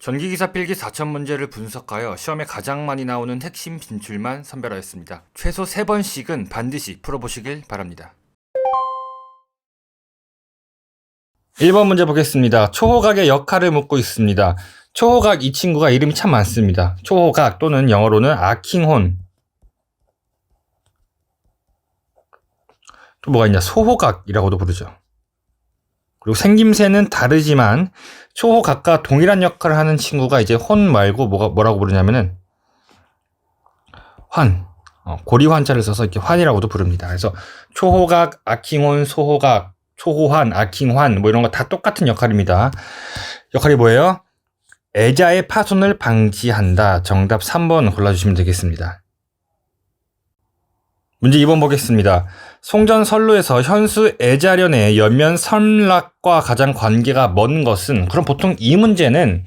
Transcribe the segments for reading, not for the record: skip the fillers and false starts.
전기기사 필기 4000문제를 분석하여 시험에 가장 많이 나오는 핵심 진출만 선별하였습니다. 최소 3번씩은 반드시 풀어보시길 바랍니다. 1번 문제 보겠습니다. 초호각의 역할을 묻고 있습니다. 초호각 이 친구가 이름이 참 많습니다. 초호각 또는 영어로는 아킹혼, 또 뭐가 있냐, 소호각이라고도 부르죠. 그리고 생김새는 다르지만 초호각과 동일한 역할을 하는 친구가 이제 혼 말고 뭐라고 부르냐면은 환, 고리 환자를 써서 이렇게 환이라고도 부릅니다. 그래서 초호각, 아킹혼, 소호각, 초호환, 아킹환 뭐 이런 거 다 똑같은 역할입니다. 역할이 뭐예요? 애자의 파손을 방지한다. 정답 3번 골라주시면 되겠습니다. 문제 2번 보겠습니다. 송전선로에서 현수 애자련의 연면 선락과 가장 관계가 먼 것은, 그럼 보통 이 문제는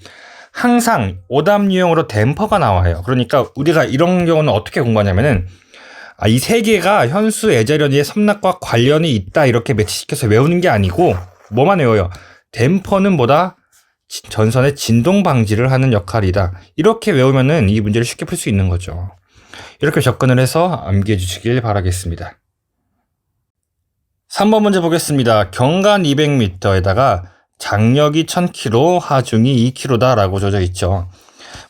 항상 오답 유형으로 댐퍼가 나와요. 그러니까 우리가 이런 경우는 어떻게 공부하냐면은 이 세 개가 현수 애자련의 선락과 관련이 있다 이렇게 매치시켜서 외우는 게 아니고 뭐만 외워요? 댐퍼는 뭐다? 전선의 진동 방지를 하는 역할이다. 이렇게 외우면은 이 문제를 쉽게 풀 수 있는 거죠. 이렇게 접근을 해서 암기해 주시길 바라겠습니다. 3번 문제 보겠습니다. 경간 200m에다가 장력이 1000km, 하중이 2km다 라고 줘져 있죠.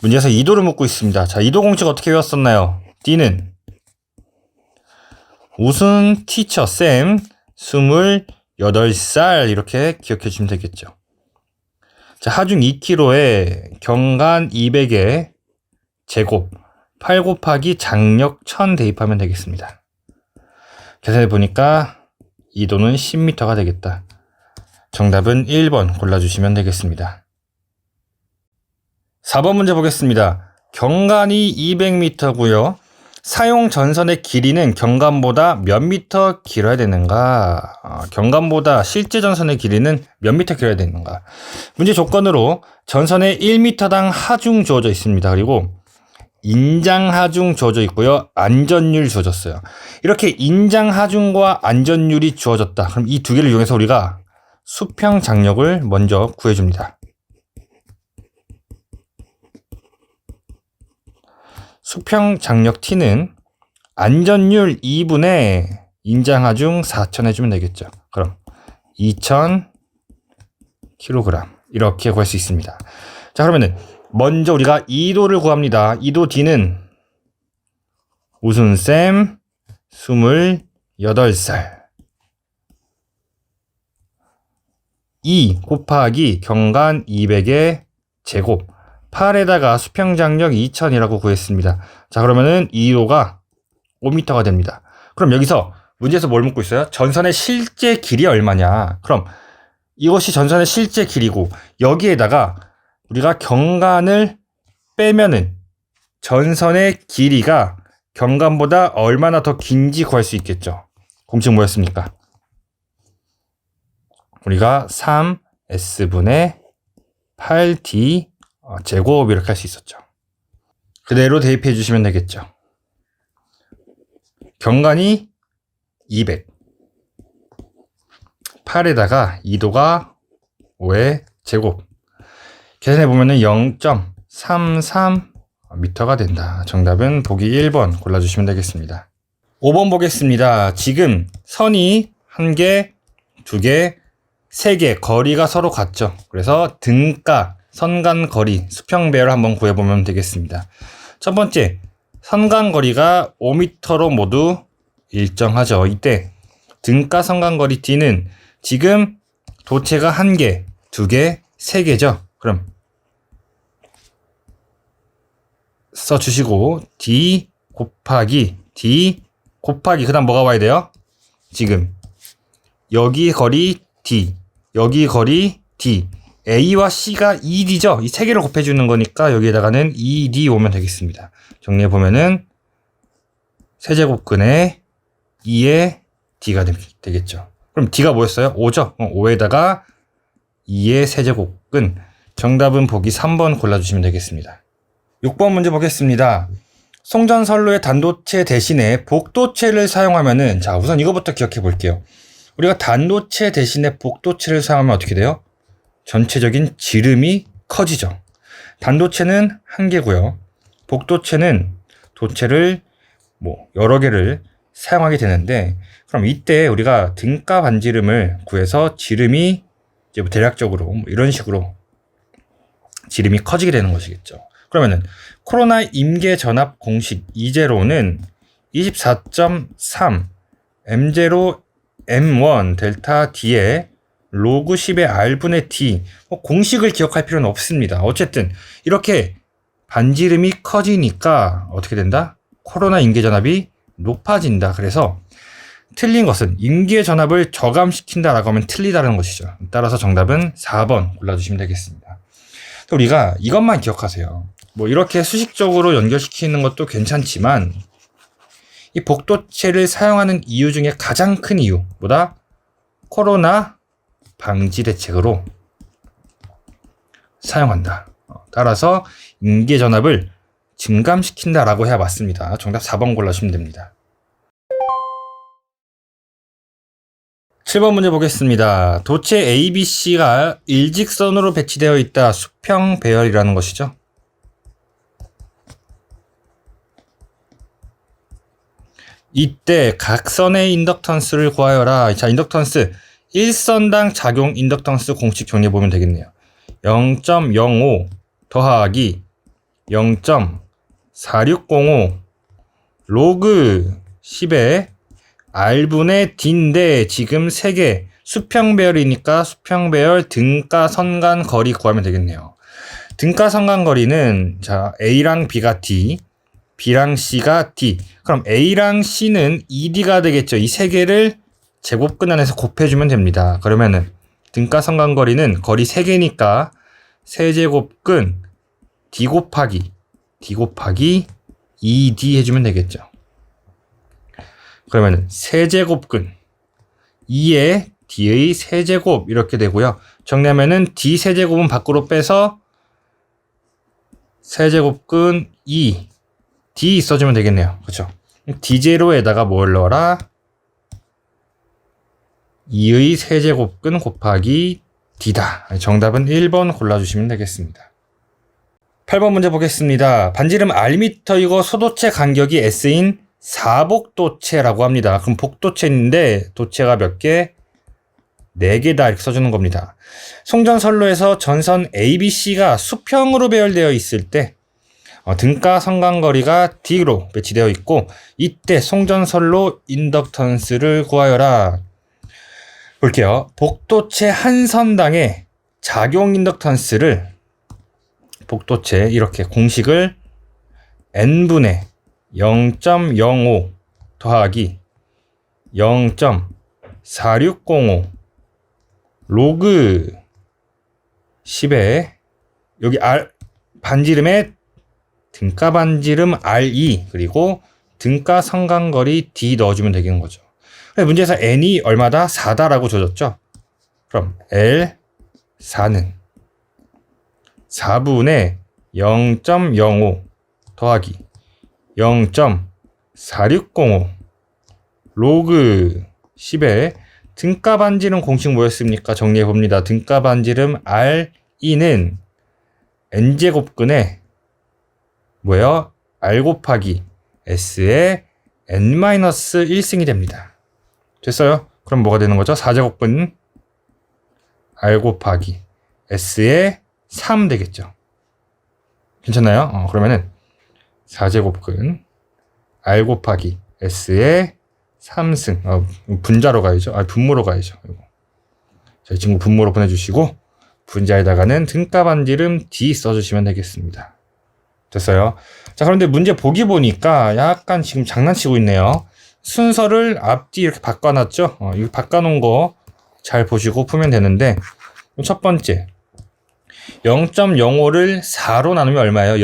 문제에서 이도를 묻고 있습니다. 자, 이도 공식 어떻게 외웠었나요? D는 우승 티처 쌤 28살 이렇게 기억해 주시면 되겠죠. 자, 하중 2km에 경간 200에 제곱 8 곱하기 장력 1000 대입하면 되겠습니다. 계산해 보니까 이도는 10m가 되겠다. 정답은 1번 골라주시면 되겠습니다. 4번 문제 보겠습니다. 경간이 200m고요. 사용 전선의 길이는 경간보다 몇 미터 길어야 되는가? 경간보다 실제 전선의 길이는 몇 미터 길어야 되는가? 문제 조건으로 전선에 1m당 하중 주어져 있습니다. 그리고 인장 하중 주어져 있고요. 안전율 주어졌어요. 이렇게 인장 하중과 안전율이 주어졌다. 그럼 이 두 개를 이용해서 우리가 수평 장력을 먼저 구해줍니다. 수평 장력 T는 안전율 2분의 인장 하중 4000 해주면 되겠죠. 그럼 2000kg 이렇게 구할 수 있습니다. 자, 그러면은 먼저 우리가 이도를 구합니다. 이도 D는 우순쌤 28살 2 곱하기 경간 200의 제곱 8에다가 수평장력 2000이라고 구했습니다. 자, 그러면은 이도가 5m가 됩니다. 그럼 여기서 문제에서 뭘 묻고 있어요? 전선의 실제 길이 얼마냐? 그럼 이것이 전선의 실제 길이고 여기에다가 우리가 경간을 빼면은 전선의 길이가 경간보다 얼마나 더 긴지 구할 수 있겠죠. 공식 뭐였습니까? 우리가 3S분의 8D 제곱 이렇게 할 수 있었죠. 그대로 대입해 주시면 되겠죠. 경간이 200 8에다가 이도가 5의 제곱 계산해 보면은 0.33m가 된다. 정답은 보기 1번 골라주시면 되겠습니다. 5번 보겠습니다. 지금 선이 1개, 2개, 3개 거리가 서로 같죠. 그래서 등가, 선간 거리, 수평 배열 한번 구해보면 되겠습니다. 첫 번째, 선간 거리가 5m로 모두 일정하죠. 이때 등가 선간 거리 D는 지금 도체가 1개, 2개, 3개죠. 그럼 써주시고 D 곱하기 그 다음 뭐가 와야 돼요? 지금 여기 거리 D, 여기 거리 D, A와 C가 2D죠? 이 세 개를 곱해주는 거니까 여기에다가는 2D 오면 되겠습니다. 정리해보면은 세제곱근에 2의 D가 되겠죠. 그럼 D가 뭐였어요? 5죠? 5에다가 2의 세제곱근. 정답은 보기 3번 골라주시면 되겠습니다. 6번 문제 보겠습니다. 송전선로의 단도체 대신에 복도체를 사용하면은, 자, 우선 이거부터 기억해 볼게요. 우리가 단도체 대신에 복도체를 사용하면 어떻게 돼요? 전체적인 지름이 커지죠. 단도체는 한 개고요. 복도체는 도체를 여러 개를 사용하게 되는데, 그럼 이때 우리가 등가 반지름을 구해서 지름이 이제 대략적으로 이런 식으로 지름이 커지게 되는 것이겠죠. 그러면은 코로나 임계 전압 공식 E0는 24.3 M0 M1 델타 D에 로그 10의 R분의 D, 공식을 기억할 필요는 없습니다. 어쨌든 이렇게 반지름이 커지니까 어떻게 된다? 코로나 임계 전압이 높아진다. 그래서 틀린 것은 임계 전압을 저감시킨다라고 하면 틀리다는 것이죠. 따라서 정답은 4번 골라주시면 되겠습니다. 우리가 이것만 기억하세요. 이렇게 수식적으로 연결시키는 것도 괜찮지만 이 복도체를 사용하는 이유 중에 가장 큰 이유 보다 코로나 방지 대책으로 사용한다. 따라서 임계 전압을 증감시킨다라고 해야 맞습니다. 정답 4번 골라주시면 됩니다. 7번 문제 보겠습니다. 도체 ABC가 일직선으로 배치되어 있다. 수평 배열이라는 것이죠. 이때 각선의 인덕턴스를 구하여라. 자, 인덕턴스 1선당 작용 인덕턴스 공식 정리해 보면 되겠네요. 0.05 더하기 0.4605 로그 10의 R분의 D인데 지금 3개 수평배열이니까 수평배열 등가 선간 거리 구하면 되겠네요. 등가 선간 거리는 자 A랑 B가 D, B랑 C가 D. 그럼 A랑 C는 ED가 되겠죠. 이 3개를 제곱근 안에서 곱해주면 됩니다. 그러면은 등가 선간 거리는 거리 3개니까 세제곱근 D 곱하기 ED 해주면 되겠죠. 그러면 세제곱근 2의 D의 세제곱 이렇게 되고요. 정리하면은 D 세제곱은 밖으로 빼서 세제곱근 2 D 써주면 되겠네요. 그렇죠? D0에다가 뭘 넣어라? 2의 세제곱근 곱하기 D다. 정답은 1번 골라주시면 되겠습니다. 8번 문제 보겠습니다. 반지름 R미터이고 소도체 간격이 S인 사복도체라고 합니다. 그럼 복도체인데 도체가 몇 개? 4개다 이렇게 써주는 겁니다. 송전선로에서 전선 ABC가 수평으로 배열되어 있을 때 등가 선간거리가 D로 배치되어 있고 이때 송전선로 인덕턴스를 구하여라. 볼게요. 복도체 한 선당의 작용 인덕턴스를 복도체 이렇게 공식을 N분의 0.05 더하기 0.4605 로그 10에 여기 R 반지름에 등가 반지름 RE 그리고 등가 선간거리 D 넣어주면 되는 거죠. 문제에서 N이 얼마다? 4다라고 줘졌죠. 그럼 L4는 4분의 0.05 더하기 0.4605 로그 10에 등가 반지름 공식 뭐였습니까? 정리해 봅니다. 등가 반지름 RE는 n제곱근에 뭐예요? R 곱하기 S의 n-1승이 됩니다. 됐어요? 그럼 뭐가 되는 거죠? 4제곱근 R 곱하기 S의 3 되겠죠. 괜찮나요? 그러면은 4제곱근 R 곱하기 S의 3승. 분자로 가야죠. 분모로 가야죠. 자, 이 친구 분모로 보내주시고 분자에다가는 등가 반지름 D 써주시면 되겠습니다. 됐어요? 자, 그런데 문제 보기 보니까 약간 지금 장난치고 있네요. 순서를 앞뒤 이렇게 바꿔놨죠? 이거 바꿔놓은 거 잘 보시고 풀면 되는데 첫 번째 0.05를 4로 나누면 얼마예요?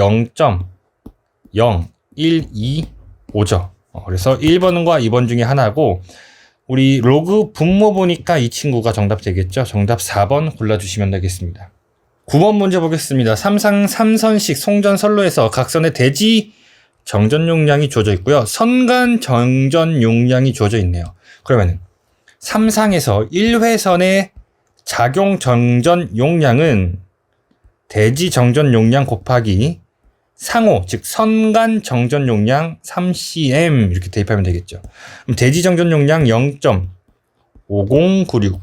0.0125죠. 그래서 1번과 2번 중에 하나고 우리 로그 분모 보니까 이 친구가 정답 되겠죠. 정답 4번 골라주시면 되겠습니다. 9번 문제 보겠습니다. 삼상 3선식 송전 선로에서 각선의 대지 정전 용량이 주어져 있고요. 선간 정전 용량이 주어져 있네요. 그러면 3상에서 1회선의 작용 정전 용량은 대지 정전 용량 곱하기 상호, 즉 선간 정전 용량 3cm 이렇게 대입하면 되겠죠. 그럼 대지 정전 용량 0.5096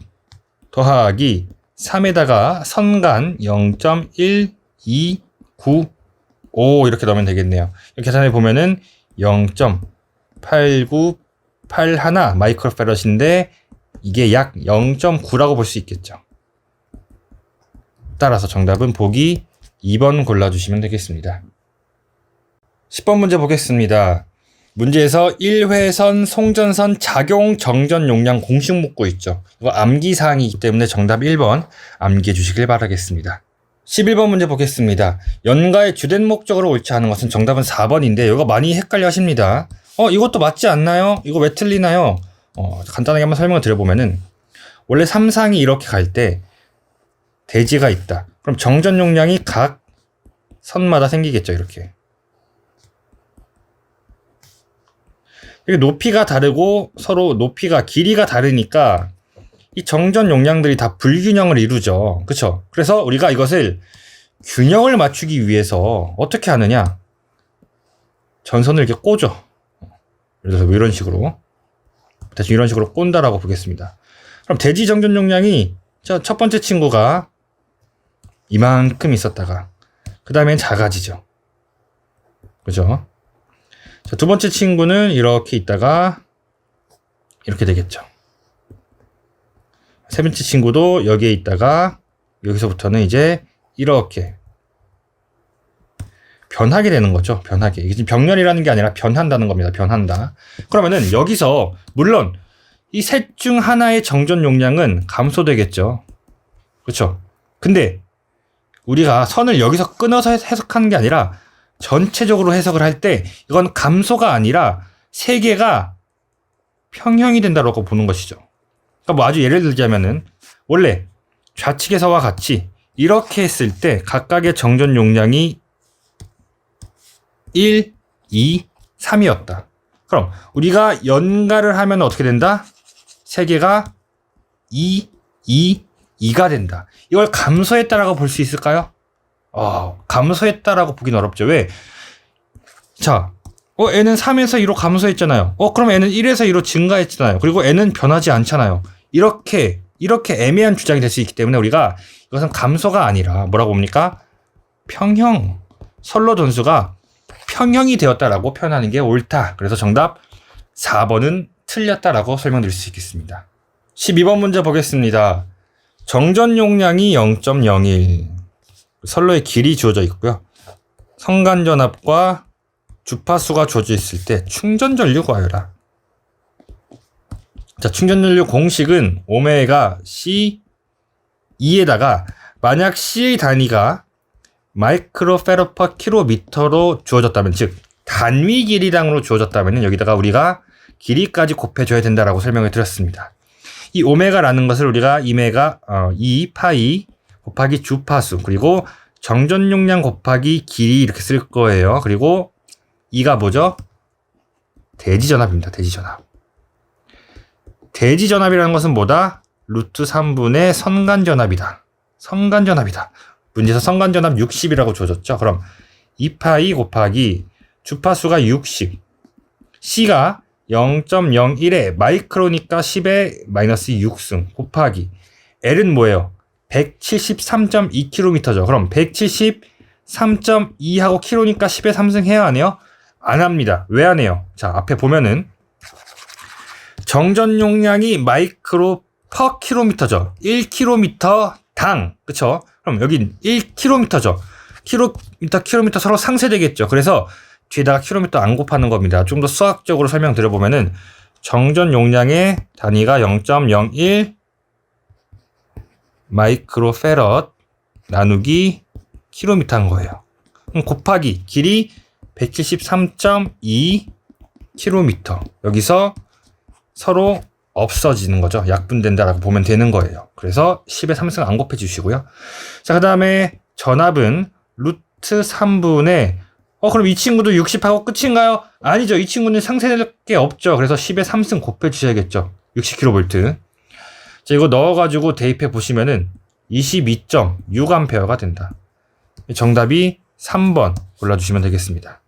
더하기 3에다가 선간 0.1295 이렇게 넣으면 되겠네요. 이렇게 계산해 보면은 0.8981 마이크로패럿인데 이게 약 0.9라고 볼 수 있겠죠. 따라서 정답은 보기 2번 골라주시면 되겠습니다. 10번 문제 보겠습니다. 문제에서 1회선 송전선 작용 정전 용량 공식 묻고 있죠. 이거 암기사항이기 때문에 정답 1번 암기해 주시길 바라겠습니다. 11번 문제 보겠습니다. 연가의 주된 목적으로 옳지 않은 것은 정답은 4번인데 이거 많이 헷갈려 하십니다. 이것도 맞지 않나요? 이거 왜 틀리나요? 간단하게 한번 설명을 드려보면은 원래 3상이 이렇게 갈 때 대지가 있다. 그럼 정전 용량이 각 선마다 생기겠죠. 이렇게 높이가 다르고 서로 길이가 다르니까 이 정전 용량들이 다 불균형을 이루죠. 그쵸? 그래서 우리가 이것을 균형을 맞추기 위해서 어떻게 하느냐? 전선을 이렇게 꽂죠. 예를 들어서 이런 식으로 대충 이런 식으로 꼰다라고 보겠습니다. 그럼 대지 정전 용량이 첫 번째 친구가 이만큼 있었다가 그 다음엔 작아지죠. 그죠? 자, 두 번째 친구는 이렇게 있다가 이렇게 되겠죠. 세 번째 친구도 여기에 있다가 여기서부터는 이제 이렇게 변하게 되는 거죠. 변하게. 이게 지금 병렬이라는 게 아니라 변한다는 겁니다. 변한다. 그러면은 여기서 물론 이 셋 중 하나의 정전 용량은 감소되겠죠. 그렇죠? 근데 우리가 선을 여기서 끊어서 해석하는 게 아니라 전체적으로 해석을 할 때 이건 감소가 아니라 세 개가 평형이 된다고 보는 것이죠. 그러니까 뭐 아주 예를 들자면은 원래 좌측에서와 같이 이렇게 했을 때 각각의 정전 용량이 1, 2, 3이었다. 그럼 우리가 연가를 하면 어떻게 된다? 세 개가 2, 2, 2가 된다. 이걸 감소했다라고 볼 수 있을까요? 감소했다라고 보긴 어렵죠. 왜? 자, n은 3에서 2로 감소했잖아요. 그럼 n은 1에서 2로 증가했잖아요. 그리고 n은 변하지 않잖아요. 이렇게 애매한 주장이 될 수 있기 때문에 우리가 이것은 감소가 아니라 뭐라고 봅니까? 평형. 선로 전수가 평형이 되었다라고 표현하는 게 옳다. 그래서 정답 4번은 틀렸다라고 설명드릴 수 있겠습니다. 12번 문제 보겠습니다. 정전 용량이 0.01 선로의 길이 주어져 있고요. 성간전압과 주파수가 주어져 있을 때 충전전류 구하여라. 자, 충전전류 공식은 오메가 C2에다가 만약 C의 단위가 마이크로패럿 퍼 킬로미터로 주어졌다면, 즉 단위 길이당으로 주어졌다면 여기다가 우리가 길이까지 곱해줘야 된다라고 설명을 드렸습니다. 이 오메가라는 것을 우리가 2파이 곱하기 주파수 그리고 정전 용량 곱하기 길이 이렇게 쓸 거예요. 그리고 2가 뭐죠? 대지전압입니다. 대지전압. 대지전압이라는 것은 뭐다? 루트 3분의 선간전압이다. 선간전압이다. 문제에서 선간전압 60이라고 주어졌죠. 그럼 2파이 곱하기 주파수가 60, C가 0.01에 마이크로니까 10의 마이너스 6승 곱하기 L은 뭐예요? 173.2km죠. 그럼 173.2하고 km니까 10의 3승 해야 하네요? 안 합니다. 왜 안 해요? 자, 앞에 보면은 정전 용량이 마이크로 퍼 킬로미터죠. 1km 당. 그쵸? 그럼 여긴 1km죠. 킬로미터 서로 상쇄되겠죠. 그래서 뒤에다가 킬로미터 안 곱하는 겁니다. 좀 더 수학적으로 설명드려보면은 정전 용량의 단위가 0.01 마이크로패럿 나누기 킬로미터인 거예요. 그럼 곱하기 길이 173.2 킬로미터. 여기서 서로 없어지는 거죠. 약분된다라고 보면 되는 거예요. 그래서 10의 3승 안 곱해 주시고요. 자, 그 다음에 전압은 루트 3분의 그럼 이 친구도 60하고 끝인가요? 아니죠. 이 친구는 상쇄될 게 없죠. 그래서 10의 3승 곱해 주셔야겠죠. 60kV. 자, 이거 넣어가지고 대입해 보시면은 22.6A가 된다. 정답이 3번 골라주시면 되겠습니다.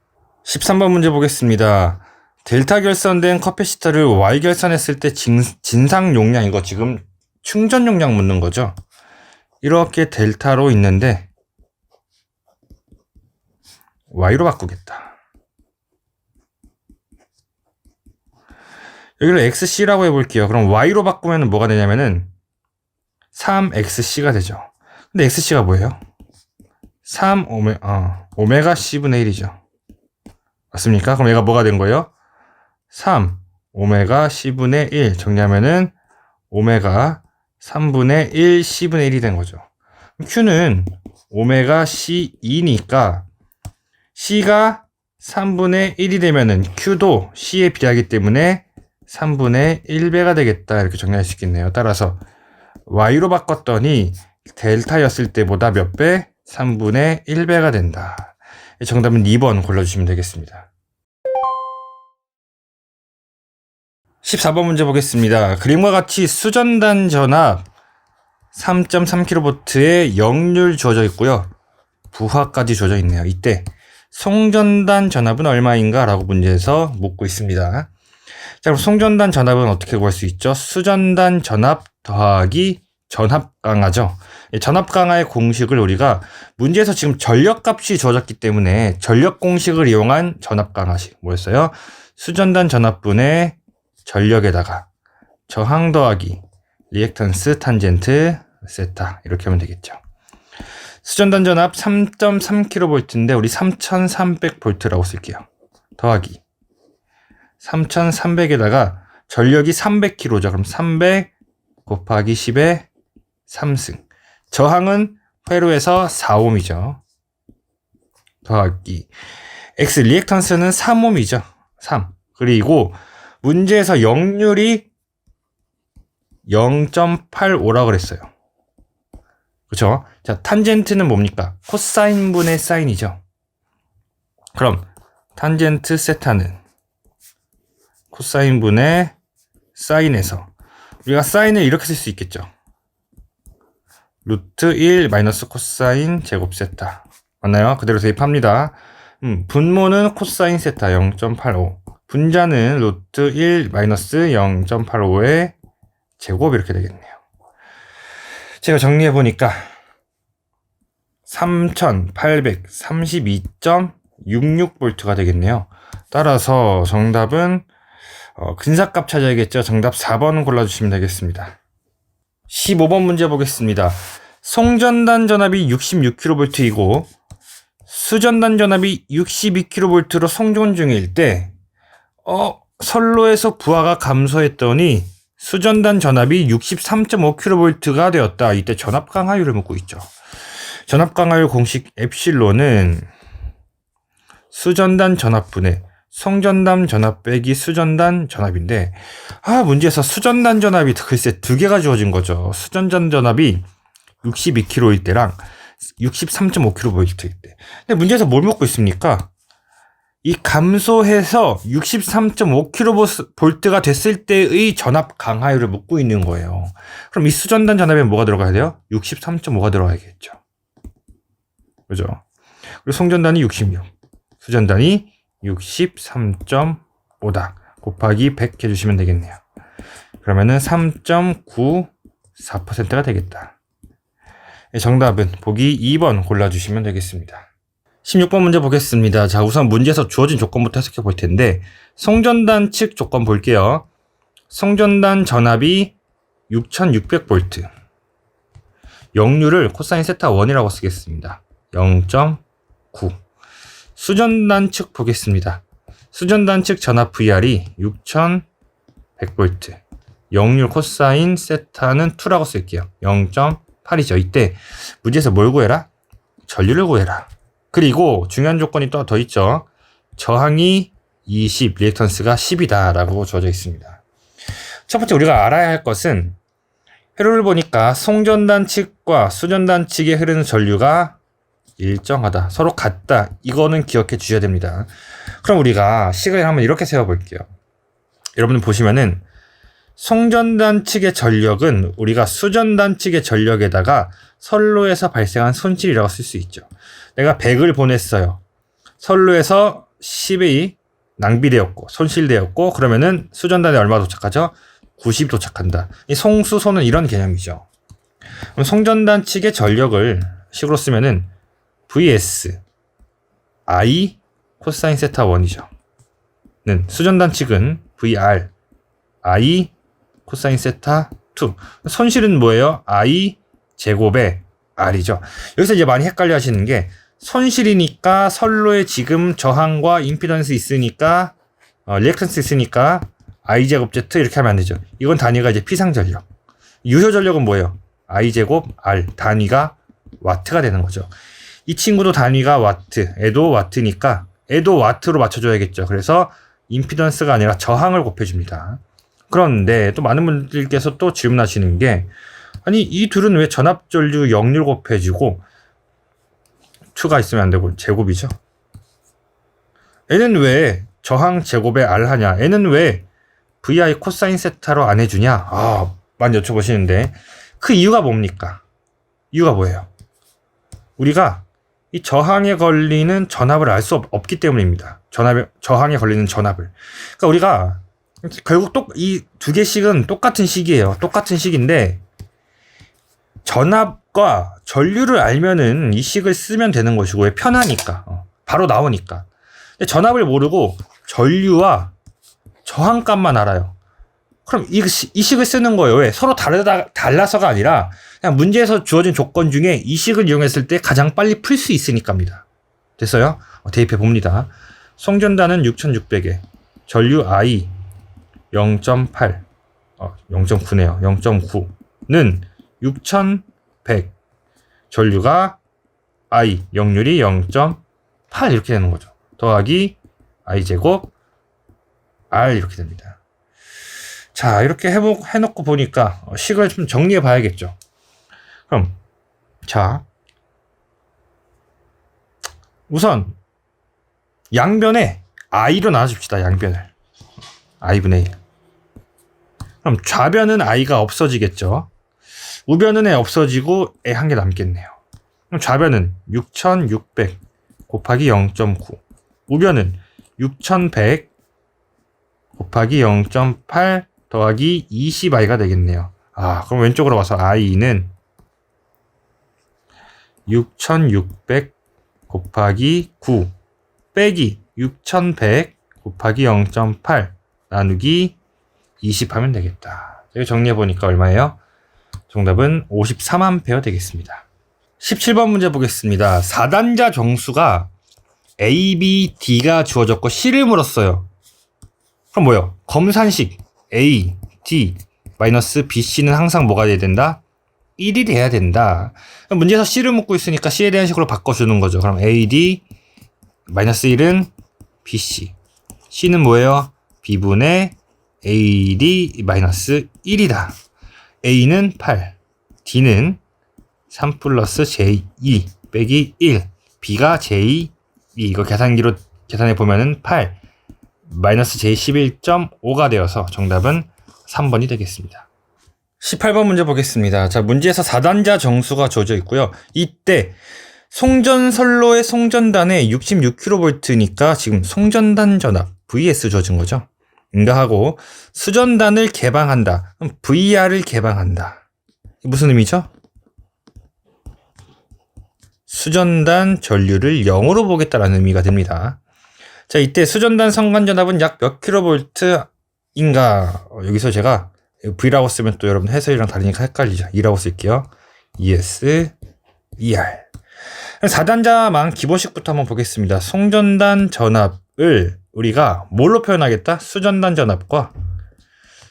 13번 문제 보겠습니다. 델타 결선된 커패시터를 Y 결선했을 때 진상 용량, 이거 지금 충전 용량 묻는 거죠. 이렇게 델타로 있는데 Y로 바꾸겠다. 여기를 XC라고 해볼게요. 그럼 Y로 바꾸면 뭐가 되냐면은 3XC가 되죠. 근데 XC가 뭐예요? 오메가 C분의 1이죠. 맞습니까? 그럼 얘가 뭐가 된 거예요? 3 오메가 C분의 1 정리하면은 오메가 3분의 1 C분의 1이 된 거죠. Q는 오메가 C2니까 C가 3분의 1이 되면은 Q도 C에 비례하기 때문에 3분의 1배가 되겠다. 이렇게 정리할 수 있겠네요. 따라서 Y로 바꿨더니 델타였을 때보다 몇 배? 3분의 1배가 된다. 정답은 2번 골라주시면 되겠습니다. 14번 문제 보겠습니다. 그림과 같이 수전단 전압 3.3kV의 역률 주어져 있고요. 부하까지 주어져 있네요. 이때 송전단 전압은 얼마인가? 라고 문제에서 묻고 있습니다. 자, 그럼 송전단 전압은 어떻게 구할 수 있죠? 수전단 전압 더하기 전압 강하죠. 전압 강하의 공식을 우리가 문제에서 지금 전력값이 주어졌기 때문에 전력 공식을 이용한 전압 강하식 뭐였어요? 수전단 전압분의 전력에다가 저항 더하기 리액턴스 탄젠트 세타 이렇게 하면 되겠죠. 수전단 전압 3.3kV인데 우리 3300V라고 쓸게요. 더하기 3300에다가 전력이 300kg죠. 그럼 300 곱하기 10의 3승. 저항은 회로에서 4ohm이죠. 더하기 X 리액턴스는 3ohm이죠. 3. 그리고 문제에서 역률이 0.85라고 그랬어요. 그렇죠? 자, 탄젠트는 뭡니까? 코사인분의 사인이죠. 그럼 탄젠트 세타는 코사인분의 사인에서 우리가 사인을 이렇게 쓸 수 있겠죠. 루트 1 마이너스 코사인 제곱 세타. 맞나요? 그대로 대입합니다. 분모는 코사인 세타 0.85. 분자는 루트 1 마이너스 0.85의 제곱 이렇게 되겠네요. 제가 정리해보니까 3832.66V가 되겠네요. 따라서 정답은 근사값 찾아야겠죠. 정답 4번 골라주시면 되겠습니다. 15번 문제 보겠습니다. 송전단 전압이 66kV이고 수전단 전압이 62kV로 송전 중일 때 선로에서 부하가 감소했더니 수전단 전압이 63.5kV가 되었다. 이때 전압 강하율을 묻고 있죠. 전압 강하율 공식 엡실론은 수전단 전압분의 송전단 전압 빼기 수전단 전압인데 문제에서 수전단 전압이 글쎄 두 개가 주어진 거죠. 수전단 전압이 62kV일 때랑 63.5kV일 때. 근데 문제에서 뭘 묻고 있습니까? 이 감소해서 63.5kV가 됐을 때의 전압 강하율을 묻고 있는 거예요. 그럼 이 수전단 전압에 뭐가 들어가야 돼요? 63.5가 들어가야겠죠. 그죠? 그리고 송전단이 66, 수전단이 63.5다. 곱하기 100 해주시면 되겠네요. 그러면은 3.94%가 되겠다. 정답은 보기 2번 골라주시면 되겠습니다. 16번 문제 보겠습니다. 자, 우선 문제에서 주어진 조건부터 해석해 볼 텐데 송전단 측 조건 볼게요. 송전단 전압이 6600V. 역률을 코사인 세타 1이라고 쓰겠습니다. 0.9. 수전단 측 보겠습니다. 수전단 측 전압 VR이 6100V. 역률 코사인 세타는 2라고 쓸게요. 0.8이죠. 이때 문제에서 뭘 구해라? 전류를 구해라. 그리고 중요한 조건이 또 더 있죠. 저항이 20, 리액턴스가 10이다 라고 주어져 있습니다. 첫 번째 우리가 알아야 할 것은 회로를 보니까 송전단 측과 수전단 측에 흐르는 전류가 일정하다. 서로 같다. 이거는 기억해 주셔야 됩니다. 그럼 우리가 식을 한번 이렇게 세워볼게요. 여러분 보시면은 송전단 측의 전력은 우리가 수전단 측의 전력에다가 선로에서 발생한 손실이라고 쓸 수 있죠. 내가 100을 보냈어요. 선로에서 10이 낭비되었고 손실되었고 그러면은 수전단에 얼마 도착하죠? 90 도착한다. 이 송수소는 이런 개념이죠. 그럼 송전단 측의 전력을 식으로 쓰면은 vs i 코사인 세타 1이죠. 는 수전단 측은 vr i 코사인 세타 2. 손실은 뭐예요? i 제곱의 r이죠. 여기서 이제 많이 헷갈려 하시는 게 손실이니까 선로에 지금 저항과 임피던스 있으니까 리액턴스 있으니까 i 제곱 z 이렇게 하면 안 되죠. 이건 단위가 이제 피상전력. 유효 전력은 뭐예요? i 제곱 r 단위가 와트가 되는 거죠. 이 친구도 단위가 와트, 애도 와트니까 애도 와트로 맞춰줘야겠죠. 그래서 임피던스가 아니라 저항을 곱해줍니다. 그런데 또 많은 분들께서 또 질문하시는 게 아니 이 둘은 왜 전압전류 역률 곱해주고 2가 있으면 안 되고 제곱이죠. 얘는 왜 저항 제곱에 R 하냐? 얘는 왜 VI 코사인 세타로 안 해주냐? 많이 여쭤보시는데 그 이유가 뭡니까? 이유가 뭐예요? 우리가 이 저항에 걸리는 전압을 알 수 없기 때문입니다. 저항에 걸리는 전압을. 그러니까 우리가 결국 이 두 개씩은 똑같은 식이에요. 똑같은 식인데 전압과 전류를 알면은 이 식을 쓰면 되는 것이고 왜 편하니까 바로 나오니까. 근데 전압을 모르고 전류와 저항값만 알아요. 그럼 이 식을 쓰는 거예요. 왜? 서로 달라서가 아니라 그냥 문제에서 주어진 조건 중에 이 식을 이용했을 때 가장 빨리 풀 수 있으니까입니다. 됐어요? 대입해 봅니다. 송전단은 6600에 전류 I 0.8 0.9네요. 0.9는 6100 전류가 I 역률이 0.8 이렇게 되는 거죠. 더하기 I 제곱 R 이렇게 됩니다. 자, 이렇게 해놓고 보니까 식을 좀 정리해 봐야겠죠. 그럼 자 우선 양변에 I로 나눠줍시다. 양변을 I분의 1. 그럼 좌변은 I가 없어지겠죠. 우변은 에 없어지고 에 한 개 남겠네요. 그럼 좌변은 6600 곱하기 0.9 우변은 6100 곱하기 0.8 더하기 20i가 되겠네요. 그럼 왼쪽으로 와서 i는 6600 곱하기 9 빼기 6100 곱하기 0.8 나누기 20 하면 되겠다. 이거 정리해보니까 얼마예요? 정답은 54A 되겠습니다. 17번 문제 보겠습니다. 4단자 정수가 A, B, D가 주어졌고 C를 물었어요. 그럼 뭐예요? 검산식 A, D, 마이너스 B, C는 항상 뭐가 돼야 된다? 1이 돼야 된다. 문제에서 C를 묻고 있으니까 C에 대한 식으로 바꿔주는 거죠. 그럼 A, D, 마이너스 1은 B, C. C는 뭐예요? B분의 A, D, 마이너스 1이다. A는 8, D는 3 플러스 J2 빼기 1, B가 J2, 이거 계산기로 계산해 보면은 8, 마이너스 J11.5가 되어서 정답은 3번이 되겠습니다. 18번 문제 보겠습니다. 자, 문제에서 4단자 정수가 주어져 있고요. 이때 송전선로의 송전단에 66kV니까 지금 송전단 전압 VS 주어진 거죠. 응가하고 수전단을 개방한다. 그럼 VR을 개방한다. 무슨 의미죠? 수전단 전류를 0으로 보겠다라는 의미가 됩니다. 자, 이때 수전단 성간전압은 약 몇 kV인가? 여기서 제가 V라고 쓰면 또 여러분 해설이랑 다르니까 헷갈리죠. 2라고 쓸게요. ES, ER. 4단자만 기본식부터 한번 보겠습니다. 송전단 전압을 우리가 뭘로 표현하겠다? 수전단 전압과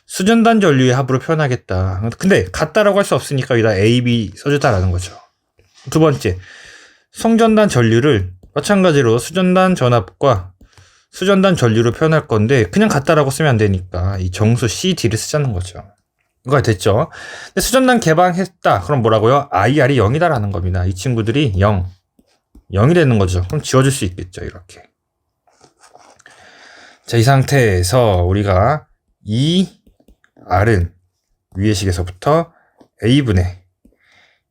수전단 전류의 합으로 표현하겠다. 근데 같다라고 할 수 없으니까 여기다 A, B 써줬다라는 거죠. 두 번째, 송전단 전류를 마찬가지로 수전단 전압과 수전단 전류로 표현할 건데 그냥 같다라고 쓰면 안 되니까 이 정수 C, D를 쓰자는 거죠. 이거 됐죠? 근데 수전단 개방했다. 그럼 뭐라고요? IR이 0이다라는 겁니다. 이 친구들이 0이 되는 거죠. 그럼 지워줄 수 있겠죠. 이렇게. 자, 이 상태에서 우리가 이 R은 위의 식에서부터 A분의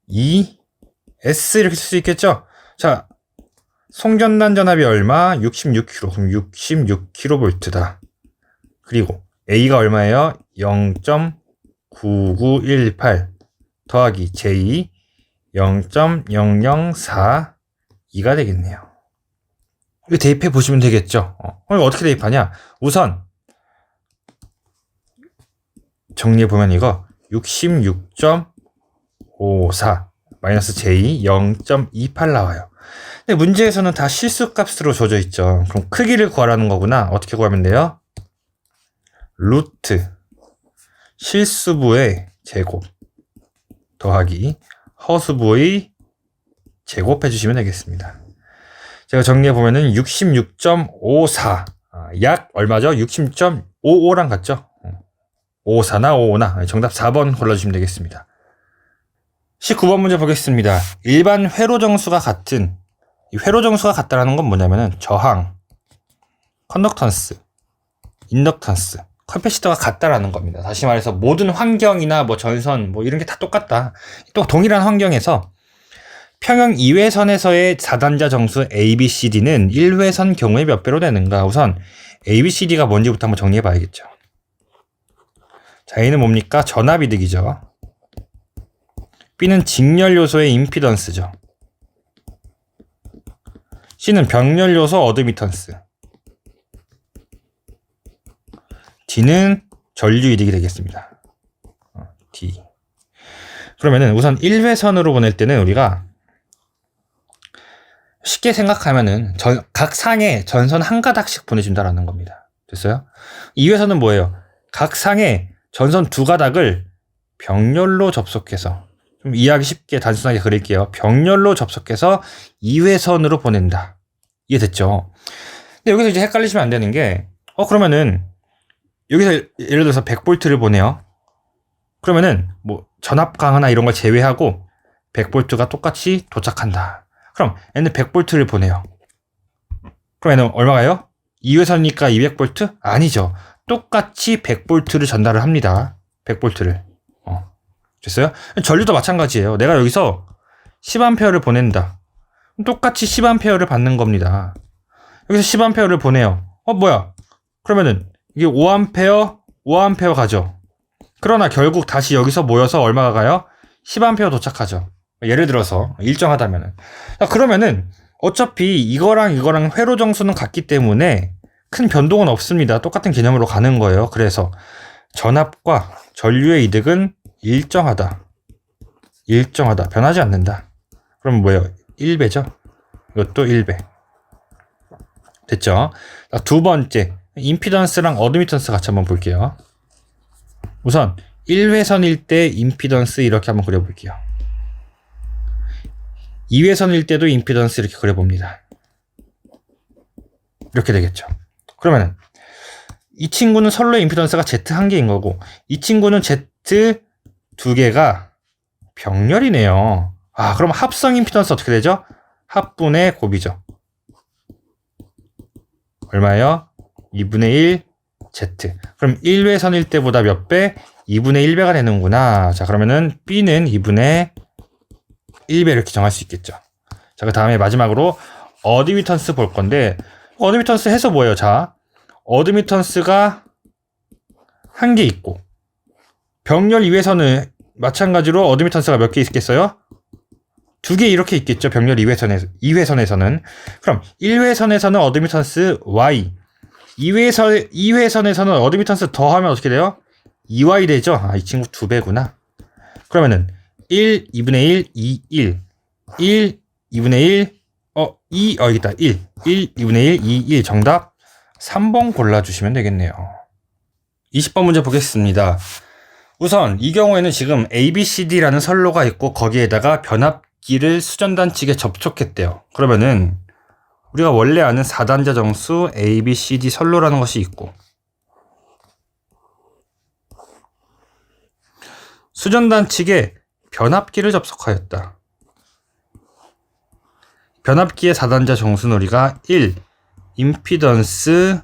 2S 이렇게 쓸 수 있겠죠? 자, 송전단 전압이 얼마? 66kV. 그럼 66kV다. 그리고 A가 얼마예요? 0.9918 더하기 J 0.0042가 되겠네요. 이거 대입해 보시면 되겠죠. 그럼 어떻게 대입하냐? 우선 정리해 보면 이거 66.54 마이너스 J 0.28 나와요. 근데 문제에서는 다 실수값으로 줘져 있죠. 그럼 크기를 구하라는 거구나. 어떻게 구하면 돼요? 루트 실수부의 제곱 더하기 허수부의 제곱해 주시면 되겠습니다. 제가 정리해 보면은 66.54 약 얼마죠? 66.55랑 같죠? 54나 55나 정답 4번 골라주시면 되겠습니다. 19번 문제 보겠습니다. 일반 회로정수가 같은 이 회로정수가 같다라는 건 뭐냐면은 저항, 컨덕턴스, 인덕턴스, 커패시터가 같다라는 겁니다. 다시 말해서 모든 환경이나 뭐 전선 뭐 이런 게 다 똑같다. 또 동일한 환경에서 평형 2회선에서의 4단자 정수 ABCD는 1회선 경우에 몇 배로 되는가? 우선 ABCD가 뭔지부터 한번 정리해 봐야겠죠. 자, A는 뭡니까? 전압이득이죠. B는 직렬 요소의 임피던스죠. C는 병렬 요소 어드미턴스. D는 전류 이득이 되겠습니다. D. 그러면은 우선 1회선으로 보낼 때는 우리가 쉽게 생각하면은 각 상에 전선 한 가닥씩 보내준다라는 겁니다. 됐어요? 2회선은 뭐예요? 각 상에 전선 두 가닥을 병렬로 접속해서 좀 이해하기 쉽게 단순하게 그릴게요. 병렬로 접속해서 2회선으로 보낸다. 이해됐죠? 근데 여기서 이제 헷갈리시면 안 되는 게 그러면은 여기서 예를 들어서 100V를 보내요. 그러면은 뭐 전압 강화나 이런 걸 제외하고 100V가 똑같이 도착한다. 그럼 얘는 100V를 보내요. 그럼 얘는 얼마가요? 2회선이니까 200V? 아니죠. 똑같이 100V를 전달을 합니다. 100V를. 됐어요? 전류도 마찬가지예요. 내가 여기서 10A를 보낸다. 똑같이 10A를 받는 겁니다. 여기서 10A를 보내요. 뭐야? 그러면은 이게 5A 가죠. 그러나 결국 다시 여기서 모여서 얼마가 가요? 10A 도착하죠. 예를 들어서 일정하다면은. 그러면은 어차피 이거랑 회로 정수는 같기 때문에 큰 변동은 없습니다. 똑같은 개념으로 가는 거예요. 그래서 전압과 전류의 이득은 일정하다. 변하지 않는다. 그럼 뭐예요? 1배죠. 이것도 1배. 됐죠? 두 번째, 임피던스랑 어드미턴스 같이 한번 볼게요. 우선 1회선일 때 임피던스 이렇게 한번 그려볼게요. 2회선일 때도 임피던스 이렇게 그려봅니다. 이렇게 되겠죠. 그러면은 이 친구는 선로의 임피던스가 Z1개인 거고 이 친구는 Z2개가 병렬이네요. 그럼 합성 임피던스 어떻게 되죠? 합분의 곱이죠. 얼마예요? 2분의 1 Z. 그럼 1회선일 때보다 몇 배? 2분의 1배가 되는구나. 자, 그러면은 B는 2분의 1배 이렇게 정할 수 있겠죠. 자, 그 다음에 마지막으로 어드미턴스 볼 건데 어드미턴스 해서 뭐예요? 자, 어드미턴스가 한 개 있고 병렬 2회선은 마찬가지로 어드미턴스가 몇 개 있겠어요? 두 개 이렇게 있겠죠. 병렬 2회선에서는. 그럼 1회선에서는 어드미턴스 Y 2회선에서는 어드미턴스 더하면 어떻게 돼요? 2Y 되죠? 이 친구 2배구나. 그러면은 1, 2분의 1, 2, 1 2분의 1 여기 있다. 1, 2분의 1, 2, 1 정답 3번 골라주시면 되겠네요. 20번 문제 보겠습니다. 우선 이 경우에는 지금 ABCD라는 선로가 있고 거기에다가 변압기를 수전단 측에 접촉했대요. 그러면은 우리가 원래 아는 4단자 정수 ABCD 선로라는 것이 있고 수전단 측에 변압기를 접속하였다. 변압기의 4단자 정수는 우리가 1, 임피던스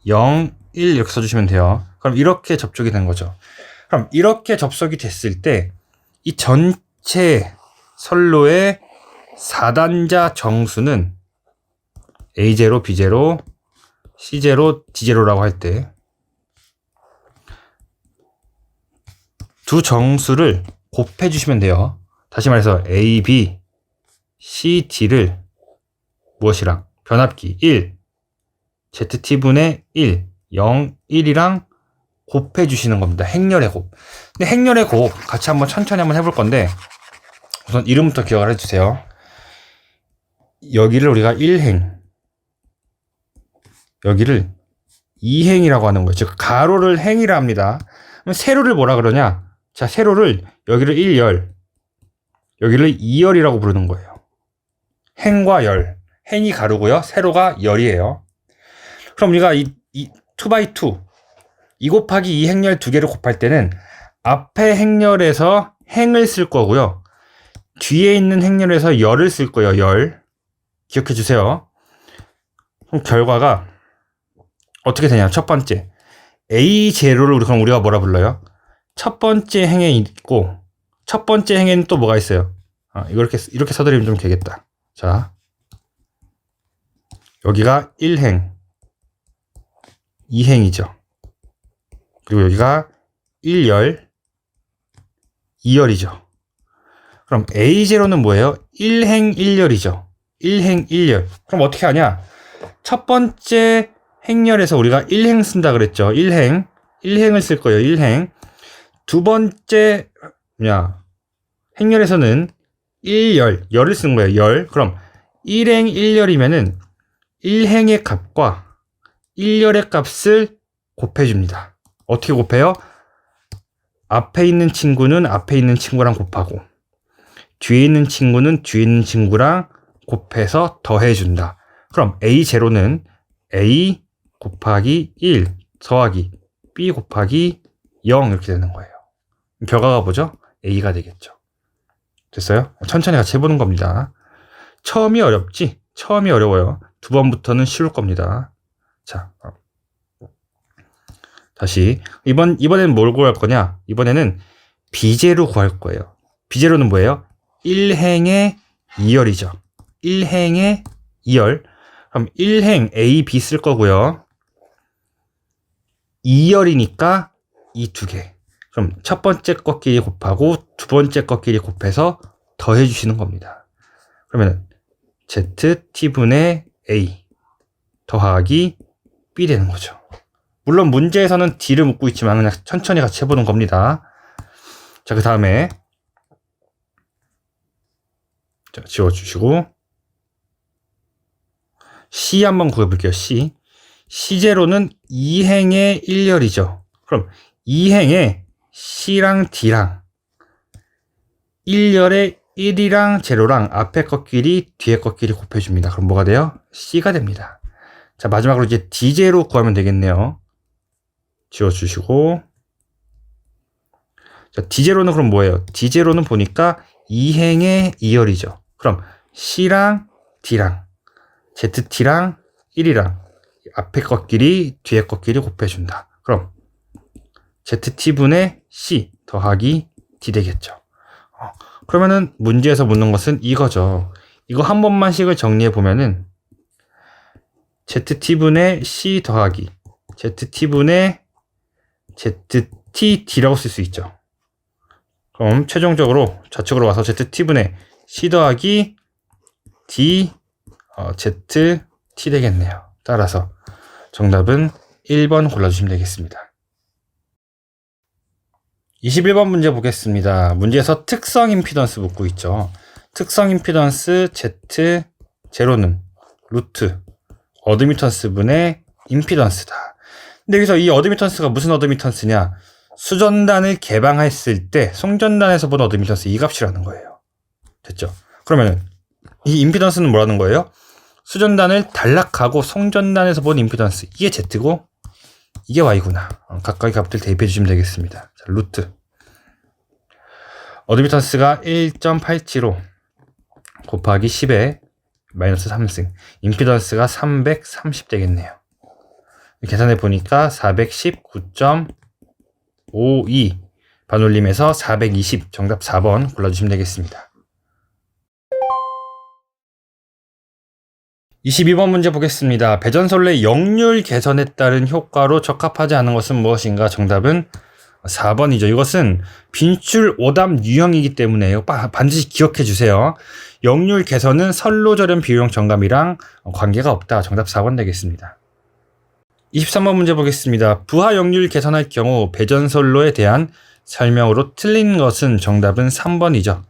0, 1 이렇게 써주시면 돼요. 그럼 이렇게 접촉이 된 거죠. 그럼 이렇게 접속이 됐을 때 이 전체 선로의 4단자 정수는 A0, B0, C0, D0라고 할 때 두 정수를 곱해 주시면 돼요. 다시 말해서 A, B, C, D를 무엇이랑? 변압기 1, ZT분의 1, 0, 1이랑 곱해 주시는 겁니다. 행렬의 곱. 근데 행렬의 곱 같이 한번 천천히 한번 해볼 건데 우선 이름부터 기억을 해주세요. 여기를 우리가 1행, 여기를 2행이라고 하는 거예요. 즉 가로를 행이라 합니다. 그럼 세로를 뭐라 그러냐? 자, 세로를 여기를 1열, 여기를 2열이라고 부르는 거예요. 행과 열. 행이 가로고요. 세로가 열이에요. 그럼 우리가 이 2x2, 2 곱하기 2 행렬 두 개를 곱할 때는 앞에 행렬에서 행을 쓸 거고요. 뒤에 있는 행렬에서 열을 쓸 거예요. 열. 기억해 주세요. 그럼 결과가 어떻게 되냐? 첫 번째. A0를 그럼 우리가 뭐라 불러요? 첫 번째 행에 있고, 첫 번째 행에는 또 뭐가 있어요? 이거 이렇게 써드리면 좀 되겠다. 자. 여기가 1행, 2행이죠. 그리고 여기가 1열, 2열이죠. 그럼 A0는 뭐예요? 1행 1열이죠. 1행 1열. 그럼 어떻게 하냐? 첫 번째 행렬에서 우리가 1행 쓴다 그랬죠. 1행을 쓸 거예요. 1행. 두 번째 행렬에서는 1열, 열을 쓴 거예요. 열. 그럼 1행 1열이면은 1행의 값과 1열의 값을 곱해줍니다. 어떻게 곱해요? 앞에 있는 친구는 앞에 있는 친구랑 곱하고 뒤에 있는 친구는 뒤에 있는 친구랑 곱해서 더해준다. 그럼 A0는 A 곱하기 1 더하기 B 곱하기 0 이렇게 되는 거예요. 결과가 뭐죠? A가 되겠죠. 됐어요? 천천히 같이 해보는 겁니다. 처음이 어렵지? 처음이 어려워요. 두 번부터는 쉬울 겁니다. 자, 다시 이번에는 뭘 구할 거냐? 이번에는 B0 구할 거예요. B0는 뭐예요? 1행의 2열이죠. 1행의 2열. 그럼 1행 A, B 쓸 거고요. 2열이니까 이 두 개. 그럼 첫 번째 것끼리 곱하고 두 번째 것끼리 곱해서 더해 주시는 겁니다. 그러면 ZT분의 A 더하기 B 되는 거죠. 물론 문제에서는 D를 묻고 있지만 그냥 천천히 같이 해보는 겁니다. 자, 그 다음에 지워주시고 C 한번 구해볼게요. C0는 2행의 1열이죠. 그럼 2행에 C랑 D랑 1열에 1이랑 0랑 앞에 것끼리 뒤에 것끼리 곱해줍니다. 그럼 뭐가 돼요? C가 됩니다. 자, 마지막으로 이제 D0 구하면 되겠네요. 지워주시고 자, D0는 그럼 뭐예요? D0는 보니까 2행의 2열이죠. 그럼 C랑 D랑 ZT랑 1이랑 앞에 것끼리 뒤에 것끼리 곱해준다. 그럼 ZT분의 C 더하기 D 되겠죠. 그러면은 문제에서 묻는 것은 이거죠. 이거 한 번만씩을 정리해 보면은 ZT분의 C 더하기 ZT분의 ZTD라고 쓸 수 있죠. 그럼 최종적으로 좌측으로 와서 ZT분의 C 더하기 D ZT 되겠네요. 따라서 정답은 1번 골라주시면 되겠습니다. 21번 문제 보겠습니다. 문제에서 특성 임피던스 묻고 있죠. 특성 임피던스 Z0는 루트 어드미턴스 분의 임피던스다. 근데 여기서 이 어드미턴스가 무슨 어드미턴스냐? 수전단을 개방했을 때 송전단에서 본 어드미턴스 이 값이라는 거예요. 됐죠? 그러면 이 임피던스는 뭐라는 거예요? 수전단을 단락하고 송전단에서 본 임피던스 이게 Z고 이게 Y구나. 각각의 값들 대입해 주시면 되겠습니다. 자, 루트 어드미턴스가 1.875 곱하기 10에 마이너스 3승 임피던스가 330 되겠네요. 계산해 보니까 419.52 반올림에서 420 정답 4번 골라주시면 되겠습니다. 22번 문제 보겠습니다. 배전솔로의 역률 개선에 따른 효과로 적합하지 않은 것은 무엇인가? 정답은 4번이죠. 이것은 빈출 오답 유형이기 때문에 반드시 기억해 주세요. 역률 개선은 선로 절연 비용 정감이랑 관계가 없다. 정답 4번 되겠습니다. 23번 문제 보겠습니다. 부하 역률 개선할 경우 배전선로에 대한 설명으로 틀린 것은 정답은 3번이죠.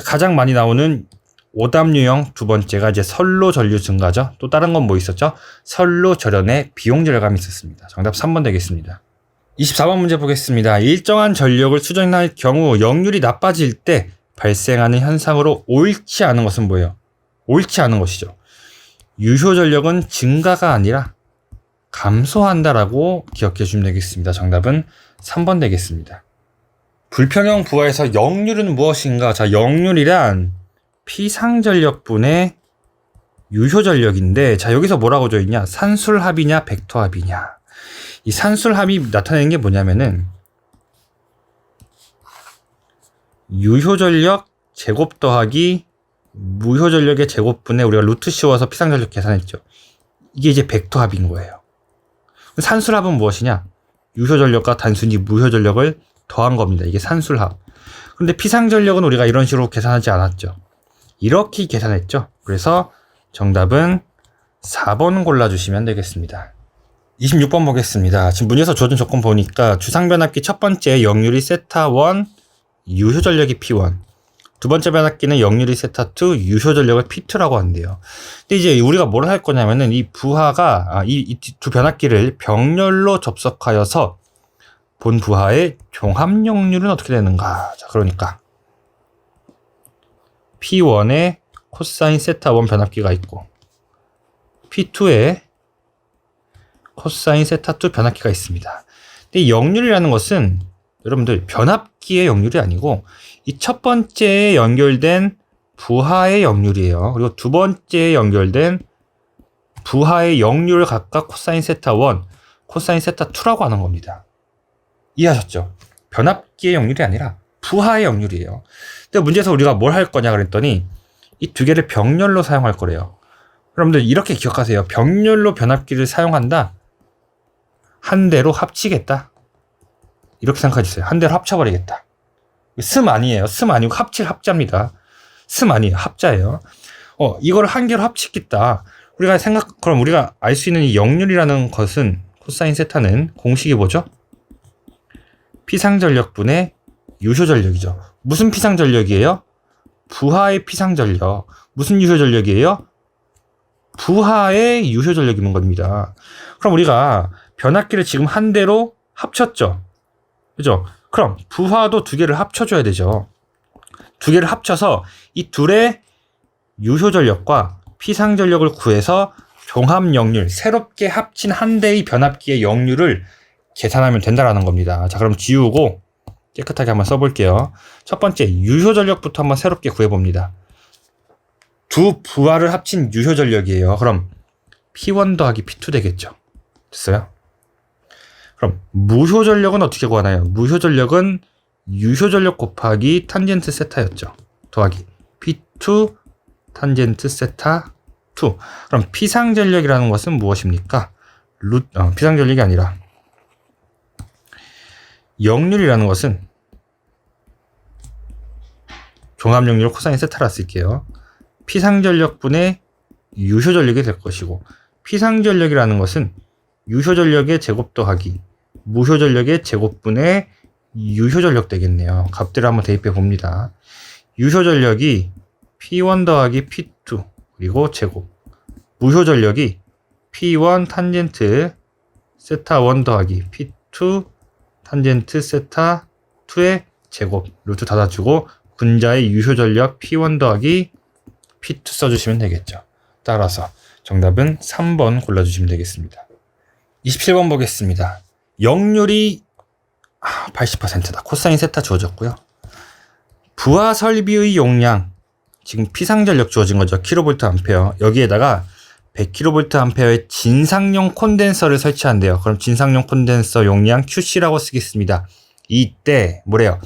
가장 많이 나오는 오답 유형 두 번째가 이제 선로 전류 증가죠. 또 다른 건 뭐 있었죠? 선로 절연의 비용 절감이 있었습니다. 정답 3번 되겠습니다. 24번 문제 보겠습니다. 일정한 전력을 수정할 경우 역률이 나빠질 때 발생하는 현상으로 옳지 않은 것은 뭐예요? 옳지 않은 것이죠. 유효 전력은 증가가 아니라 감소한다라고 기억해 주시면 되겠습니다. 정답은 3번 되겠습니다. 불평형 부하에서 역률은 무엇인가? 자, 역률이란 피상전력분의 유효전력인데, 자, 여기서 뭐라고 줘 있냐? 산술합이냐 벡터합이냐. 이 산술합이 나타내는 게 뭐냐면은 유효전력 제곱 더하기 무효전력의 제곱분에 우리가 루트 씌워서 피상전력 계산했죠. 이게 이제 벡터합인 거예요. 산술합은 무엇이냐? 유효전력과 단순히 무효전력을 더한 겁니다. 이게 산술합. 그런데 피상전력은 우리가 이런 식으로 계산하지 않았죠. 이렇게 계산했죠. 그래서 정답은 4번 골라주시면 되겠습니다. 26번 보겠습니다. 지금 문제에서 주어진 조건 보니까 주상변압기 첫 번째 역률이 세타1, 유효전력이 P1. 두 번째 변압기는 역률이 세타2, 유효전력을 P2라고 한대요. 근데 이제 우리가 뭘 할 거냐면은 이 부하가, 이 두 변압기를 병렬로 접속하여서 본 부하의 종합 역률은 어떻게 되는가. 자, 그러니까 P1에 코사인 세타1 변압기가 있고 P2에 코사인 세타2 변압기가 있습니다. 근데 이 역률이라는 것은 여러분들 변압기의 역률이 아니고 이 첫 번째에 연결된 부하의 역률이에요. 그리고 두 번째에 연결된 부하의 역률을 각각 코사인 세타1, 코사인 세타2라고 하는 겁니다. 이해하셨죠? 변압기의 역률이 아니라 부하의 역률이에요. 근데 문제에서 우리가 뭘 할 거냐 그랬더니 이 두 개를 병렬로 사용할 거래요. 여러분들 이렇게 기억하세요. 병렬로 변압기를 사용한다. 한 대로 합치겠다. 이렇게 생각해 주세요. 한 대로 합쳐버리겠다. 슴 아니에요. 슴 아니고 합칠 합자입니다. 슴 아니에요. 합자예요. 이걸 한 개로 합치겠다. 그럼 우리가 알 수 있는 이 역률이라는 것은 코사인 세타는 공식이 뭐죠? 피상전력분의 유효전력이죠. 무슨 피상전력이에요? 부하의 피상전력. 무슨 유효전력이에요? 부하의 유효전력이는 겁니다. 그럼 우리가 변압기를 지금 한 대로 합쳤죠. 그죠? 그럼 부하도 두 개를 합쳐줘야 되죠. 두 개를 합쳐서 이 둘의 유효전력과 피상전력을 구해서 종합역률, 새롭게 합친 한 대의 변압기의 역률을 계산하면 된다라는 겁니다. 자, 그럼 지우고 깨끗하게 한번 써볼게요. 첫 번째, 유효전력부터 한번 새롭게 구해봅니다. 두 부하를 합친 유효전력이에요. 그럼 P1 더하기 P2 되겠죠. 됐어요? 그럼 무효전력은 어떻게 구하나요? 무효전력은 유효전력 곱하기 탄젠트 세타였죠. 더하기 P2 탄젠트 세타 2. 그럼 피상전력이라는 것은 무엇입니까? 피상전력이 아니라 역률이라는 것은 종합역률 코사인 세타라 쓸게요. 피상전력분의 유효전력이 될 것이고, 피상전력이라는 것은 유효전력의 제곱 더하기 무효전력의 제곱분의 유효전력 되겠네요. 값들을 한번 대입해 봅니다. 유효전력이 P1 더하기 P2 그리고 제곱, 무효전력이 P1 탄젠트 세타 1 더하기 P2 탄젠트 세타 2의 제곱, 루트 닫아주고 분자의 유효전력 P1 더하기 P2 써주시면 되겠죠. 따라서 정답은 3번 골라주시면 되겠습니다. 27번 보겠습니다. 역률이 80%다. 코사인 세타 주어졌고요. 부하 설비의 용량, 지금 피상전력 주어진 거죠. 킬로볼트 암페어. 여기에다가 100kV 암페어의 진상용 콘덴서를 설치한대요. 그럼 진상용 콘덴서 용량 QC라고 쓰겠습니다. 이때 뭐래요?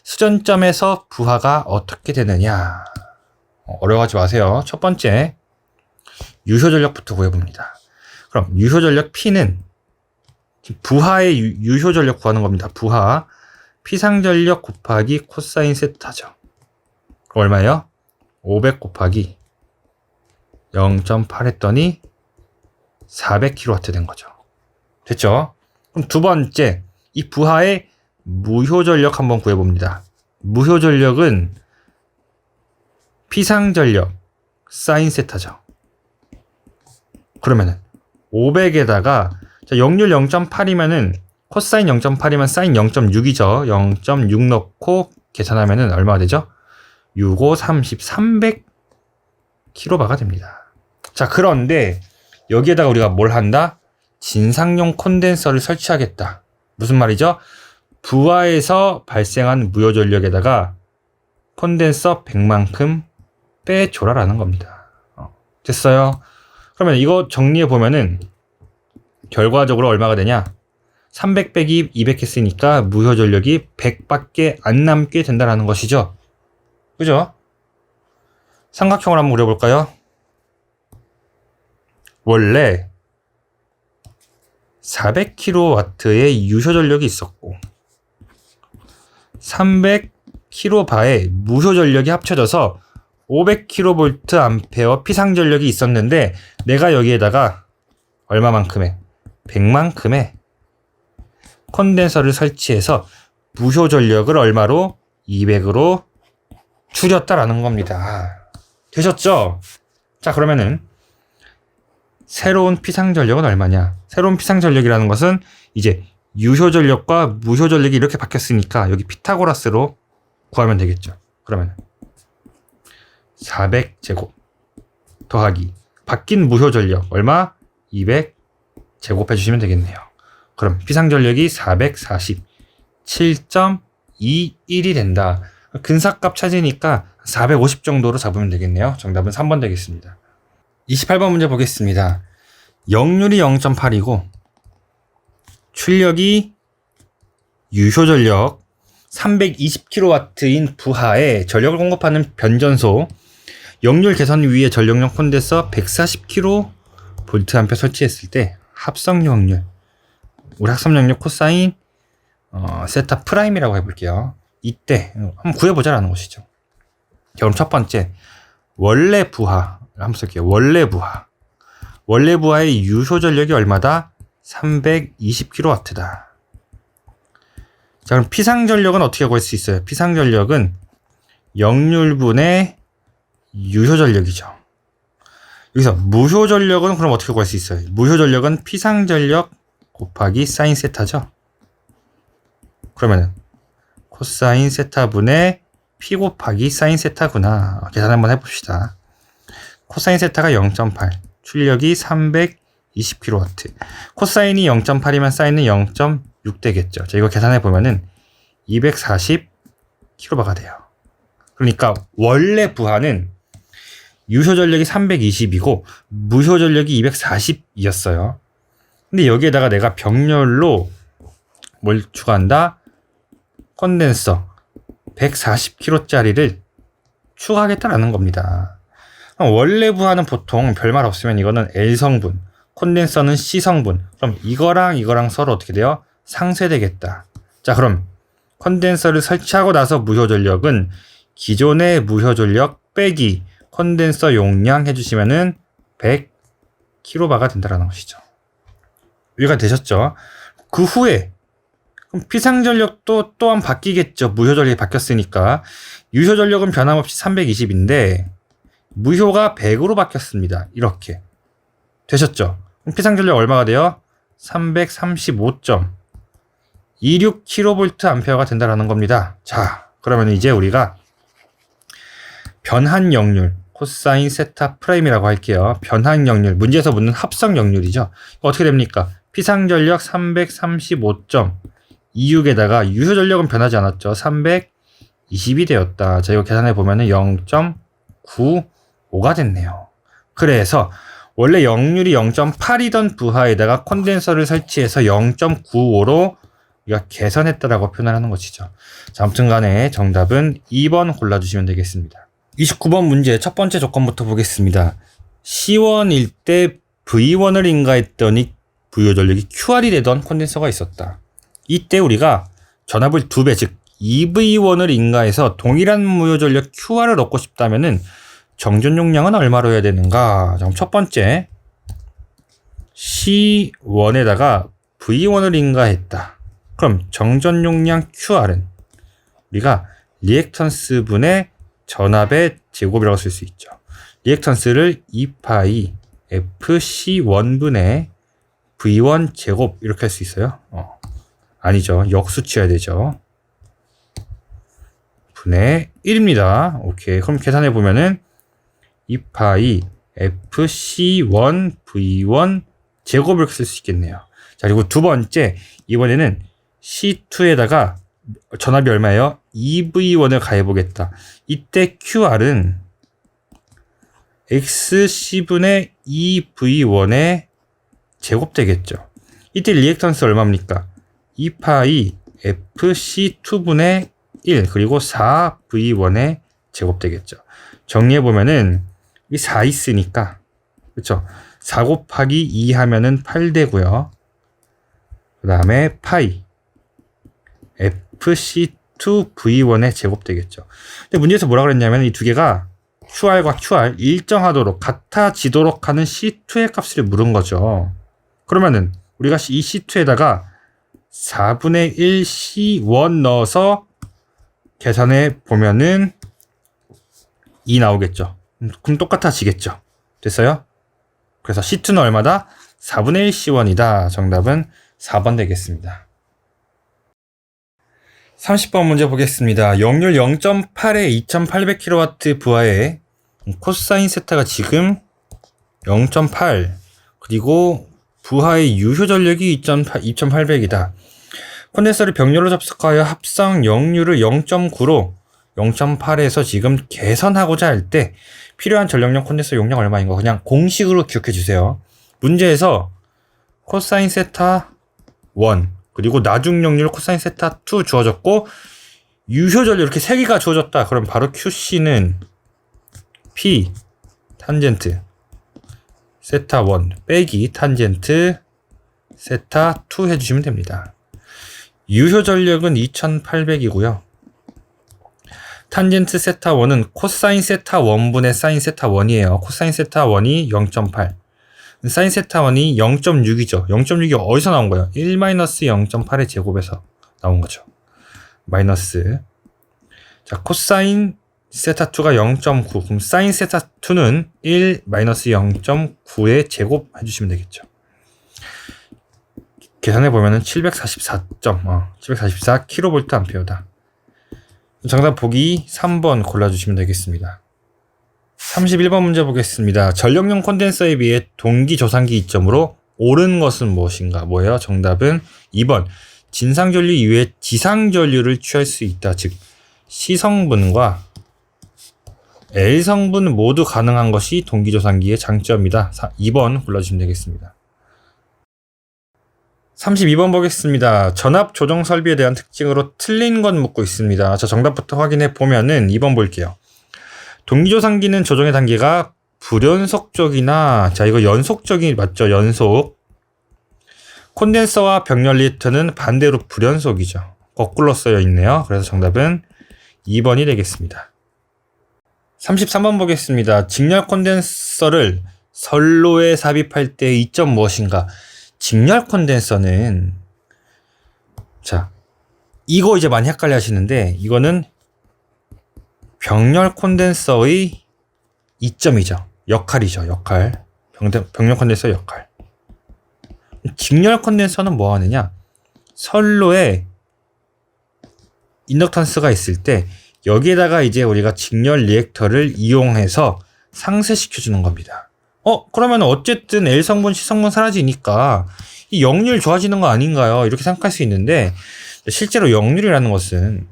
수전점에서 부하가 어떻게 되느냐? 어려워하지 마세요. 첫 번째, 유효전력부터 구해봅니다. 그럼 유효전력 P는 부하의 유효전력 구하는 겁니다. 부하 피상전력 곱하기 코사인 세타죠. 얼마예요? 500 곱하기 0.8 했더니 400kW 된 거죠. 됐죠? 그럼 두 번째, 이 부하의 무효전력 한번 구해봅니다. 무효전력은 피상전력 사인 세타죠. 그러면은 500에다가 역률 0.8이면은 코사인 0.8이면 사인 0.6이죠. 0.6 넣고 계산하면은 얼마가 되죠? 6, 5, 30, 300kB가 됩니다. 자, 그런데 여기에다가 우리가 뭘 한다? 진상용 콘덴서를 설치하겠다. 무슨 말이죠? 부하에서 발생한 무효전력에다가 콘덴서 100만큼 빼줘라라는 겁니다. 됐어요? 그러면 이거 정리해 보면은 결과적으로 얼마가 되냐? 300 빼기 200 했으니까 무효전력이 100밖에 안 남게 된다는 것이죠. 그죠? 삼각형을 한번 그려볼까요? 원래 400kW의 유효전력이 있었고 300kV의 무효전력이 합쳐져서 500kVA 피상전력이 있었는데 내가 여기에다가 얼마만큼의? 100만큼의 콘덴서를 설치해서 무효전력을 얼마로? 200으로 줄였다라는 겁니다. 되셨죠? 자, 그러면은 새로운 피상전력은 얼마냐? 새로운 피상전력이라는 것은 이제 유효전력과 무효전력이 이렇게 바뀌었으니까 여기 피타고라스로 구하면 되겠죠. 그러면 400제곱 더하기 바뀐 무효전력 얼마? 200 제곱해 주시면 되겠네요. 그럼 피상전력이 447.21이 된다. 근사값 찾으니까 450 정도로 잡으면 되겠네요. 정답은 3번 되겠습니다. 28번 문제 보겠습니다. 역률이 0.8이고 출력이 유효전력 320kW인 부하에 전력을 공급하는 변전소 역률 개선 위에 전력용 콘덴서 140kVA 설치했을 때 합성 역률 우리 합성 역률 코사인 세타 프라임이라고 해볼게요. 이때 한번 구해보자라는 것이죠. 그럼 첫 번째 원래 부하 한번 쓸게요. 원래 부하의 유효전력이 얼마다? 320kW다. 자, 그럼 피상전력은 어떻게 구할 수 있어요? 피상전력은 역률분의 유효전력이죠. 여기서 무효전력은 그럼 어떻게 구할 수 있어요? 무효전력은 피상전력 곱하기 사인 세타죠. 그러면 코사인 세타분의 피 곱하기 사인 세타구나. 계산 한번 해봅시다. 코사인 세타가 0.8, 출력이 320kW. 코사인이 0.8이면 사인은 0.6 되겠죠. 자, 이거 계산해 보면은 240kV가 돼요. 그러니까 원래 부하는 유효전력이 320이고 무효전력이 240이었어요. 근데 여기에다가 내가 병렬로 뭘 추가한다? 콘덴서 140kW짜리를 추가하겠다라는 겁니다. 원래 부하는 보통 별말 없으면 이거는 L성분, 콘덴서는 C성분. 그럼 이거랑 서로 어떻게 돼요? 상쇄되겠다. 자, 그럼 콘덴서를 설치하고 나서 무효전력은 기존의 무효전력 빼기 콘덴서 용량 해주시면은 100kV가 된다는 것이죠. 이해가 되셨죠? 그 후에 그럼 피상전력도 또한 바뀌겠죠. 무효전력이 바뀌었으니까. 유효전력은 변함없이 320인데 무효가 100으로 바뀌었습니다. 이렇게. 되셨죠? 그럼 피상전력 얼마가 돼요? 335.26kVA 된다는 겁니다. 자, 그러면 이제 우리가 변한 역률, 코사인 세타 프라임이라고 할게요. 변한 역률, 문제에서 묻는 합성 역률이죠. 어떻게 됩니까? 피상전력 335.26에다가 유효전력은 변하지 않았죠. 320이 되었다. 자, 이거 계산해 보면은 0.95가 됐네요. 그래서 원래 역률이 0.8이던 부하에다가 콘덴서를 설치해서 0.95로 우리가 개선했다라고 표현을 하는 것이죠. 자, 아무튼 간에 정답은 2번 골라주시면 되겠습니다. 29번 문제 첫 번째 조건부터 보겠습니다. C1일 때 V1을 인가했더니 부유 전력이 QR이 되던 콘덴서가 있었다. 이때 우리가 전압을 2배, 즉 2V1을 인가해서 동일한 무효 전력 QR을 얻고 싶다면은 정전 용량은 얼마로 해야 되는가? 그럼 첫 번째 C1에다가 V1을 인가했다. 그럼 정전 용량 QR은 우리가 리액턴스 분의 전압의 제곱이라고 쓸 수 있죠. 리액턴스를 2파이 FC1분의 V1 제곱 이렇게 할 수 있어요. 아니죠. 역수 취해야 되죠. 분의 1입니다. 오케이. 그럼 계산해 보면은 2파이 FC1 V1 제곱 이렇게 쓸 수 있겠네요. 자, 그리고 두 번째 이번에는 C2에다가 전압이 얼마예요? 2V1을 가해 보겠다. 이때 QR은 XC분의 2V1의 제곱 되겠죠. 이때 리액턴스 얼마입니까? 2파이 FC2분의 1 그리고 4V1의 제곱 되겠죠. 정리해 보면은 이 4 있으니까 그렇죠. 4 곱하기 2 하면은 8 되고요. 그 다음에 파이 FC2V1의 제곱 되겠죠. 근데 문제에서 뭐라 그랬냐면 이 두 개가 QR과 QR 일정하도록 같아지도록 하는 C2의 값을 물은 거죠. 그러면은 우리가 이 C2에다가 4분의 1 C1 넣어서 계산해 보면은 2 나오겠죠. 그럼 똑같아지겠죠. 됐어요? 그래서 C2는 얼마다? 4분의 1 C1이다. 정답은 4번 되겠습니다. 30번 문제 보겠습니다. 역률 0.8에 2800kW 부하에 코사인 세타가 지금 0.8 그리고 부하의 유효 전력이 2800이다. 콘덴서를 병렬로 접속하여 합성 역률을 0.9로 0.8에서 지금 개선하고자 할 때 필요한 전력량 콘덴서 용량 얼마인 거 그냥 공식으로 기억해 주세요. 문제에서 코사인 세타 1 그리고 나중 역률 코사인 세타 2 주어졌고 유효 전력 이렇게 세 개가 주어졌다. 그럼 바로 QC는 P 탄젠트 세타 1 빼기 탄젠트 세타 2 해주시면 됩니다. 유효 전력은 2800이고요. 탄젠트 세타 1은 코사인 세타 1분의 사인 세타 1이에요. 코사인 세타 1이 0.8 사인 세타 1이 0.6이죠. 0.6이 어디서 나온 거예요? 1-0.8의 제곱에서 나온 거죠. 마이너스. 자, 코사인 세타 2가 0.9. 그럼 사인 세타 2는 1-0.9의 제곱 해주시면 되겠죠. 계산해 보면은 744 kVA. 정답 보기 3번 골라주시면 되겠습니다. 31번 문제 보겠습니다. 전력용 콘덴서에 비해 동기 조산기 이점으로 옳은 것은 무엇인가? 뭐예요? 정답은 2번. 진상전류 이외에 지상전류를 취할 수 있다. 즉 C성분과 L성분 모두 가능한 것이 동기 조산기의 장점이다. 2번 골라주시면 되겠습니다. 32번 보겠습니다. 전압 조정 설비에 대한 특징으로 틀린 건 묻고 있습니다. 자, 정답부터 확인해 보면은 2번 볼게요. 동기조산기는 조정의 단계가 불연속적이나 자 이거 연속적이 맞죠? 연속. 콘덴서와 병렬 리액터는 반대로 불연속이죠. 거꾸로 쓰여 있네요. 그래서 정답은 2번이 되겠습니다. 33번 보겠습니다. 직렬 콘덴서를 선로에 삽입할 때의 이점 무엇인가? 직렬 콘덴서는 자 이거 이제 많이 헷갈려 하시는데 이거는 병렬 콘덴서의 이점이죠. 역할이죠. 역할. 병렬 콘덴서 역할. 직렬 콘덴서는 뭐 하느냐? 선로에 인덕턴스가 있을 때 여기에다가 이제 우리가 직렬 리액터를 이용해서 상쇄시켜주는 겁니다. 그러면 어쨌든 L성분, C성분 사라지니까 이 역률 좋아지는 거 아닌가요? 이렇게 생각할 수 있는데 실제로 역률이라는 것은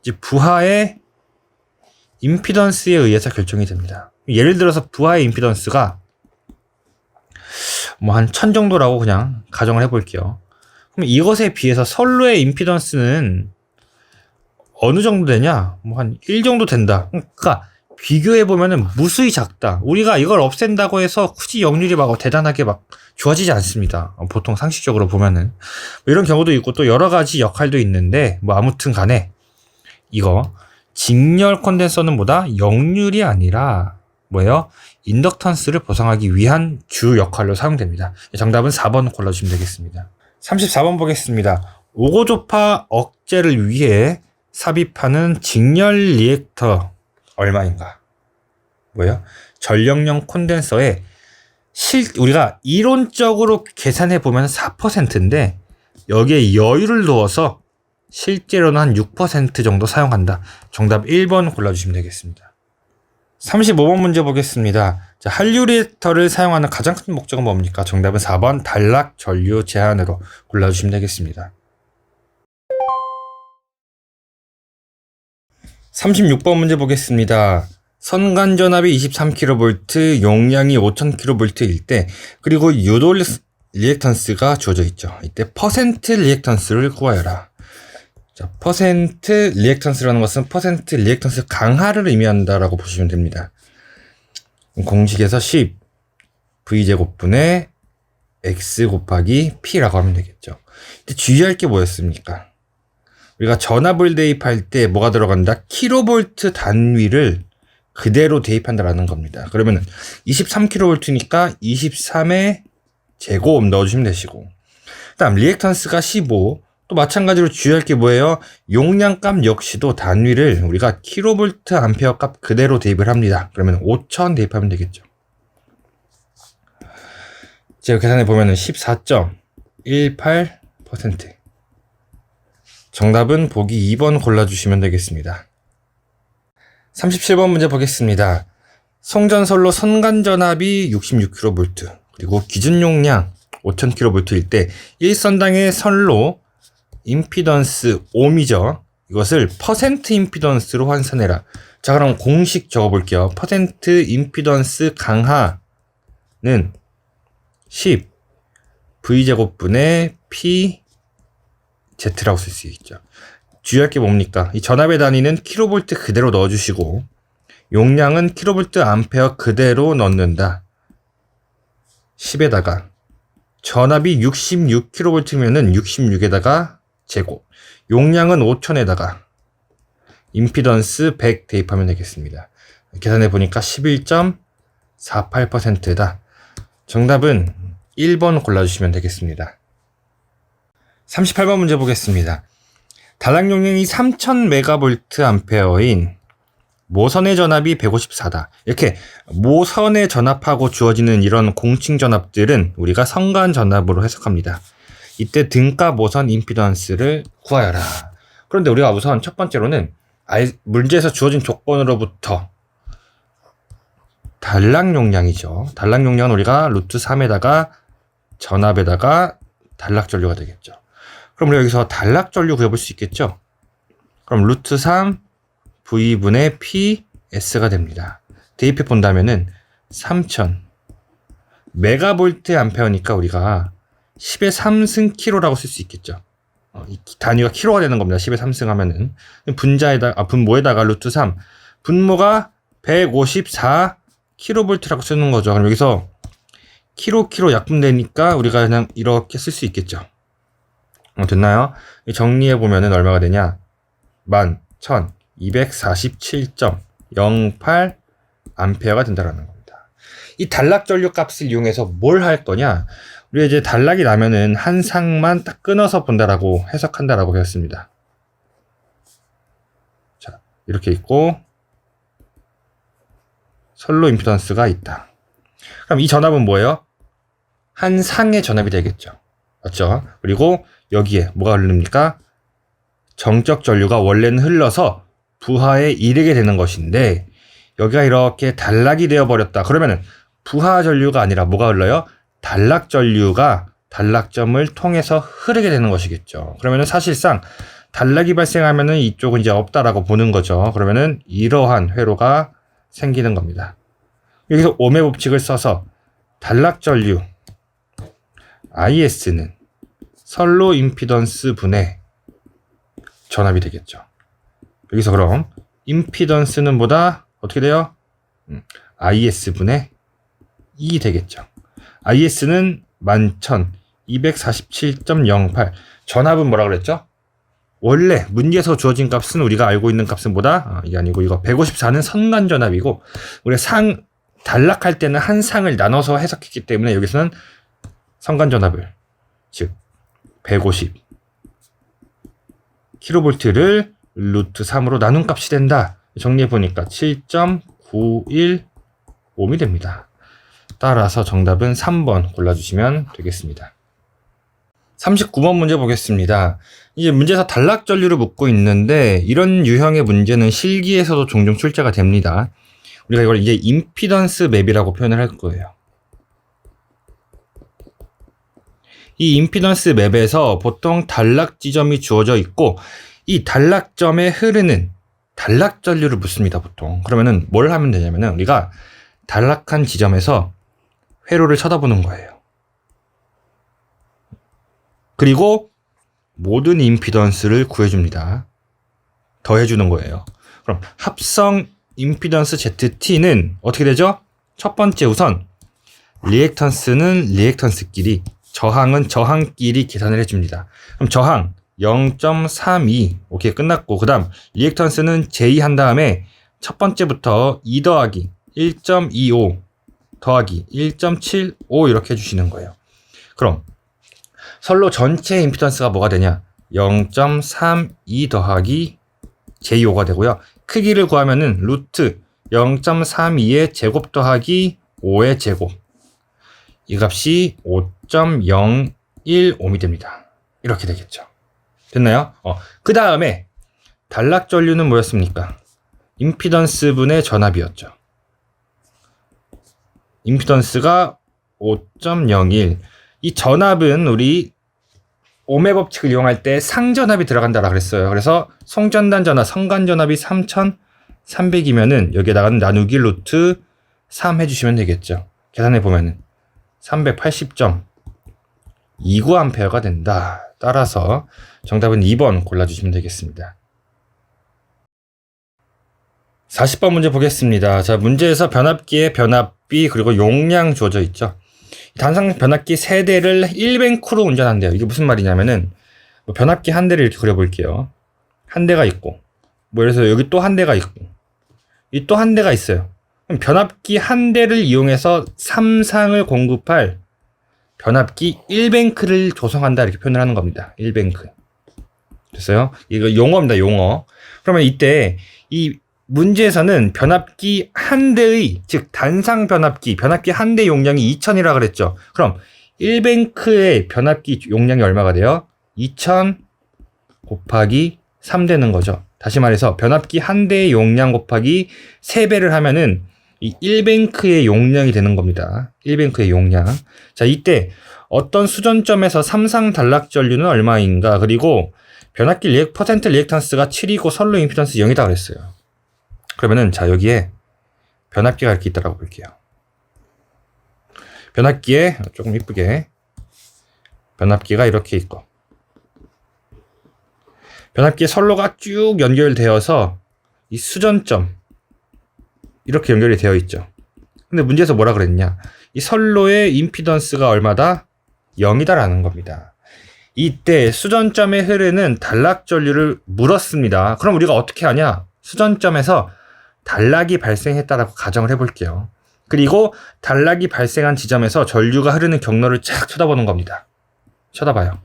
이제 부하의 임피던스에 의해서 결정이 됩니다. 예를 들어서 부하의 임피던스가 뭐 한 1000 정도라고 그냥 가정을 해볼게요. 그럼 이것에 비해서 선로의 임피던스는 어느 정도 되냐? 뭐 한 1 정도 된다. 그러니까 비교해보면은 무수히 작다. 우리가 이걸 없앤다고 해서 굳이 역률이 막 대단하게 막 좋아지지 않습니다. 보통 상식적으로 보면은. 이런 경우도 있고 또 여러 가지 역할도 있는데 뭐 아무튼 간에 이거 직렬 콘덴서는 뭐다? 역률이 아니라 뭐예요? 인덕턴스를 보상하기 위한 주 역할로 사용됩니다. 정답은 4번 골라주시면 되겠습니다. 34번 보겠습니다. 오고조파 억제를 위해 삽입하는 직렬 리액터 얼마인가? 뭐예요? 전력용 콘덴서에 우리가 이론적으로 계산해 보면 4%인데 여기에 여유를 넣어서 실제로는 한 6% 정도 사용한다. 정답 1번 골라주시면 되겠습니다. 35번 문제 보겠습니다. 자, 한류 리액터를 사용하는 가장 큰 목적은 뭡니까? 정답은 4번 단락 전류 제한으로 골라주시면 되겠습니다. 36번 문제 보겠습니다. 선간전압이 23kV, 용량이 5000kV일 때 그리고 유도 리액턴스가 주어져 있죠. 이때 퍼센트 리액턴스를 구하여라. 자, 퍼센트 리액턴스라는 것은 퍼센트 리액턴스 강하를 의미한다라고 보시면 됩니다. 공식에서 10 V제곱분의 X 곱하기 P라고 하면 되겠죠. 이때 주의할 게 뭐였습니까? 우리가 전압을 대입할 때 뭐가 들어간다? 킬로볼트 단위를 그대로 대입한다라는 겁니다. 그러면 23kV니까 23의 제곱 넣어주시면 되시고, 그 다음 리액턴스가 15, 또 마찬가지로 주의할 게 뭐예요? 용량 값 역시도 단위를 우리가 킬로볼트 암페어 값 그대로 대입을 합니다. 그러면 5000 대입하면 되겠죠. 제가 계산해 보면은 14.18%. 정답은 보기 2번 골라주시면 되겠습니다. 37번 문제 보겠습니다. 송전선로 선간전압이 66kV 그리고 기준 용량 5000kV일 때 1선당의 선로 임피던스 ohm이죠. 이것을 퍼센트 임피던스로 환산해라. 자, 그럼 공식 적어볼게요. 퍼센트 임피던스 강하는 10 V제곱분의 P Z라고 쓸 수 있죠. 주의할 게 뭡니까? 이 전압의 단위는 킬로볼트 그대로 넣어주시고 용량은 킬로볼트 암페어 그대로 넣는다. 10에다가 전압이 66kV면은 66에다가 제곱, 용량은 5000에다가 임피던스 100 대입하면 되겠습니다. 계산해 보니까 11.48%다. 정답은 1번 골라주시면 되겠습니다. 38번 문제 보겠습니다. 단락 용량이 3000MVA인 모선의 전압이 154다. 이렇게 모선의 전압하고 주어지는 이런 공칭 전압들은 우리가 선간 전압으로 해석합니다. 이때 등가 모선 임피던스를 구하여라. 그런데 우리가 우선 첫 번째로는 문제에서 주어진 조건으로부터 단락 용량이죠. 단락 용량은 우리가 루트 3에다가 전압에다가 단락 전류가 되겠죠. 그럼 우리가 여기서 단락 전류 구해볼 수 있겠죠? 그럼 루트 3 V분의 PS가 됩니다. 대입해 본다면은 3000 메가볼트 암페어니까 우리가 10의 3승 킬로라고 쓸 수 있겠죠. 이 단위가 킬로가 되는 겁니다. 10의 3승 하면은 분모에다가 루트 3 분모가 154 킬로볼트라고 쓰는 거죠. 그럼 여기서 킬로 약분되니까 우리가 그냥 이렇게 쓸 수 있겠죠. 됐나요? 정리해 보면은 얼마가 되냐? 11,247.08 암페어가 된다라는 겁니다. 이 단락 전류 값을 이용해서 뭘 할 거냐? 우리가 이제 단락이 나면은 한 상만 딱 끊어서 본다라고 해석한다라고 배웠습니다. 자, 이렇게 있고 선로 임피던스가 있다. 그럼 이 전압은 뭐예요? 한 상의 전압이 되겠죠. 맞죠? 그리고 여기에 뭐가 흐릅니까? 정적 전류가 원래는 흘러서 부하에 이르게 되는 것인데 여기가 이렇게 단락이 되어버렸다. 그러면은 부하 전류가 아니라 뭐가 흘러요? 단락 전류가 단락점을 통해서 흐르게 되는 것이겠죠. 그러면은 사실상 단락이 발생하면은 이쪽은 이제 없다라고 보는 거죠. 그러면은 이러한 회로가 생기는 겁니다. 여기서 ohm의 법칙을 써서 단락 전류 IS는 선로 임피던스 분의 전압이 되겠죠. 여기서 그럼 임피던스는 보다 어떻게 돼요? IS분의 2 되겠죠. IS는 11,247.08. 전압은 뭐라 그랬죠? 원래 문제에서 주어진 값은 우리가 알고 있는 값은 보다 이게 아니고 이거 154는 선간전압이고 우리가 단락할 때는 한 상을 나눠서 해석했기 때문에 여기서는 선간전압을 즉 150 kV를 루트 3으로 나눈 값이 된다. 정리해보니까 7.915이 됩니다. 따라서 정답은 3번 골라주시면 되겠습니다. 39번 문제 보겠습니다. 이제 문제에서 단락전류를 묻고 있는데 이런 유형의 문제는 실기에서도 종종 출제가 됩니다. 우리가 이걸 이제 임피던스 맵이라고 표현을 할 거예요. 이 임피던스 맵에서 보통 단락 지점이 주어져 있고 이 단락점에 흐르는 단락전류를 묻습니다, 보통. 그러면은 뭘 하면 되냐면은 우리가 단락한 지점에서 회로를 쳐다보는 거예요. 그리고 모든 임피던스를 구해줍니다. 더해주는 거예요. 그럼 합성 임피던스 ZT는 어떻게 되죠? 첫 번째 우선 리액턴스는 리액턴스끼리, 저항은 저항끼리 계산을 해줍니다. 그럼 저항 0.32 오케이 끝났고 그 다음 리액턴스는 제의한 다음에 첫 번째부터 2 더하기 1.25 더하기 1.75 이렇게 해주시는 거예요. 그럼 선로 전체 임피던스가 뭐가 되냐? 0.32 더하기 j5가 되고요. 크기를 구하면은 루트 0.32의 제곱 더하기 5의 제곱. 이 값이 5.015이 됩니다. 이렇게 되겠죠. 됐나요? 그 다음에 단락전류는 뭐였습니까? 임피던스 분의 전압이었죠. 임피던스가 5.01. 이 전압은 우리 오메 법칙을 이용할 때 상전압이 들어간다라 그랬어요. 그래서 송전단 전압, 성간전압이 3,300이면은 여기에다가는 나누기 루트 3 해주시면 되겠죠. 계산해 보면은 380.29A가 된다. 따라서 정답은 2번 골라주시면 되겠습니다. 40번 문제 보겠습니다. 자, 문제에서 변압기의 변압비 그리고 용량 주어져 있죠. 단상 변압기 3대를 1뱅크로 운전한대요. 이게 무슨 말이냐면은 변압기 한 대를 이렇게 그려볼게요. 한 대가 있고 그래서 여기 또 한 대가 있고 이 또 한 대가 있어요. 그럼 변압기 한 대를 이용해서 3상을 공급할 변압기 1뱅크를 조성한다 이렇게 표현을 하는 겁니다. 1뱅크. 됐어요? 이거 용어입니다. 용어. 그러면 이때 이 문제에서는 변압기 한 대의 즉 단상 변압기 한 대 용량이 2000이라 그랬죠. 그럼 1뱅크의 변압기 용량이 얼마가 돼요? 2000 곱하기 3 되는 거죠. 다시 말해서 변압기 한 대의 용량 곱하기 3배를 하면은 이 1뱅크의 용량이 되는 겁니다. 1뱅크의 용량. 자, 이때 어떤 수전점에서 삼상 단락전류는 얼마인가? 그리고 변압기 퍼센트 리액턴스가 7이고 선로 임피던스 0이다 그랬어요. 그러면은 자 여기에 변압기가 이렇게 있다라고 볼게요. 변압기에 조금 이쁘게 변압기가 이렇게 있고 변압기에 선로가 쭉 연결되어서 이 수전점 이렇게 연결이 되어 있죠. 근데 문제에서 뭐라 그랬냐? 이 선로의 임피던스가 얼마다? 0이다라는 겁니다. 이때 수전점에 흐르는 단락전류를 물었습니다. 그럼 우리가 어떻게 하냐? 수전점에서 단락이 발생했다라고 가정을 해볼게요. 그리고 단락이 발생한 지점에서 전류가 흐르는 경로를 쫙 쳐다보는 겁니다. 쳐다봐요.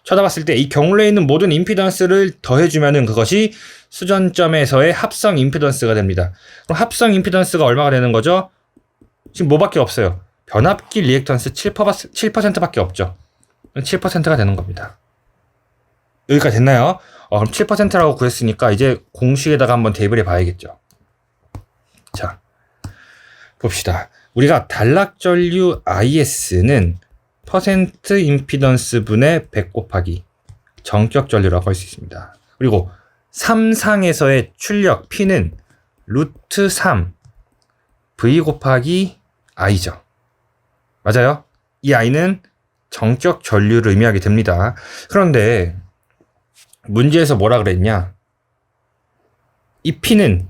쳐다봤을 때 이 경로에 있는 모든 임피던스를 더해주면은 그것이 수전점에서의 합성 임피던스가 됩니다. 그럼 합성 임피던스가 얼마가 되는 거죠? 지금 뭐밖에 없어요. 변압기 리액턴스 7%밖에 없죠. 7%가 되는 겁니다. 여기까지 됐나요? 그럼 7%라고 구했으니까 이제 공식에다가 한번 대입을 해봐야겠죠. 자, 봅시다. 우리가 단락전류 IS는 퍼센트 임피던스 분의 100 곱하기 정격 전류라고 할 수 있습니다. 그리고 3상에서의 출력 P는 루트 3 V 곱하기 I죠. 맞아요? 이 I는 정격 전류를 의미하게 됩니다. 그런데 문제에서 뭐라 그랬냐? 이 P는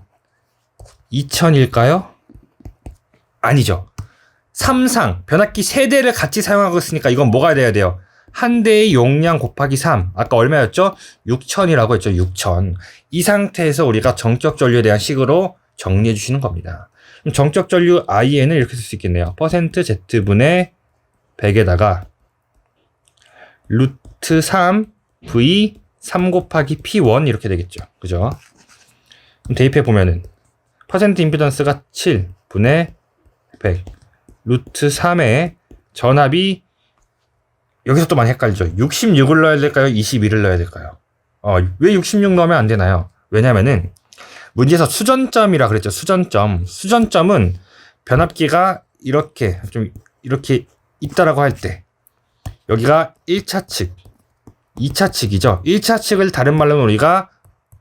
2000일까요? 아니죠. 3상, 변압기 3대를 같이 사용하고 있으니까 이건 뭐가 돼야 돼요? 한 대의 용량 곱하기 3. 아까 얼마였죠? 6000이라고 했죠. 6000. 이 상태에서 우리가 정적 전류에 대한 식으로 정리해 주시는 겁니다. 그럼 정적 전류 IN을 이렇게 쓸 수 있겠네요. %Z분의 100에다가 루트 3 V 3 곱하기 P1 이렇게 되겠죠. 그죠? 그럼 대입해 보면은 퍼센트 임피던스가 7분의 100 루트 3의 전압이 여기서 또 많이 헷갈리죠. 66을 넣어야 될까요? 21을 넣어야 될까요? 왜 66 넣으면 안 되나요? 왜냐면은 문제에서 수전점이라 그랬죠. 수전점. 수전점은 변압기가 이렇게 좀 이렇게 있다라고 할 때 여기가 1차 측, 2차 측이죠. 1차 측을 다른 말로는 우리가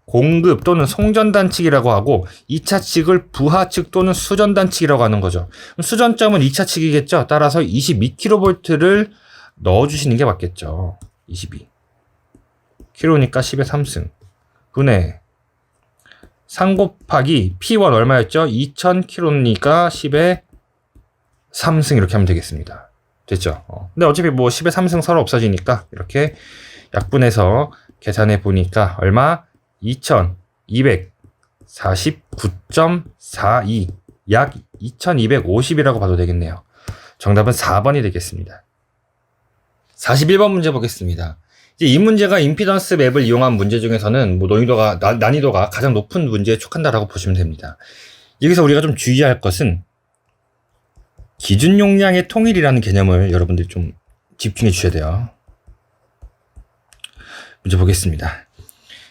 공급 또는 송전단 측이라고 하고 2차 측을 부하 측 또는 수전단 측이라고 하는 거죠. 수전점은 2차 측이겠죠. 따라서 22kV를 넣어주시는 게 맞겠죠. 22. kV니까 10의 3승. 분의 3 곱하기 P1 얼마였죠? 2000kV니까 10의 3승 이렇게 하면 되겠습니다. 됐죠? 근데 어차피 뭐 10의 3승 서로 없어지니까 이렇게 약분해서 계산해 보니까 얼마? 2249.42 약 2250이라고 봐도 되겠네요. 정답은 4번이 되겠습니다. 41번 문제 보겠습니다. 이제 이 문제가 임피던스 맵을 이용한 문제 중에서는 뭐 난이도가 가장 높은 문제에 속한다라고 보시면 됩니다. 여기서 우리가 좀 주의할 것은 기준 용량의 통일이라는 개념을 여러분들이 좀 집중해 주셔야 돼요. 문제 보겠습니다.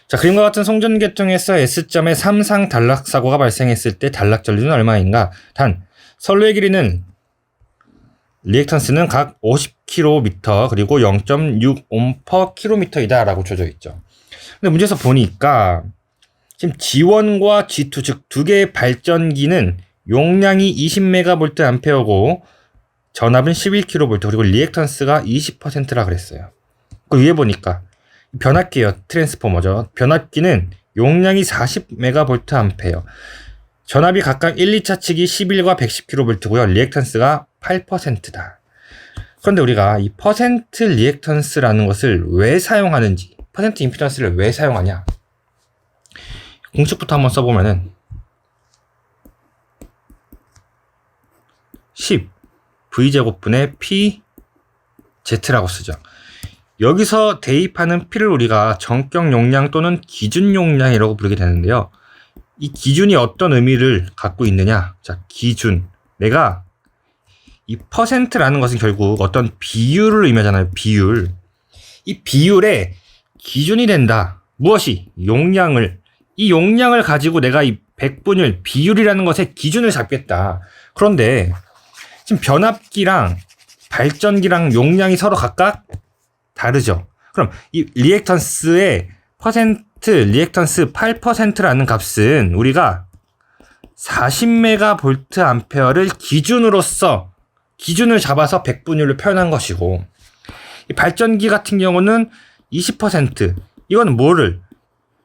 자, 그림과 같은 송전계통에서 S점에 3상 단락 사고가 발생했을 때 단락 전류는 얼마인가? 단, 선로의 길이는 리액턴스는 각 50km 그리고 0.6옴/km이다 라고 줘져 있죠. 근데 문제에서 보니까 지금 G1과 G2 즉 두 개의 발전기는 용량이 20MVA고 전압은 11kV 그리고 리액턴스가 20%라 그랬어요. 그 위에 보니까 변압기예요. 트랜스포머죠. 변압기는 용량이 40MVA. 전압이 각각 1, 2차 측이 11과 110kV고요. 리액턴스가 8%다. 그런데 우리가 이 퍼센트 리액턴스라는 것을 왜 사용하는지, 퍼센트 임피던스를 왜 사용하냐? 공식부터 한번 써보면은 10 V제곱분의 P Z라고 쓰죠. 여기서 대입하는 P를 우리가 정격 용량 또는 기준 용량이라고 부르게 되는데요. 이 기준이 어떤 의미를 갖고 있느냐? 자, 기준. 내가 이 퍼센트라는 것은 결국 어떤 비율을 의미하잖아요. 비율. 이 비율의 기준이 된다. 무엇이? 용량을. 이 용량을 가지고 내가 이 백분율, 비율이라는 것의 기준을 잡겠다. 그런데 지금 변압기랑 발전기랑 용량이 서로 각각 다르죠. 그럼 이 리액턴스의 퍼센트 리액턴스 8%라는 값은 우리가 40MVA를 기준을 잡아서 백분율로 표현한 것이고, 이 발전기 같은 경우는 20%. 이건 뭐를?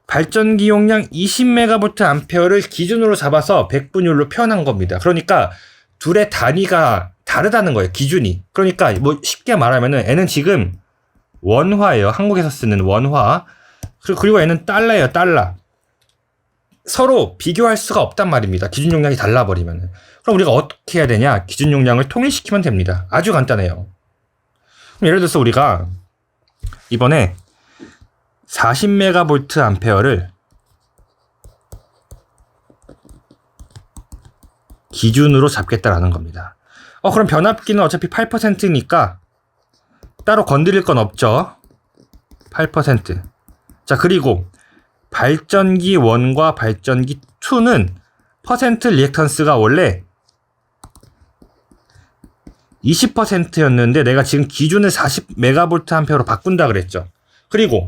발전기 용량 20MVA를 기준으로 잡아서 백분율로 표현한 겁니다. 그러니까 둘의 단위가 다르다는 거예요. 기준이. 그러니까 뭐 쉽게 말하면은 N은 지금 원화예요. 한국에서 쓰는 원화. 그리고 얘는 달러예요. 달러. 서로 비교할 수가 없단 말입니다. 기준 용량이 달라버리면. 그럼 우리가 어떻게 해야 되냐? 기준 용량을 통일시키면 됩니다. 아주 간단해요. 그럼 예를 들어서 우리가 이번에 40MVA를 기준으로 잡겠다라는 겁니다. 그럼 변압기는 어차피 8%니까 따로 건드릴 건 없죠. 8%. 자, 그리고 발전기 1과 발전기 2는 퍼센트 리액턴스가 원래 20%였는데 내가 지금 기준을 40MVA로 바꾼다 그랬죠. 그리고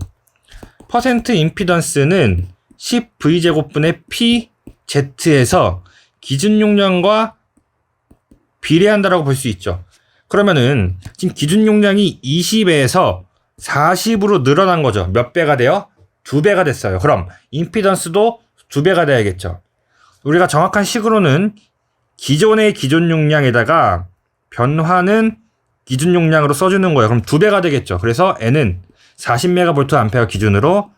퍼센트 임피던스는 10V제곱분의 PZ에서 기준 용량과 비례한다라고 볼 수 있죠. 그러면은 지금 기준 용량이 20에서 40으로 늘어난 거죠. 몇 배가 돼요? 2배가 됐어요. 그럼 임피던스도 2배가 돼야겠죠. 우리가 정확한 식으로는 기존의 기존 용량에다가 변화는 기준 용량으로 써주는 거예요. 그럼 2배가 되겠죠. 그래서 N은 40MVA 기준으로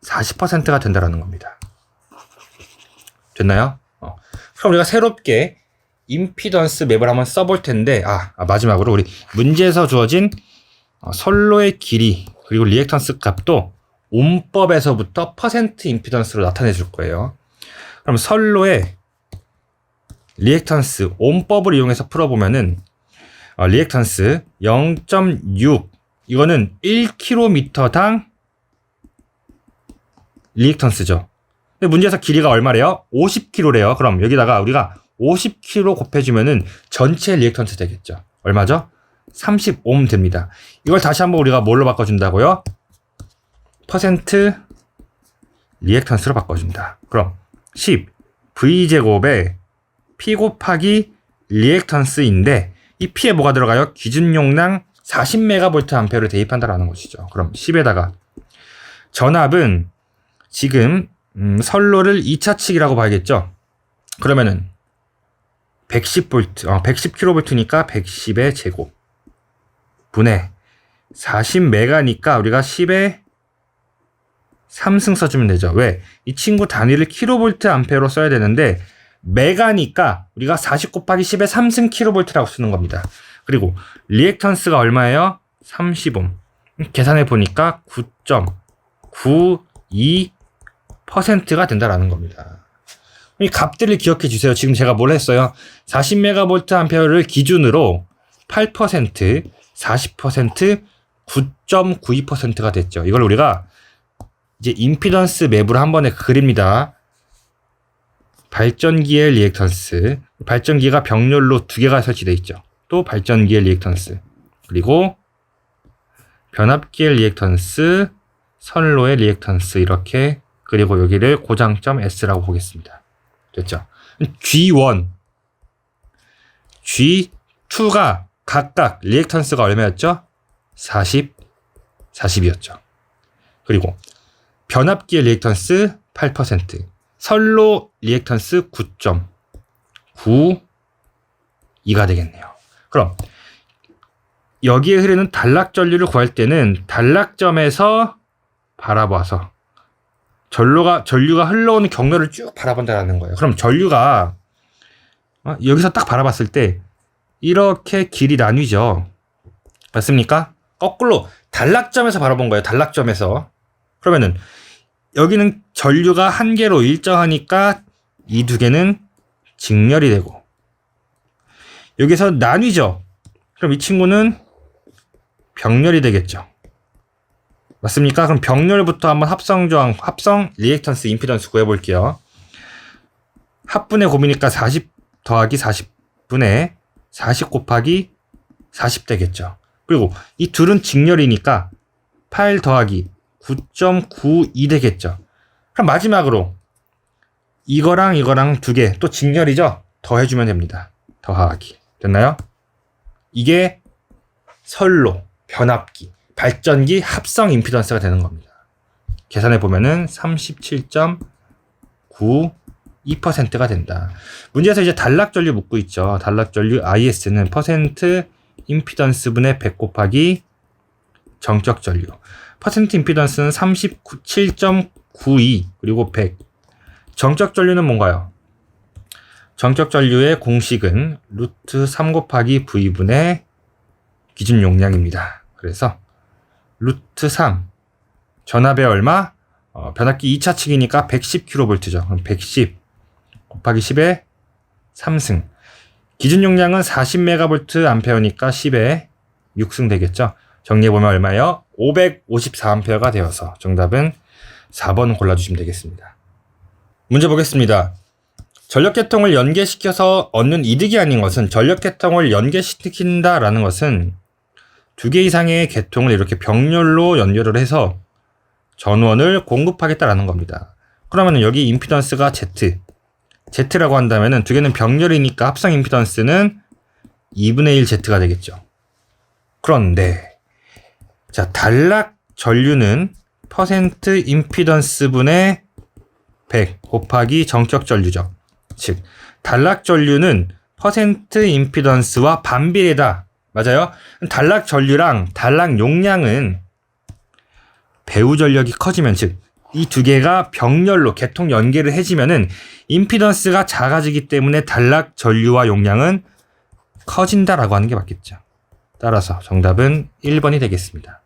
40%가 된다라는 겁니다. 됐나요? 그럼 우리가 새롭게 임피던스 맵을 한번 써볼 텐데, 마지막으로 우리 문제에서 주어진 선로의 길이 그리고 리액턴스 값도 옴법에서부터 퍼센트 임피던스로 나타내 줄 거예요. 그럼 선로의 리액턴스 옴법을 이용해서 풀어보면은 리액턴스 0.6 이거는 1km당 리액턴스죠. 근데 문제에서 길이가 얼마래요? 50km래요. 그럼 여기다가 우리가 50km 곱해주면은 전체 리액턴스 되겠죠. 얼마죠? 30옴 됩니다. 이걸 다시 한번 우리가 뭘로 바꿔준다고요? 퍼센트 리액턴스로 바꿔준다. 그럼 10 V제곱에 P 곱하기 리액턴스인데 이 P에 뭐가 들어가요? 기준 용량 40MVA를 대입한다라는 것이죠. 그럼 10에다가 전압은 지금 선로를 2차 측이라고 봐야겠죠. 그러면은 110V, 110kV니까 110의 제곱 분의 40메가니까 우리가 10의 3승 써주면 되죠. 왜? 이 친구 단위를 kVA로 써야 되는데 메가니까 우리가 40 곱하기 10의 3승 kV라고 쓰는 겁니다. 그리고 리액턴스가 얼마예요? 30옴. 계산해 보니까 9.92%가 된다라는 겁니다. 이 값들을 기억해 주세요. 지금 제가 뭘 했어요? 40MVA를 기준으로 8%, 40%, 9.92%가 됐죠. 이걸 우리가 이제 임피던스 맵으로 한 번에 그립니다. 발전기의 리액턴스, 발전기가 병렬로 2개가 설치되어 있죠. 또 발전기의 리액턴스, 그리고 변압기의 리액턴스, 선로의 리액턴스 이렇게 그리고 여기를 고장점 S라고 보겠습니다. 됐죠? G1, G2가 각각 리액턴스가 얼마였죠? 40, 40이었죠. 그리고 변압기의 리액턴스 8%, 선로 리액턴스 9.92가 되겠네요. 그럼 여기에 흐르는 단락전류를 구할 때는 단락점에서 바라봐서 전류가 흘러오는 경로를 쭉 바라본다는 거예요. 그럼 전류가 여기서 딱 바라봤을 때 이렇게 길이 나뉘죠. 맞습니까? 거꾸로 단락점에서 바라본 거예요. 단락점에서. 그러면은 여기는 전류가 한 개로 일정하니까 이 두 개는 직렬이 되고 여기서 나뉘죠. 그럼 이 친구는 병렬이 되겠죠. 맞습니까? 그럼 병렬부터 한번 합성 리액턴스 임피던스 구해볼게요. 합분의 곱이니까 40 더하기 40분의 40 곱하기 40 되겠죠. 그리고 이 둘은 직렬이니까 8 더하기 9.92 되겠죠. 그럼 마지막으로 이거랑 이거랑 두 개 또 직렬이죠. 더해주면 됩니다. 더하기. 됐나요? 이게 선로, 변압기, 발전기 합성 임피던스가 되는 겁니다. 계산해 보면은 37.92%가 된다. 문제에서 이제 단락전류 묻고 있죠. 단락전류 IS는 퍼센트 임피던스 분의 100 곱하기 정적 전류. 퍼센트 임피던스는 37.92 그리고 100. 정적 전류는 뭔가요? 정적 전류의 공식은 루트 3 곱하기 V분의 기준 용량입니다. 그래서 루트 3 전압의 얼마? 변압기 2차 측이니까 110kV죠. 그럼 110 곱하기 10의 3승. 기준 용량은 40MVA니까 10의 6승 되겠죠. 정리해보면 얼마예요? 554A가 되어서 정답은 4번 골라주시면 되겠습니다. 문제 보겠습니다. 전력계통을 연계시켜서 얻는 이득이 아닌 것은 전력계통을 연계시킨다라는 것은 두 개 이상의 계통을 이렇게 병렬로 연결을 해서 전원을 공급하겠다라는 겁니다. 그러면 여기 임피던스가 Z라고 한다면 두 개는 병렬이니까 합성 임피던스는 2분의 1 Z가 되겠죠. 그런데 자, 단락 전류는 퍼센트 임피던스 분의 100 곱하기 정적 전류죠. 즉 단락 전류는 퍼센트 임피던스와 반비례다. 맞아요? 단락 전류랑 단락 용량은 배후 전력이 커지면, 즉 이 두 개가 병렬로 계통 연계를 해지면은 임피던스가 작아지기 때문에 단락 전류와 용량은 커진다라고 하는 게 맞겠죠. 따라서 정답은 1번이 되겠습니다.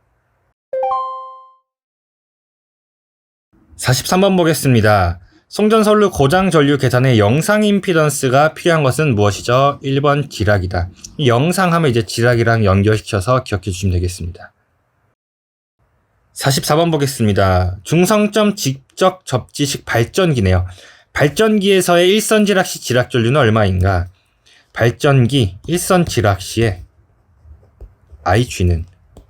43번 보겠습니다. 송전선로 고장 전류 계산에 영상 임피던스가 필요한 것은 무엇이죠? 1번 지락이다. 영상하면 이제 지락이랑 연결시켜서 기억해 주시면 되겠습니다. 44번 보겠습니다. 중성점 직접 접지식 발전기네요. 발전기에서의 일선 지락 시 지락 전류는 얼마인가? 발전기 일선 지락 시에 IG는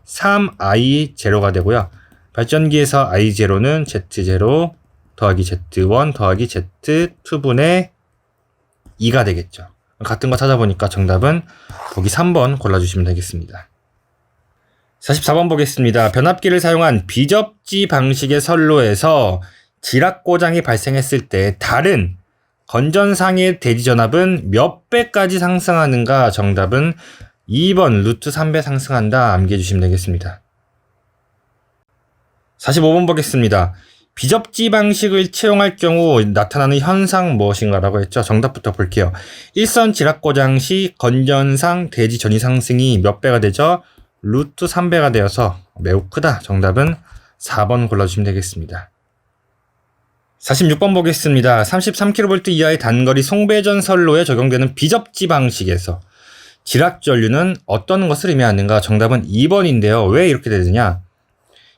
3I0가 되고요. 발전기에서 I0는 Z0 더하기 Z1 더하기 Z2분의 2가 되겠죠. 같은 거 찾아보니까 정답은 보기 3번 골라주시면 되겠습니다. 44번 보겠습니다. 변압기를 사용한 비접지 방식의 선로에서 지락 고장이 발생했을 때 다른 건전상의 대지전압은 몇 배까지 상승하는가? 정답은 2번 루트 3배 상승한다. 암기해주시면 되겠습니다. 45번 보겠습니다. 비접지 방식을 채용할 경우 나타나는 현상 무엇인가라고 했죠. 정답부터 볼게요. 일선 지락 고장 시 건전상 대지 전위 상승이 몇 배가 되죠? 루트 3배가 되어서 매우 크다. 정답은 4번 골라주시면 되겠습니다. 46번 보겠습니다. 33kV 이하의 단거리 송배전 선로에 적용되는 비접지 방식에서 지락 전류는 어떤 것을 의미하는가? 정답은 2번인데요. 왜 이렇게 되느냐?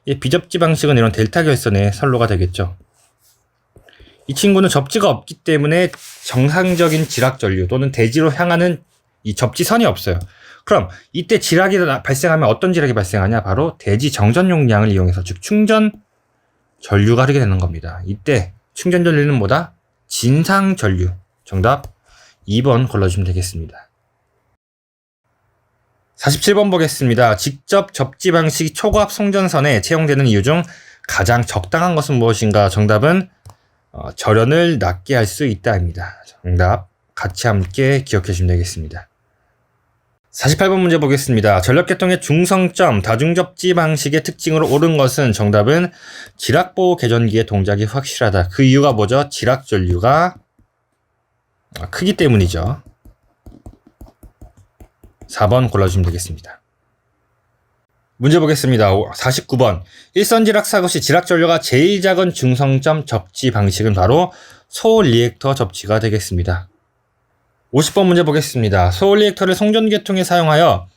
이 비접지 방식은 이런 델타 결선의 선로가 되겠죠. 이 친구는 접지가 없기 때문에 정상적인 지락 전류 또는 대지로 향하는 이 접지선이 없어요. 그럼 이때 지락이 발생하면 어떤 지락이 발생하냐? 바로 대지 정전 용량을 이용해서, 즉 충전 전류가 흐르게 되는 겁니다. 이때 충전 전류는 뭐다? 진상 전류. 정답 2번 골라주시면 되겠습니다. 47번 보겠습니다. 직접 접지 방식 초고압 송전선에 채용되는 이유 중 가장 적당한 것은 무엇인가? 정답은 절연을 낮게 할 수 있다입니다. 정답 같이 함께 기억해 주시면 되겠습니다. 48번 문제 보겠습니다. 전력계통의 중성점 다중접지 방식의 특징으로 옳은 것은? 정답은 지락보호 개전기의 동작이 확실하다. 그 이유가 뭐죠? 지락 전류가 크기 때문이죠. 4번 골라주시면 되겠습니다. 문제 보겠습니다. 49번. 일선 지락 사고 시 지락 전류가 제일 작은 중성점 접지 방식은 바로 소홀 리액터 접지가 되겠습니다. 50번 문제 보겠습니다. 소홀 리액터를 송전계통에 사용하여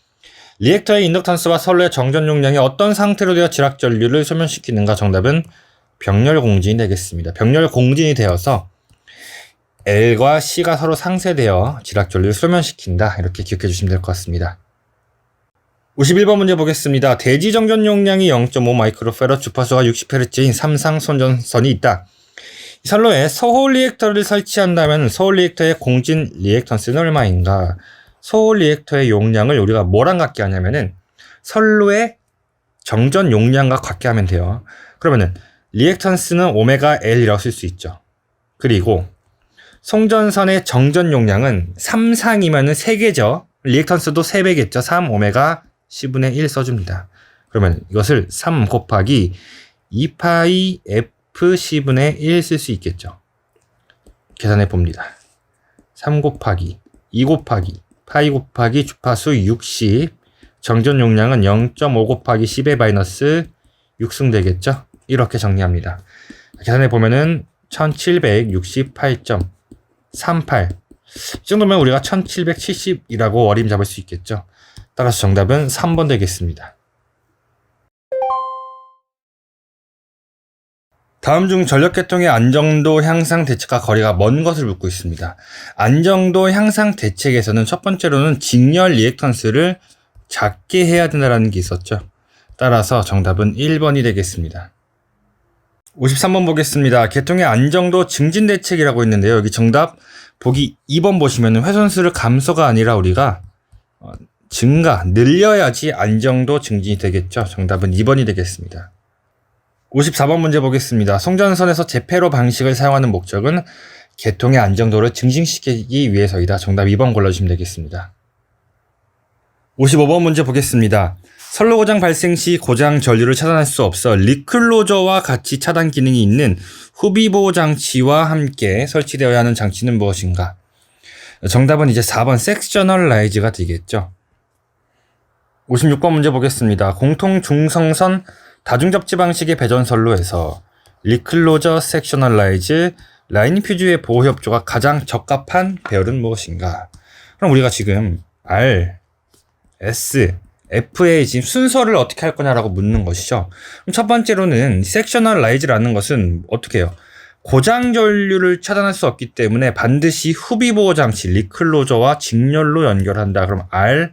리액터의 인덕턴스와 선로의 정전 용량이 어떤 상태로 되어 지락 전류를 소멸시키는가? 정답은 병렬 공진이 되겠습니다. 병렬 공진이 되어서 L과 C가 서로 상쇄되어 지락 전류를 소멸시킨다. 이렇게 기억해 주시면 될 것 같습니다. 51번 문제 보겠습니다. 대지 정전 용량이 0.5 마이크로페럿, 주파수가 60Hz인 삼상 송전선이 있다. 이 선로에 소홀 리액터를 설치한다면 소홀 리액터의 공진 리액턴스는 얼마인가? 소홀 리액터의 용량을 우리가 뭐랑 같게 하냐면은 선로의 정전 용량과 같게 하면 돼요. 그러면은 리액턴스는 오메가 L이라고 쓸 수 있죠. 그리고 송전선의 정전 용량은 3상이면은 3개죠. 리액턴스도 3배겠죠. 3 오메가 C분의 1 써줍니다. 그러면 이것을 3 곱하기 2파이 F C분의 1 쓸 수 있겠죠. 계산해 봅니다. 3 곱하기 2 곱하기 파이 곱하기 주파수 60, 정전 용량은 0.5 곱하기 10의 마이너스 6승 되겠죠. 이렇게 정리합니다. 계산해 보면은 1768.38, 이 정도면 우리가 1770이라고 어림 잡을 수 있겠죠. 따라서 정답은 3번 되겠습니다. 다음 중 전력계통의 안정도 향상 대책과 거리가 먼 것을 묻고 있습니다. 안정도 향상 대책에서는 첫 번째로는 직렬 리액턴스를 작게 해야 된다는 게 있었죠. 따라서 정답은 1번이 되겠습니다. 53번 보겠습니다. 계통의 안정도 증진 대책이라고 있는데요. 여기 정답 보기 2번 보시면 훼손수를 감소가 아니라 우리가 늘려야지 안정도 증진이 되겠죠. 정답은 2번이 되겠습니다. 54번 문제 보겠습니다. 송전선에서 제페로 방식을 사용하는 목적은 계통의 안정도를 증식시키기 위해서이다. 정답 2번 골라주시면 되겠습니다. 55번 문제 보겠습니다. 선로 고장 발생 시 고장 전류를 차단할 수 없어 리클로저와 같이 차단 기능이 있는 후비보호 장치와 함께 설치되어야 하는 장치는 무엇인가? 정답은 이제 4번 섹셔널 라이즈가 되겠죠. 56번 문제 보겠습니다. 공통 중성선 다중접지 방식의 배전선로에서 리클로저 섹셔널 라이즈 라인 퓨즈의 보호 협조가 가장 적합한 배열은 무엇인가? 그럼 우리가 지금 R, S, F의 지금 순서를 어떻게 할 거냐라고 묻는 것이죠. 그럼 첫 번째로는 섹셔널 라이즈라는 것은 어떻게 해요? 고장 전류를 차단할 수 없기 때문에 반드시 후비 보호 장치 리클로저와 직렬로 연결한다. 그럼 R,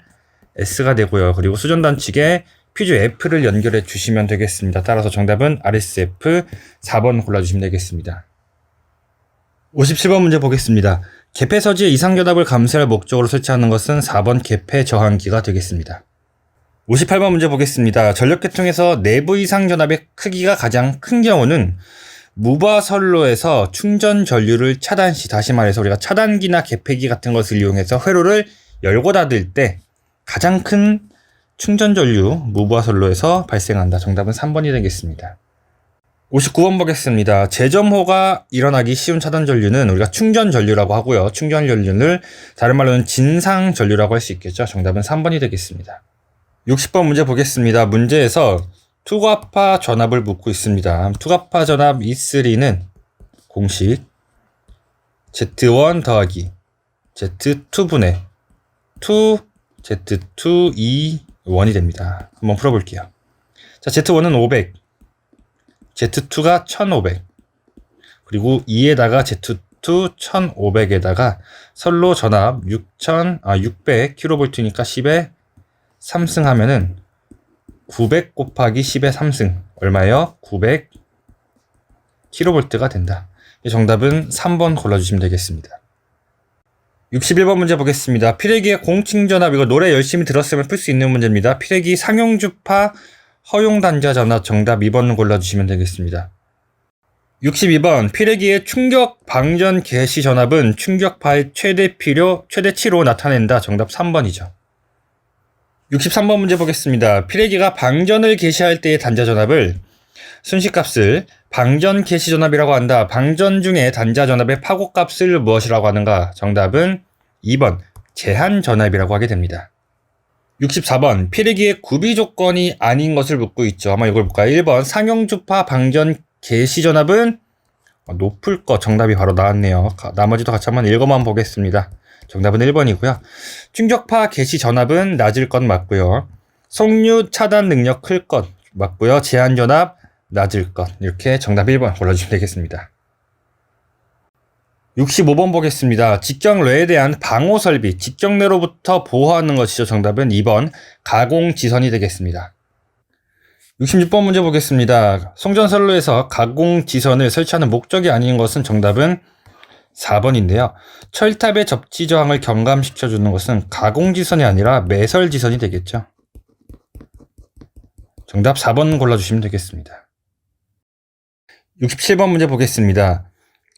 S가 되고요. 그리고 수전 단축에 퓨즈 F를 연결해 주시면 되겠습니다. 따라서 정답은 RSF 4번 골라주시면 되겠습니다. 57번 문제 보겠습니다. 개폐 서지의 이상 견압을 감소할 목적으로 설치하는 것은 4번 개폐 저항기가 되겠습니다. 58번 문제 보겠습니다. 전력계통에서 내부 이상 견압의 크기가 가장 큰 경우는 무바선로에서 충전 전류를 차단 시, 다시 말해서 우리가 차단기나 개폐기 같은 것을 이용해서 회로를 열고 닫을 때 가장 큰 충전 전류 무바선로에서 발생한다. 정답은 3번이 되겠습니다. 59번 보겠습니다. 재점호가 일어나기 쉬운 차단 전류는 우리가 충전 전류라고 하고요. 충전 전류를 다른 말로는 진상 전류라고 할 수 있겠죠. 정답은 3번이 되겠습니다. 60번 문제 보겠습니다. 문제에서 투과파 전압을 묻고 있습니다. 투과파 전압 E3는 공식 Z1 더하기 Z2분의 2 Z2 E1이 됩니다. 한번 풀어볼게요. 자, Z1은 500, Z2가 1500, 그리고 2에다가 Z2 1500에다가 선로 전압 600kV니까 10에 3승 하면은 900 곱하기 10의 3승 얼마예요? 900kV가 된다. 정답은 3번 골라주시면 되겠습니다. 61번 문제 보겠습니다. 피레기의 공칭 전압, 이거 노래 열심히 들었으면 풀 수 있는 문제입니다. 피레기 상용주파 허용 단자 전압, 정답 2번 골라주시면 되겠습니다. 62번 피레기의 충격 방전 개시 전압은 충격파의 최대치로 나타낸다. 정답 3번이죠. 63번 문제 보겠습니다. 피레기가 방전을 개시할 때의 단자 전압을 순시값을 방전 개시 전압이라고 한다. 방전 중에 단자 전압의 파고값을 무엇이라고 하는가? 정답은 2번 제한 전압이라고 하게 됩니다. 64번 피레기의 구비 조건이 아닌 것을 묻고 있죠. 한번 이걸 볼까요? 1번 상용주파 방전 개시 전압은 높을 것, 정답이 바로 나왔네요. 나머지도 같이 한번 읽어만 보겠습니다. 정답은 1번이고요. 충격파 개시 전압은 낮을 것 맞고요. 속류 차단 능력 클 것 맞고요. 제한 전압 낮을 것. 이렇게 정답 1번 골라주시면 되겠습니다. 65번 보겠습니다. 직경례에 대한 방호 설비, 직경례로부터 보호하는 것이죠. 정답은 2번 가공지선이 되겠습니다. 66번 문제 보겠습니다. 송전선로에서 가공지선을 설치하는 목적이 아닌 것은 정답은 4번인데요. 철탑의 접지 저항을 경감시켜주는 것은 가공지선이 아니라 매설지선이 되겠죠. 정답 4번 골라주시면 되겠습니다. 67번 문제 보겠습니다.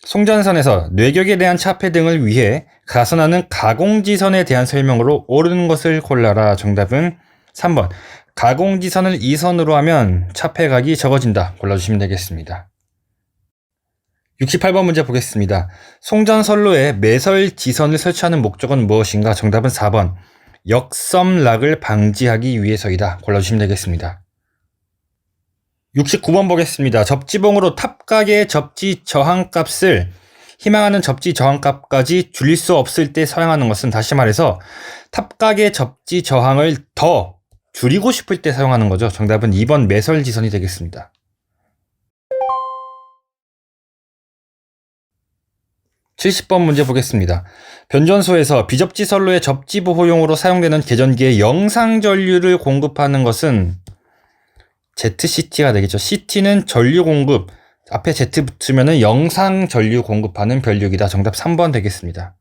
송전선에서 뇌격에 대한 차폐 등을 위해 가선하는 가공지선에 대한 설명으로 옳은 것을 골라라. 정답은 3번 가공지선을 2선으로 하면 차폐각이 적어진다. 골라주시면 되겠습니다. 68번 문제 보겠습니다. 송전선로에 매설지선을 설치하는 목적은 무엇인가? 정답은 4번 역섬락을 방지하기 위해서이다. 골라주시면 되겠습니다. 69번 보겠습니다. 접지봉으로 탑각의 접지 저항값을 희망하는 접지 저항값까지 줄일 수 없을 때 사용하는 것은, 다시 말해서 탑각의 접지 저항을 더 줄이고 싶을 때 사용하는 거죠. 정답은 2번 매설지선이 되겠습니다. 70번 문제 보겠습니다. 변전소에서 비접지 선로의 접지 보호용으로 사용되는 계전기에 영상 전류를 공급하는 것은 ZCT가 되겠죠. CT는 전류 공급, 앞에 Z 붙으면 영상 전류 공급하는 변류기다. 정답 3번 되겠습니다.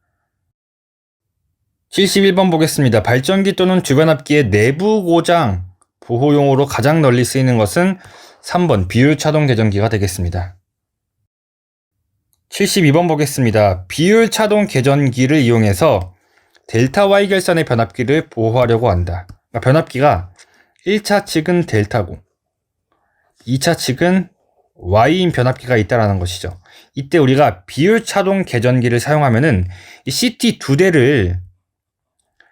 71번 보겠습니다. 발전기 또는 주변압기의 내부 고장 보호용으로 가장 널리 쓰이는 것은 3번 비율차동 계전기가 되겠습니다. 72번 보겠습니다. 비율 차동 계전기를 이용해서 델타 Y 결선의 변압기를 보호하려고 한다. 그러니까 변압기가 1차 측은 델타고 2차 측은 Y인 변압기가 있다라는 것이죠. 이때 우리가 비율 차동 계전기를 사용하면은 이 CT 두 대를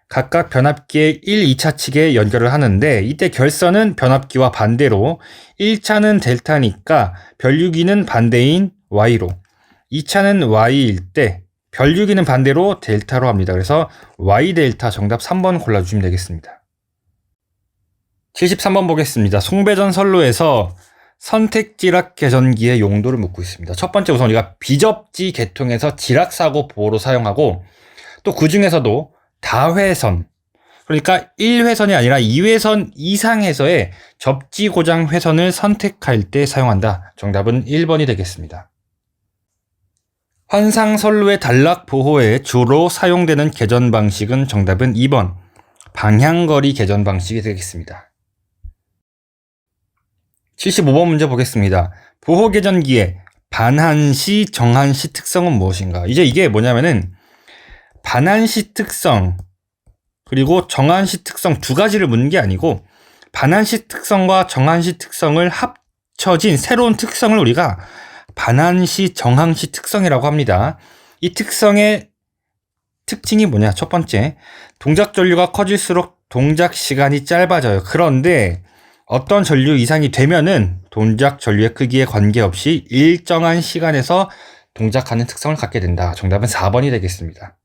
각각 변압기의 1, 2차 측에 연결을 하는데 이때 결선은 변압기와 반대로 1차는 델타니까 변류기는 반대인 Y로 2차는 Y일 때 변류기는 반대로 델타로 합니다. 그래서 Y 델타 정답 3번 골라주시면 되겠습니다. 73번 보겠습니다. 송배전 선로에서 선택지락 계전기의 용도를 묻고 있습니다. 첫 번째 우선 우리가 비접지 계통에서 지락사고 보호로 사용하고 또 그 중에서도 다회선 그러니까 1회선이 아니라 2회선 이상에서의 접지 고장 회선을 선택할 때 사용한다. 정답은 1번이 되겠습니다. 환상 선로의 단락 보호에 주로 사용되는 계전 방식은 정답은 2번 방향거리 계전 방식이 되겠습니다. 75번 문제 보겠습니다. 보호 계전기의 반한시, 정한시 특성은 무엇인가? 이제 이게 뭐냐면은 반한시 특성 그리고 정한시 특성 두 가지를 묻는 게 아니고 반한시 특성과 정한시 특성을 합쳐진 새로운 특성을 우리가 반한시, 정한시 특성이라고 합니다. 이 특성의 특징이 뭐냐? 첫 번째, 동작 전류가 커질수록 동작 시간이 짧아져요. 그런데 어떤 전류 이상이 되면은 동작 전류의 크기에 관계없이 일정한 시간에서 동작하는 특성을 갖게 된다. 정답은 4번이 되겠습니다.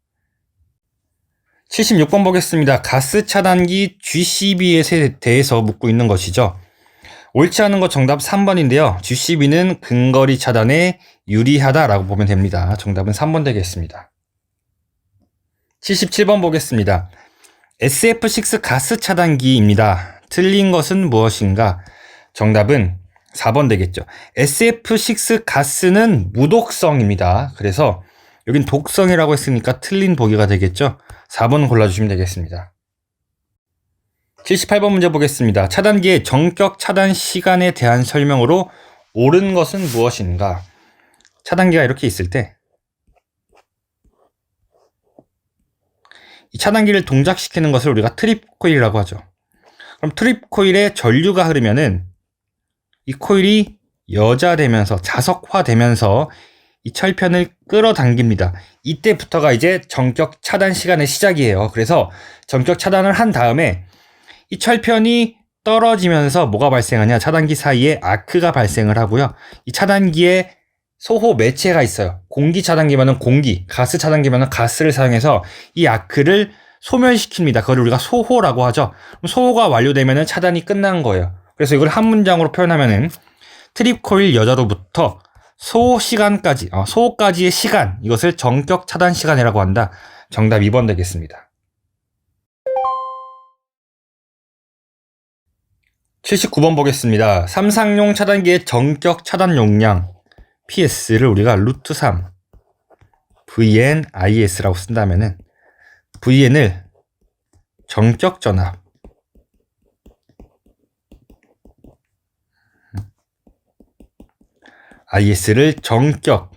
76번 보겠습니다. 가스 차단기 GCB에 대해서 묻고 있는 것이죠. 옳지 않은 것 정답 3번인데요. GCB는 근거리 차단에 유리하다라고 보면 됩니다. 정답은 3번 되겠습니다. 77번 보겠습니다. SF6 가스 차단기입니다. 틀린 것은 무엇인가? 정답은 4번 되겠죠. SF6 가스는 무독성입니다. 그래서 여긴 독성이라고 했으니까 틀린 보기가 되겠죠. 4번 골라주시면 되겠습니다. 78번 문제 보겠습니다. 차단기의 정격 차단 시간에 대한 설명으로 옳은 것은 무엇인가? 차단기가 이렇게 있을 때 이 차단기를 동작시키는 것을 우리가 트립 코일이라고 하죠. 그럼 트립 코일에 전류가 흐르면은 이 코일이 여자되면서 자석화되면서 이 철편을 끌어당깁니다. 이때부터가 이제 정격 차단 시간의 시작이에요. 그래서 정격 차단을 한 다음에 이 철편이 떨어지면서 뭐가 발생하냐? 차단기 사이에 아크가 발생을 하고요. 이 차단기에 소호 매체가 있어요. 공기 차단기면은 공기, 가스 차단기면은 가스를 사용해서 이 아크를 소멸시킵니다. 그걸 우리가 소호라고 하죠. 소호가 완료되면은 차단이 끝난 거예요. 그래서 이걸 한 문장으로 표현하면은 트립 코일 여자로부터 소호 시간까지, 소호까지의 시간, 이것을 정격 차단 시간이라고 한다. 정답 2번 되겠습니다. 79번 보겠습니다. 삼상용 차단기의 정격 차단 용량 PS를 우리가 루트 3 VN IS라고 쓴다면은 VN을 정격 전압 IS를 정격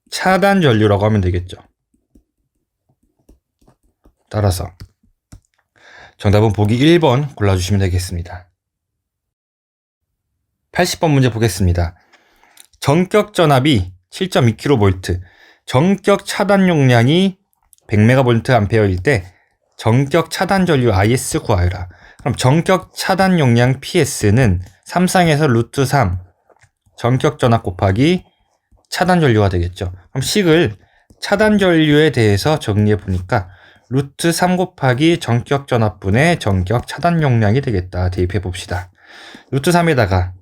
차단 전류라고 하면 되겠죠. 따라서 정답은 보기 1번 골라주시면 되겠습니다. 80번 문제 보겠습니다. 정격 전압이 7.2kV, 정격 차단 용량이 100MVA일 때 정격 차단 전류 IS 구하여라. 그럼 정격 차단 용량 PS는 3쌍에서 루트 3 정격 전압 곱하기 차단 전류가 되겠죠. 그럼 식을 차단 전류에 대해서 정리해 보니까 루트 3 곱하기 정격 전압분의 정격 차단 용량이 되겠다. 대입해 봅시다. 루트 3에다가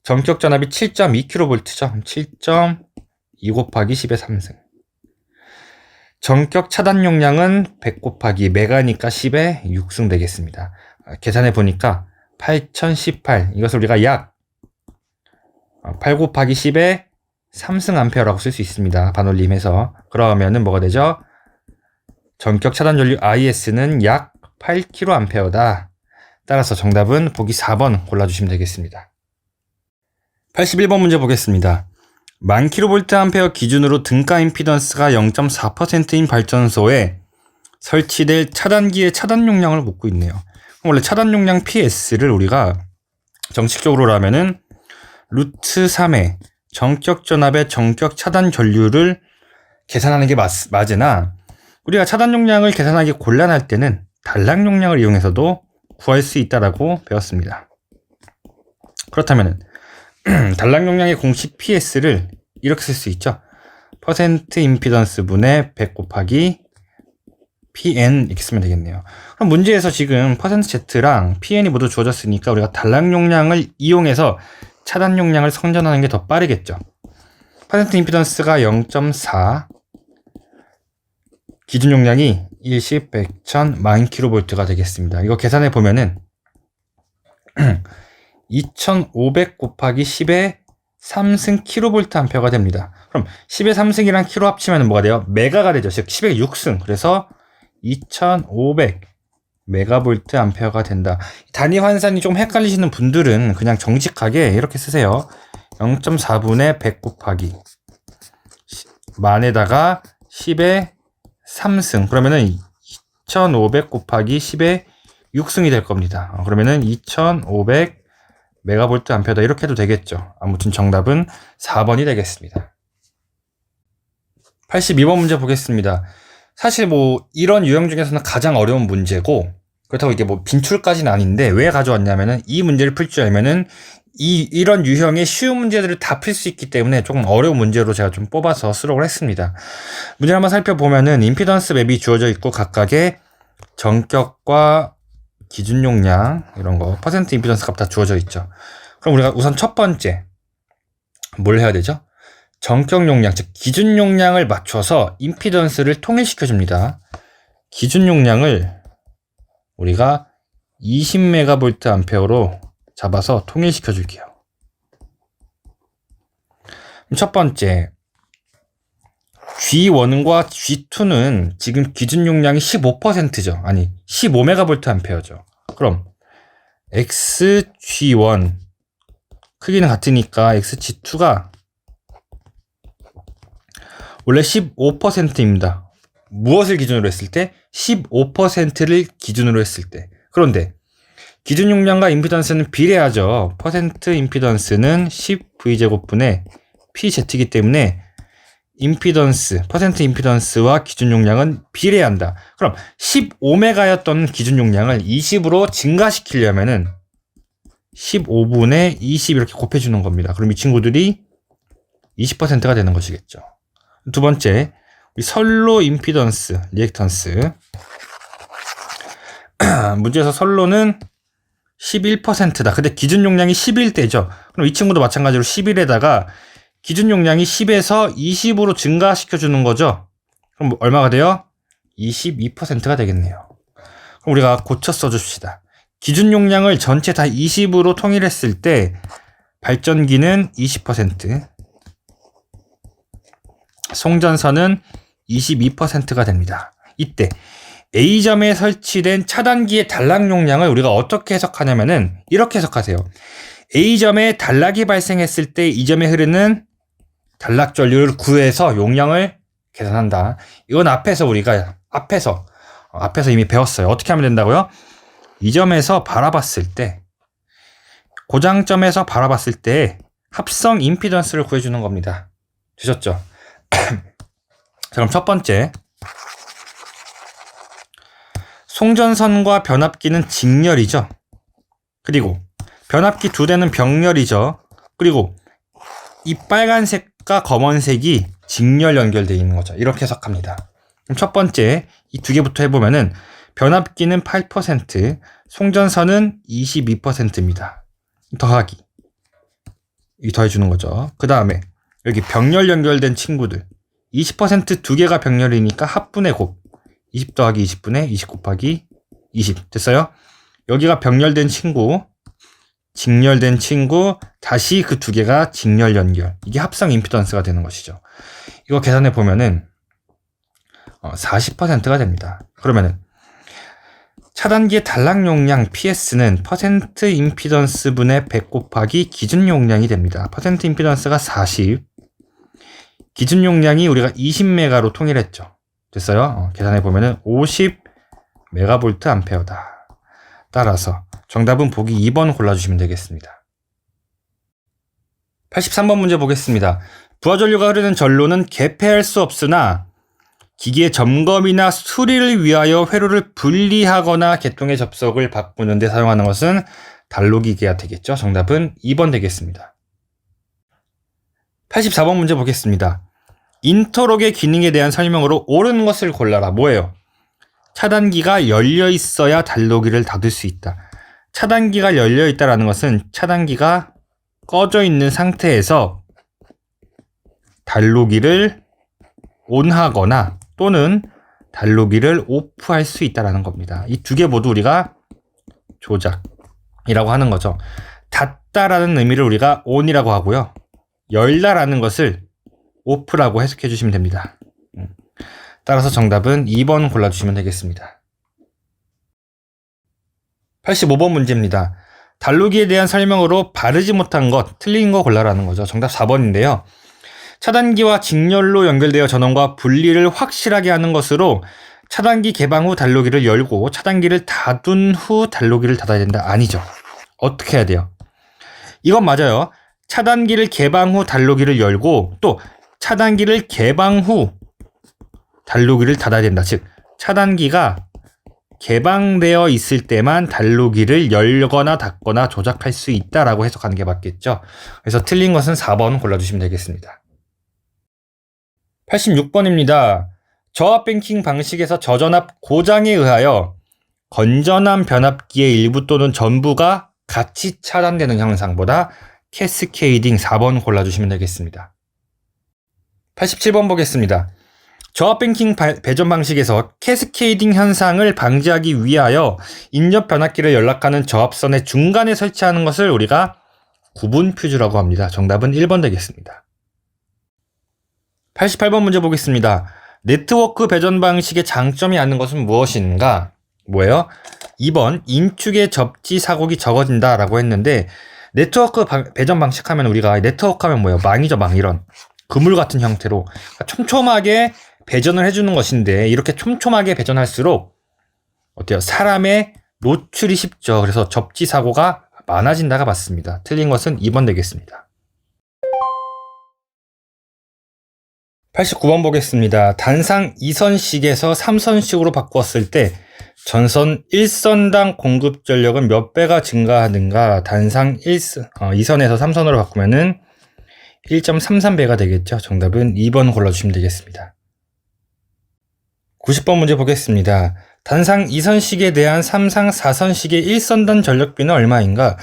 정격 전압이 7.2kV죠. 7.2 곱하기 10의 3승. 정격 차단 용량은 100 곱하기 메가니까 10의 6승 되겠습니다. 계산해 보니까 8018. 이것을 우리가 약 8 곱하기 10의 3승 암페어라고 쓸 수 있습니다. 반올림해서. 그러면은 뭐가 되죠? 정격 차단 전류 IS는 약 8kA다. 따라서 정답은 보기 4번 골라주시면 되겠습니다. 81번 문제 보겠습니다. (1000kVA) 기준으로 등가 임피던스가 0.4%인 발전소에 설치될 차단기의 차단 용량을 묻고 있네요. 원래 차단 용량 PS를 우리가 정식적으로라면은 루트 3의 정격 전압의 정격 차단 전류를 계산하는 게 맞으나 우리가 차단 용량을 계산하기 곤란할 때는 단락 용량을 이용해서도 구할 수 있다라고 배웠습니다. 그렇다면 단락 용량의 공식 PS를 이렇게 쓸 수 있죠. 퍼센트 임피던스 분의 100 곱하기 PN 이렇게 쓰면 되겠네요. 그럼 문제에서 지금 퍼센트 Z랑 PN이 모두 주어졌으니까 우리가 단락 용량을 이용해서 차단 용량을 선전하는 게 더 빠르겠죠. 퍼센트 임피던스가 0.4, 기준 용량이 10, 100, 1000, 1000kV가 되겠습니다. 이거 계산해 보면은 2500 곱하기 10의 3승 kVA가 됩니다. 그럼 10의 3승이랑 k로 합치면 뭐가 돼요? 메가가 되죠. 즉 10의 6승. 그래서 2500 메가볼트암페어가 된다. 단위 환산이 좀 헷갈리시는 분들은 그냥 정직하게 이렇게 쓰세요. 0.4분의 100 곱하기 만에다가 10의 3승. 그러면은 2500 곱하기 10의 6승이 될 겁니다. 그러면은 2500 메가볼트 암페어다. 이렇게 해도 되겠죠. 아무튼 정답은 4번이 되겠습니다. 82번 문제 보겠습니다. 사실 뭐 이런 유형 중에서는 가장 어려운 문제고, 그렇다고 이게 뭐 빈출까지는 아닌데 왜 가져왔냐면은 이 문제를 풀 줄 알면은 이런 유형의 쉬운 문제들을 다 풀 수 있기 때문에 조금 어려운 문제로 제가 좀 뽑아서 수록을 했습니다. 문제를 한번 살펴보면은 임피던스 맵이 주어져 있고 각각의 정격과 기준 용량 이런 거 퍼센트 임피던스 값 다 주어져 있죠. 그럼 우리가 우선 첫 번째 뭘 해야 되죠? 정격 용량, 즉 기준 용량을 맞춰서 임피던스를 통일시켜 줍니다. 기준 용량을 우리가 20메가볼트 암페어로 잡아서 통일시켜 줄게요. 첫 번째 G1과 G2는 지금 기준 용량이 15%죠. 아니 15메가볼트 암페어죠. 그럼 XG1 크기는 같으니까 XG2가 원래 15%입니다. 무엇을 기준으로 했을 때? 15%를 기준으로 했을 때. 그런데 기준 용량과 임피던스는 비례하죠. 퍼센트 임피던스는 10V제곱분의 PZ이기 때문에 임피던스, 퍼센트 임피던스와 기준 용량은 비례한다. 그럼 15메가였던 기준 용량을 20으로 증가시키려면은 15분의 20 이렇게 곱해주는 겁니다. 그럼 이 친구들이 20%가 되는 것이겠죠. 두 번째, 우리 선로 임피던스, 리액턴스. 문제에서 선로는 11%다. 근데 기준 용량이 11대죠. 그럼 이 친구도 마찬가지로 11에다가 기준 용량이 10에서 20으로 증가시켜주는 거죠. 그럼 얼마가 돼요? 22%가 되겠네요. 그럼 우리가 고쳐 써줍시다. 기준 용량을 전체 다 20으로 통일했을 때 발전기는 20%, 송전선은 22%가 됩니다. 이때 A점에 설치된 차단기의 단락 용량을 우리가 어떻게 해석하냐면은 이렇게 해석하세요. A점에 단락이 발생했을 때 이 점에 흐르는 단락 전류를 구해서 용량을 계산한다. 이건 우리가 앞에서 이미 배웠어요. 어떻게 하면 된다고요? 이 점에서 바라봤을 때, 고장점에서 바라봤을 때 합성 임피던스를 구해주는 겁니다. 되셨죠? 자, 그럼 첫 번째, 송전선과 변압기는 직렬이죠. 그리고 변압기 두 대는 병렬이죠. 그리고 이 빨간색과 검은색이 직렬 연결되어 있는 거죠. 이렇게 해석합니다. 그럼 첫 번째 이 두 개부터 해보면은 변압기는 8%, 송전선은 22%입니다. 더하기. 이 더해주는 거죠. 그 다음에 여기 병렬 연결된 친구들 20% 두 개가 병렬이니까 합분의 곱 20 더하기 20분의 20 곱하기 20 됐어요? 여기가 병렬된 친구, 직렬된 친구, 다시 그 두 개가 직렬 연결. 이게 합성 임피던스가 되는 것이죠. 이거 계산해 보면은 40%가 됩니다. 그러면은 차단기의 단락 용량 PS는 퍼센트 임피던스 분의 100 곱하기 기준 용량이 됩니다. 퍼센트 임피던스가 40, 기준 용량이 우리가 20메가로 통일했죠. 됐어요? 계산해 보면은 50메가볼트 암페어다. 따라서 정답은 보기 2번 골라주시면 되겠습니다. 83번 문제 보겠습니다. 부하전류가 흐르는 전로는 개폐할 수 없으나 기기의 점검이나 수리를 위하여 회로를 분리하거나 개통의 접속을 바꾸는 데 사용하는 것은 단로기계가 되겠죠. 정답은 2번 되겠습니다. 84번 문제 보겠습니다. 인터록의 기능에 대한 설명으로 옳은 것을 골라라. 뭐예요? 차단기가 열려 있어야 단로기를 닫을 수 있다. 차단기가 열려 있다라는 것은 차단기가 꺼져 있는 상태에서 단로기를 온하거나 또는 단로기를 오프할 수 있다라는 겁니다. 이 두 개 모두 우리가 조작이라고 하는 거죠. 닫다라는 의미를 우리가 on이라고 하고요. 열다라는 것을 오프라고 해석해 주시면 됩니다. 따라서 정답은 2번 골라주시면 되겠습니다. 85번 문제입니다. 단로기에 대한 설명으로 바르지 못한 것, 틀린 거 골라라는 거죠. 정답 4번인데요. 차단기와 직렬로 연결되어 전원과 분리를 확실하게 하는 것으로 차단기 개방 후 단로기를 열고 차단기를 닫은 후 단로기를 닫아야 된다. 아니죠. 어떻게 해야 돼요? 이건 맞아요. 차단기를 개방 후 단로기를 열고 또 차단기를 개방 후 단로기를 닫아야 된다. 즉 차단기가 개방되어 있을 때만 단로기를 열거나 닫거나 조작할 수 있다라고 해석하는 게 맞겠죠. 그래서 틀린 것은 4번 골라주시면 되겠습니다. 86번입니다. 저압 뱅킹 방식에서 저전압 고장에 의하여 건전한 변압기의 일부 또는 전부가 같이 차단되는 현상보다 캐스케이딩 4번 골라주시면 되겠습니다. 87번 보겠습니다. 저압 뱅킹 배전 방식에서 캐스케이딩 현상을 방지하기 위하여 인접 변압기를 연락하는 저압선의 중간에 설치하는 것을 우리가 구분 퓨즈라고 합니다. 정답은 1번 되겠습니다. 88번 문제 보겠습니다. 네트워크 배전 방식의 장점이 있는 것은 무엇인가? 뭐예요? 2번 인축의 접지 사고가 적어진다 라고 했는데 네트워크 배전 방식 하면 우리가 네트워크 하면 뭐예요? 망이죠, 망. 이런 그물 같은 형태로 촘촘하게 배전을 해주는 것인데 이렇게 촘촘하게 배전할수록 어때요? 사람의 노출이 쉽죠. 그래서 접지 사고가 많아진다가 맞습니다. 틀린 것은 2번 되겠습니다. 89번 보겠습니다. 단상 2선식에서 3선식으로 바꿨을 때 전선 1선당 공급 전력은 몇 배가 증가하는가? 단상 2선에서 3선으로 바꾸면은 1.33배가 되겠죠. 정답은 2번 골라주시면 되겠습니다. 90번 문제 보겠습니다. 단상 2선식에 대한 3상 4선식의 1선단 전력비는 얼마인가?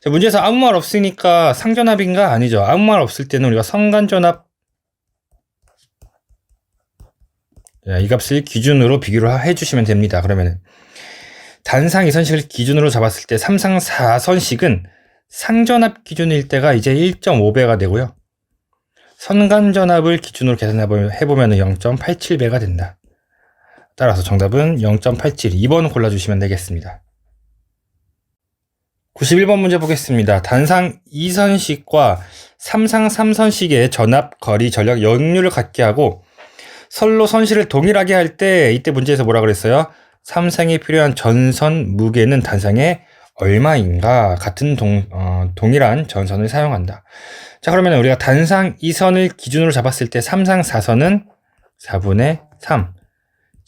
문제에서 아무 말 없으니까 상전압인가? 아니죠. 아무 말 없을 때는 우리가 성간전압 이 값을 기준으로 비교를 해주시면 됩니다. 그러면은 단상 2선식을 기준으로 잡았을 때 3상 4선식은 상전압 기준일 때가 이제 1.5배가 되고요. 선간전압을 기준으로 계산해보면 0.87배가 된다. 따라서 정답은 0.87, 2번 골라주시면 되겠습니다. 91번 문제 보겠습니다. 단상 2선식과 3상 3선식의 전압, 거리, 전력, 역률을 같게 하고 선로 선실을 동일하게 할 때 이때 문제에서 뭐라 그랬어요? 3상에 필요한 전선 무게는 단상에 얼마인가? 같은 동일한 전선을 사용한다. 자, 그러면 우리가 단상 2선을 기준으로 잡았을 때 3상 4선은 4분의 3,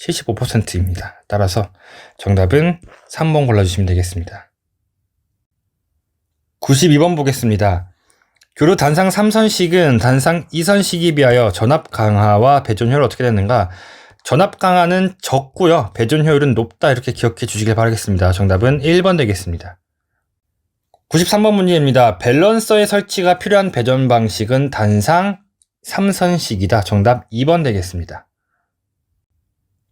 75%입니다. 따라서 정답은 3번 골라주시면 되겠습니다. 92번 보겠습니다. 교류 단상 3선식은 단상 2선식에 비하여 전압 강화와 배전 효율 어떻게 되는가? 전압 강화는 적고요. 배전 효율은 높다. 이렇게 기억해 주시길 바라겠습니다. 정답은 1번 되겠습니다. 93번 문제입니다. 밸런서의 설치가 필요한 배전 방식은 단상 3선식이다. 정답 2번 되겠습니다.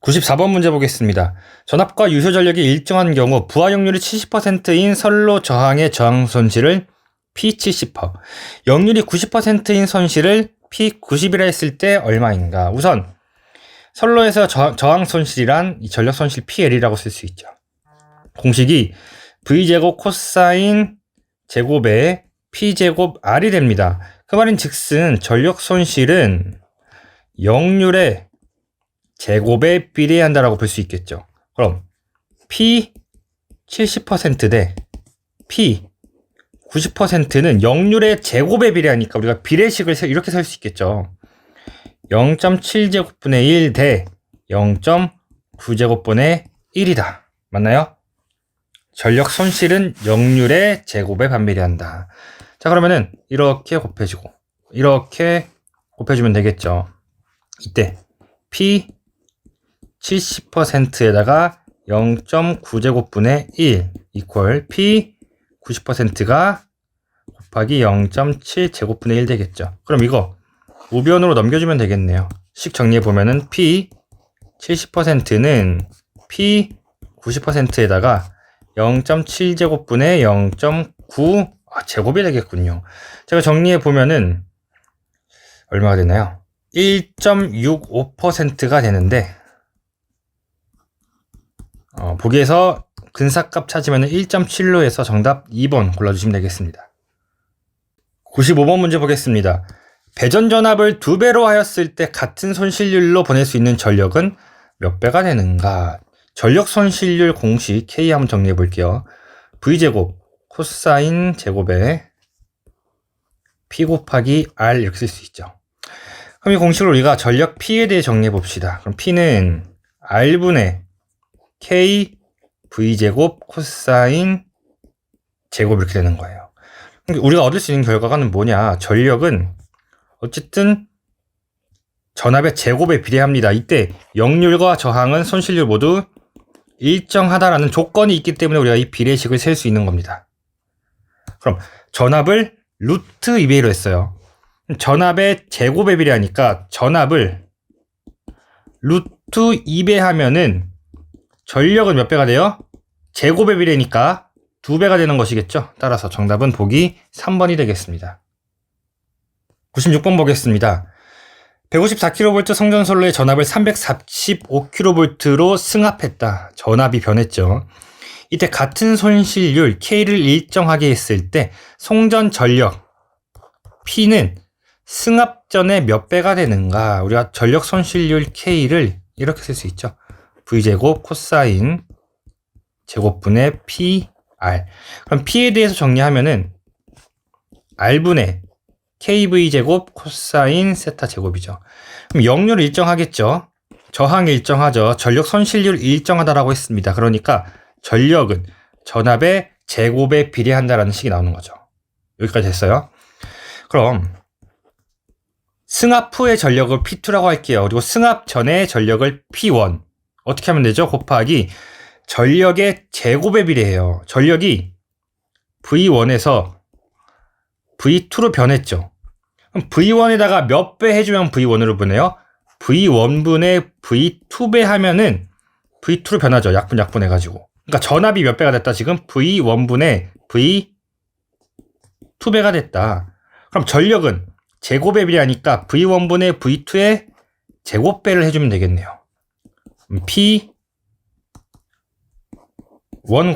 94번 문제 보겠습니다. 전압과 유효 전력이 일정한 경우 부하 역률이 70%인 선로 저항의 저항 손실을 P70%, 역률이 90%인 손실을 P90이라 했을 때 얼마인가? 우선 선로에서 저항 손실이란 이 전력 손실 PL이라고 쓸 수 있죠. 공식이 V제곱 코사인 제곱에 P제곱 R이 됩니다. 그 말인 즉슨 전력 손실은 역률의 제곱에 비례한다라고 볼 수 있겠죠. 그럼 P 70% 대 P 90%는 역률의 제곱에 비례하니까 우리가 비례식을 이렇게 살 수 있겠죠. 0.7제곱분의 1 대 0.9제곱분의 1이다. 맞나요? 전력 손실은 역률의 제곱에 반비례한다. 자, 그러면은 이렇게 곱해주고 이렇게 곱해주면 되겠죠. 이때 P 70%에다가 0.9제곱분의 1 이퀄 P 90%가 곱하기 0.7제곱분의 1 되겠죠. 그럼 이거 우변으로 넘겨주면 되겠네요. 식 정리해보면은 P 70%는 P 90%에다가 0.7제곱분의 0.9 제곱이 되겠군요. 제가 정리해보면은 얼마가 되나요? 1.65%가 되는데 보기에서 근사값 찾으면 1.7로 해서 정답 2번 골라주시면 되겠습니다. 95번 문제 보겠습니다. 배전전압을 2배로 하였을 때 같은 손실률로 보낼 수 있는 전력은 몇 배가 되는가? 전력 손실률 공식 K 한번 정리해 볼게요. V제곱 코사인 제곱에 P 곱하기 R 이렇게 쓸 수 있죠. 그럼 이 공식을 우리가 전력 P에 대해 정리해 봅시다. 그럼 P는 R분의 K V제곱 코사인 제곱 이렇게 되는 거예요. 우리가 얻을 수 있는 결과는 뭐냐? 전력은 어쨌든 전압의 제곱에 비례합니다. 이때 역률과 저항은 손실률 모두 일정하다라는 조건이 있기 때문에 우리가 이 비례식을 셀 수 있는 겁니다. 그럼 전압을 루트 2배로 했어요. 전압의 제곱에 비례하니까 전압을 루트 2배 하면은 전력은 몇 배가 돼요? 제곱에 비례니까 2배가 되는 것이겠죠. 따라서 정답은 보기 3번이 되겠습니다. 96번 보겠습니다. 154kV 성전선로의 전압을 345kV로 승합했다. 전압이 변했죠. 이때 같은 손실률 K를 일정하게 했을 때 송전 전력 P는 승합 전에 몇 배가 되는가? 우리가 전력 손실률 K를 이렇게 쓸 수 있죠. V제곱 코사인 제곱분의 PR. 그럼 P에 대해서 정리하면은 R분의 KV제곱 코사인 세타 제곱이죠. 그럼 역률 일정하겠죠. 저항 일정하죠. 전력 손실률 일정하다라고 했습니다. 그러니까 전력은 전압의 제곱에 비례한다라는 식이 나오는 거죠. 여기까지 됐어요. 그럼 승합 후의 전력을 P2라고 할게요. 그리고 승합 전의 전력을 P1. 어떻게 하면 되죠? 곱하기 전력의 제곱에 비례해요. 전력이 V1에서 V2로 변했죠. 그럼 V1에다가 몇 배 해주면 V1으로 변해요? V1분의 V2배 하면은 V2로 변하죠. 약분 해가지고. 그러니까 전압이 몇 배가 됐다? 지금 V1분의 V2배가 됐다. 그럼 전력은 제곱에 비례하니까 V1분의 V2의 제곱배를 해주면 되겠네요. P1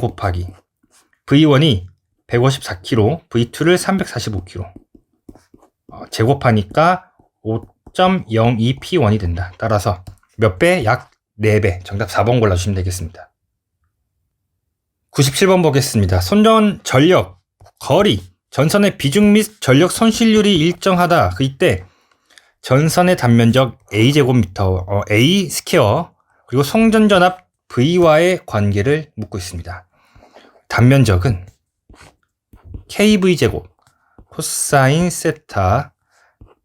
곱하기 V1이 154kg, V2를 345kg. 제곱하니까 5.02P1이 된다. 따라서 몇 배? 약 4배. 정답 4번 골라주시면 되겠습니다. 97번 보겠습니다. 손전 전력, 거리, 전선의 비중 및 전력 손실률이 일정하다. 이때 전선의 단면적 A제곱미터, A 스퀘어, 그리고 송전전압 V와의 관계를 묻고 있습니다. 단면적은 KV제곱 코사인 세타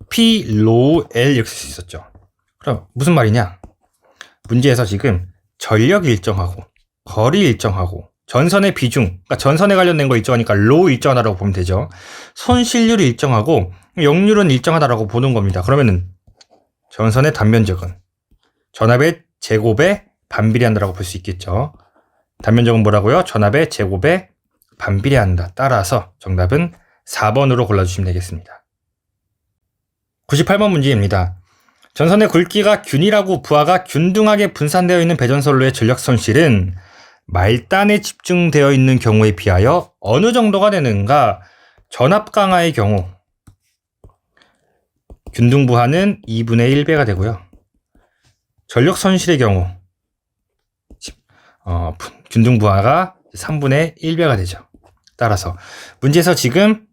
P 로 L 이렇게 쓸 수 있었죠. 그럼 무슨 말이냐? 문제에서 지금 전력 일정하고 거리 일정하고 전선의 비중, 그러니까 전선에 관련된 거 일정하니까 로 일정하다라고 보면 되죠. 손실률이 일정하고 역률은 일정하다라고 보는 겁니다. 그러면은 전선의 단면적은 전압의 제곱에 반비례한다라고 볼 수 있겠죠. 단면적은 뭐라고요? 전압의 제곱에 반비례한다. 따라서 정답은 4번으로 골라주시면 되겠습니다. 98번 문제입니다. 전선의 굵기가 균일하고 부하가 균등하게 분산되어 있는 배전선로의 전력 손실은 말단에 집중되어 있는 경우에 비하여 어느 정도가 되는가? 전압 강화의 경우 균등부하는 2분의 1배가 되고요. 전력 손실의 경우 균등부하가 3분의 1배가 되죠. 따라서 문제에서 지금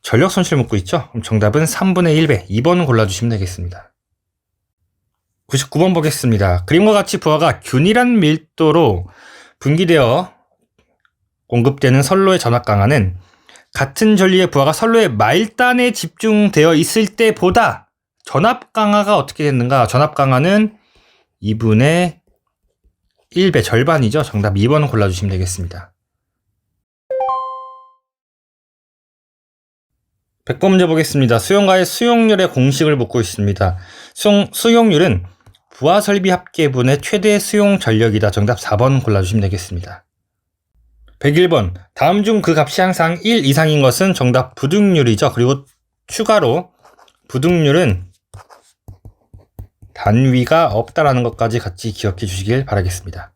전력 손실 묻고 있죠. 그럼 정답은 3분의 1배 2번 골라주시면 되겠습니다. 99번 보겠습니다. 그림과 같이 부하가 균일한 밀도로 분기되어 공급되는 선로의 전압 강하는 같은 전류의 부하가 선로의 말단에 집중되어 있을 때보다 전압 강하가 어떻게 됐는가? 전압 강하는 2분의 1배 절반이죠. 정답 2번 골라주시면 되겠습니다. 100번 문제 보겠습니다. 수용과의 수용률의 공식을 묻고 있습니다. 수용률은 부하 설비 합계분의 최대 수용 전력이다. 정답 4번 골라주시면 되겠습니다. 101번 다음 중 그 값이 항상 1 이상인 것은 정답 부등률이죠. 그리고 추가로 부등률은 단위가 없다라는 것까지 같이 기억해 주시길 바라겠습니다.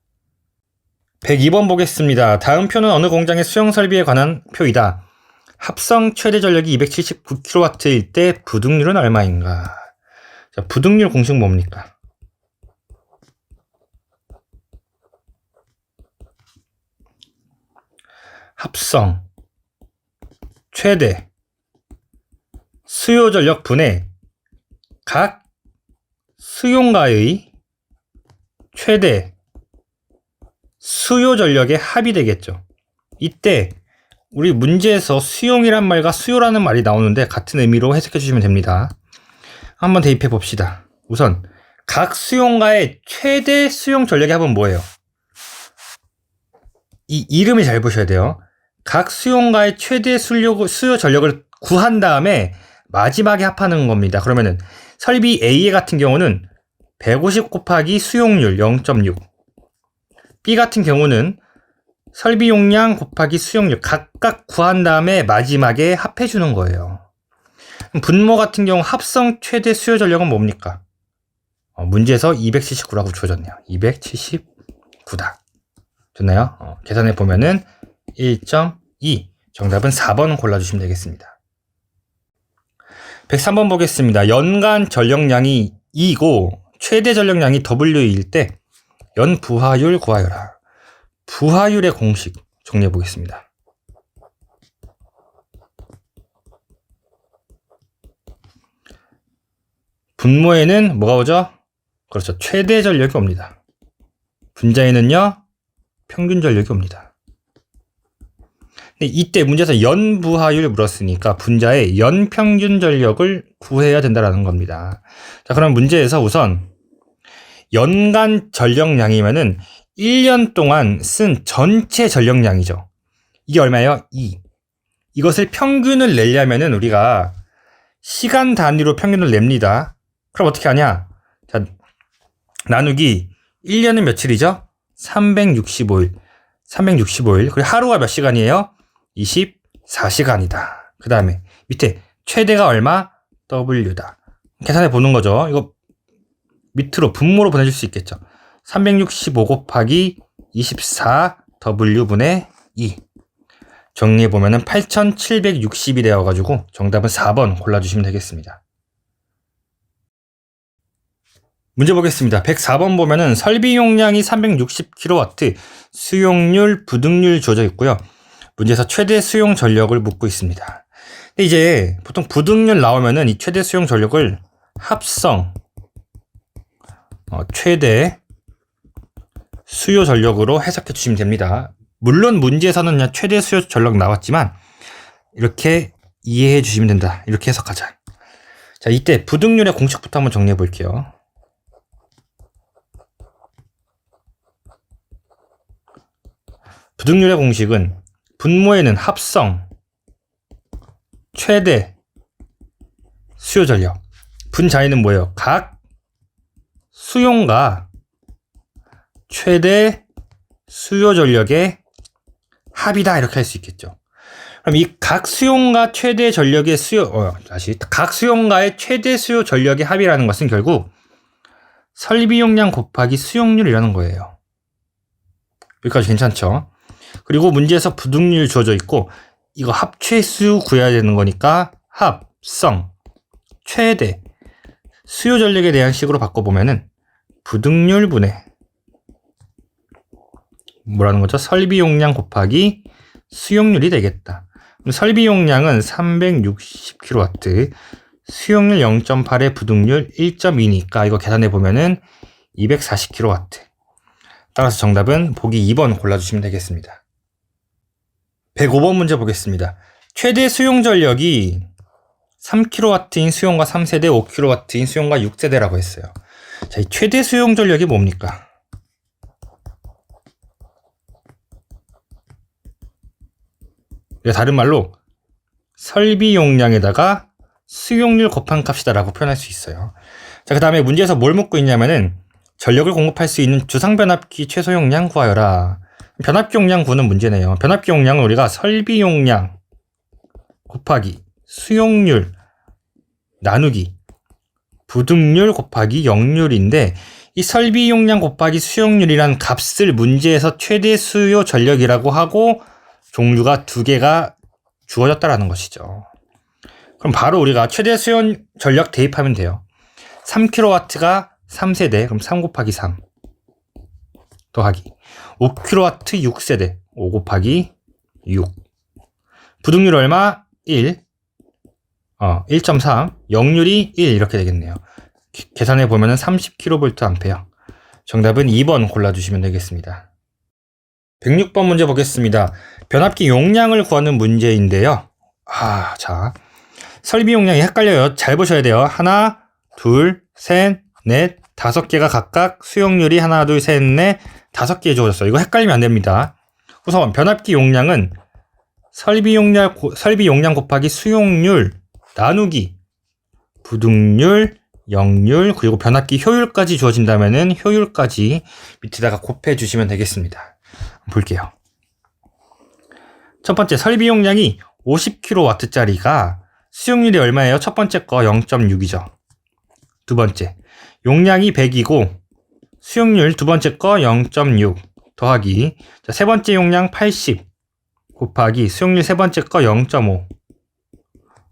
102번 보겠습니다. 다음 표는 어느 공장의 수용 설비에 관한 표이다. 합성 최대 전력이 279kW일 때 부등률은 얼마인가? 자, 부등률 공식 뭡니까? 합성 최대 수요 전력 분의 각 수용가의 최대 수요 전력의 합이 되겠죠. 이때 우리 문제에서 수용이란 말과 수요라는 말이 나오는데 같은 의미로 해석해 주시면 됩니다. 한번 대입해 봅시다. 우선 각 수용가의 최대 수용 전력의 합은 뭐예요? 이 이름을 잘 보셔야 돼요. 각 수용가의 최대 수요 전력을 구한 다음에 마지막에 합하는 겁니다. 그러면은 설비 A 같은 경우는 150 곱하기 수용률 0.6, B 같은 경우는 설비 용량 곱하기 수용률 각각 구한 다음에 마지막에 합해주는 거예요. 분모 같은 경우 합성 최대 수요 전력은 뭡니까? 문제에서 279라고 주어졌네요. 279다. 됐나요? 계산해 보면은 1.2. 정답은 4번 골라주시면 되겠습니다. 103번 보겠습니다. 연간 전력량이 E고 최대 전력량이 W일 때 연부하율 구하여라. 부하율의 공식 정리해 보겠습니다. 분모에는 뭐가 오죠? 그렇죠. 최대 전력이 옵니다. 분자에는요, 평균 전력이 옵니다. 근데 이때 문제에서 연부하율을 물었으니까 분자의 연평균 전력을 구해야 된다는 겁니다. 자, 그럼 문제에서 우선 연간 전력량이면은 1년 동안 쓴 전체 전력량이죠. 이게 얼마예요? 2. 이것을 평균을 내려면은 우리가 시간 단위로 평균을 냅니다. 그럼 어떻게 하냐? 자, 나누기 1년은 며칠이죠? 365일. 365일. 그리고 하루가 몇 시간이에요? 24시간이다. 그 다음에 밑에 최대가 얼마? W다. 계산해 보는 거죠. 이거 밑으로 분모로 보내줄 수 있겠죠. 365 곱하기 24W분의 2. 정리해보면 8760이 되어가지고 정답은 4번 골라주시면 되겠습니다. 문제 보겠습니다. 104번 보면은 설비 용량이 360kW, 수용률, 부등률 주어져 있고요. 문제에서 최대 수용 전력을 묻고 있습니다. 근데 이제 보통 부등률 나오면은 이 최대 수용 전력을 합성 최대 수요 전력으로 해석해 주시면 됩니다. 물론 문제에서는 그냥 최대 수요 전력 나왔지만 이렇게 이해해 주시면 된다. 이렇게 해석하자. 자, 이때 부등률의 공식부터 한번 정리해 볼게요. 부등률의 공식은 분모에는 합성 최대 수요 전력, 분자에는 뭐예요? 각 수용과 최대 수요 전력의 합이다. 이렇게 할 수 있겠죠. 그럼 이 각 수용과 최대 전력의 각 수용과의 최대 수요 전력의 합이라는 것은 결국 설비 용량 곱하기 수용률이라는 거예요. 여기까지 괜찮죠? 그리고 문제에서 부등률 주어져 있고 이거 합체수 구해야 되는 거니까 합 합성, 최대, 수요 전력에 대한 식으로 바꿔보면은 부등률 분의 뭐라는 거죠? 설비 용량 곱하기 수용률이 되겠다. 그럼 설비 용량은 360kW, 수용률 0.8에 부등률 1.2니까 이거 계산해 보면은 240kW. 따라서 정답은 보기 2번 골라주시면 되겠습니다. 105번 문제 보겠습니다. 최대 수용 전력이 3kW인 수용과 3세대, 5kW인 수용과 6세대라고 했어요. 자, 이 최대 수용 전력이 뭡니까? 다른 말로 설비 용량에다가 수용률 곱한 값이다라고 표현할 수 있어요. 자, 그 다음에 문제에서 뭘 묻고 있냐면은 전력을 공급할 수 있는 주상변압기 최소 용량 구하여라. 변압기 용량 구는 문제네요. 변압기 용량은 우리가 설비 용량 곱하기 수용률 나누기 부등률 곱하기 역률인데, 이 설비 용량 곱하기 수용률이란 값을 문제에서 최대 수요 전력이라고 하고 종류가 두 개가 주어졌다라는 것이죠. 그럼 바로 우리가 최대 수요 전력 대입하면 돼요. 3kW가 3세대, 그럼 3 곱하기 3 더하기 5kW 6세대, 5 곱하기 6. 부등률 얼마? 1. 1.3. 역률이 1 이렇게 되겠네요. 계산해 보면은 30kVA. 정답은 2번 골라주시면 되겠습니다. 106번 문제 보겠습니다. 변압기 용량을 구하는 문제인데요. 자, 설비 용량이 헷갈려요. 잘 보셔야 돼요. 하나, 둘, 셋, 넷, 5개가 각각 수용률이 하나, 둘, 셋, 넷, 5개 주어졌어요. 이거 헷갈리면 안 됩니다. 우선 변압기 용량은 설비 용량 곱하기 수용률 나누기 부등률, 역률, 그리고 변압기 효율까지 주어진다면은 효율까지 밑에다가 곱해 주시면 되겠습니다. 볼게요. 첫 번째, 설비 용량이 50kW짜리가 수용률이 얼마예요? 첫 번째 거 0.6이죠. 두 번째, 용량이 100이고 수용률 두 번째 거 0.6 더하기, 자, 세 번째 용량 80 곱하기 수용률 세 번째 거 0.5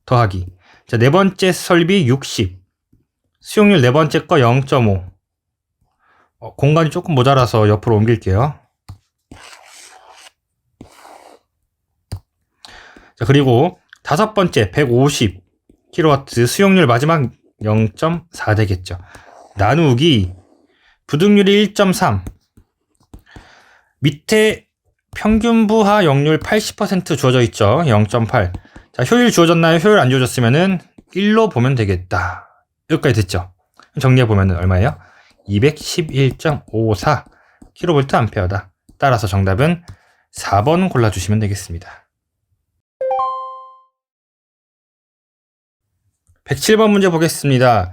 더하기, 자, 네 번째 설비 60 수용률 네 번째 거 0.5. 공간이 조금 모자라서 옆으로 옮길게요. 자, 그리고 다섯 번째 150kW 수용률 마지막 0.4 되겠죠. 나누기 부등률이 1.3. 밑에 평균 부하 역률 80% 주어져 있죠. 0.8. 자, 효율 주어졌나요? 효율 안 주어졌으면은 1로 보면 되겠다. 여기까지 됐죠? 정리해보면 얼마예요? 211.54 kVA. 따라서 정답은 4번 골라주시면 되겠습니다. 107번 문제 보겠습니다.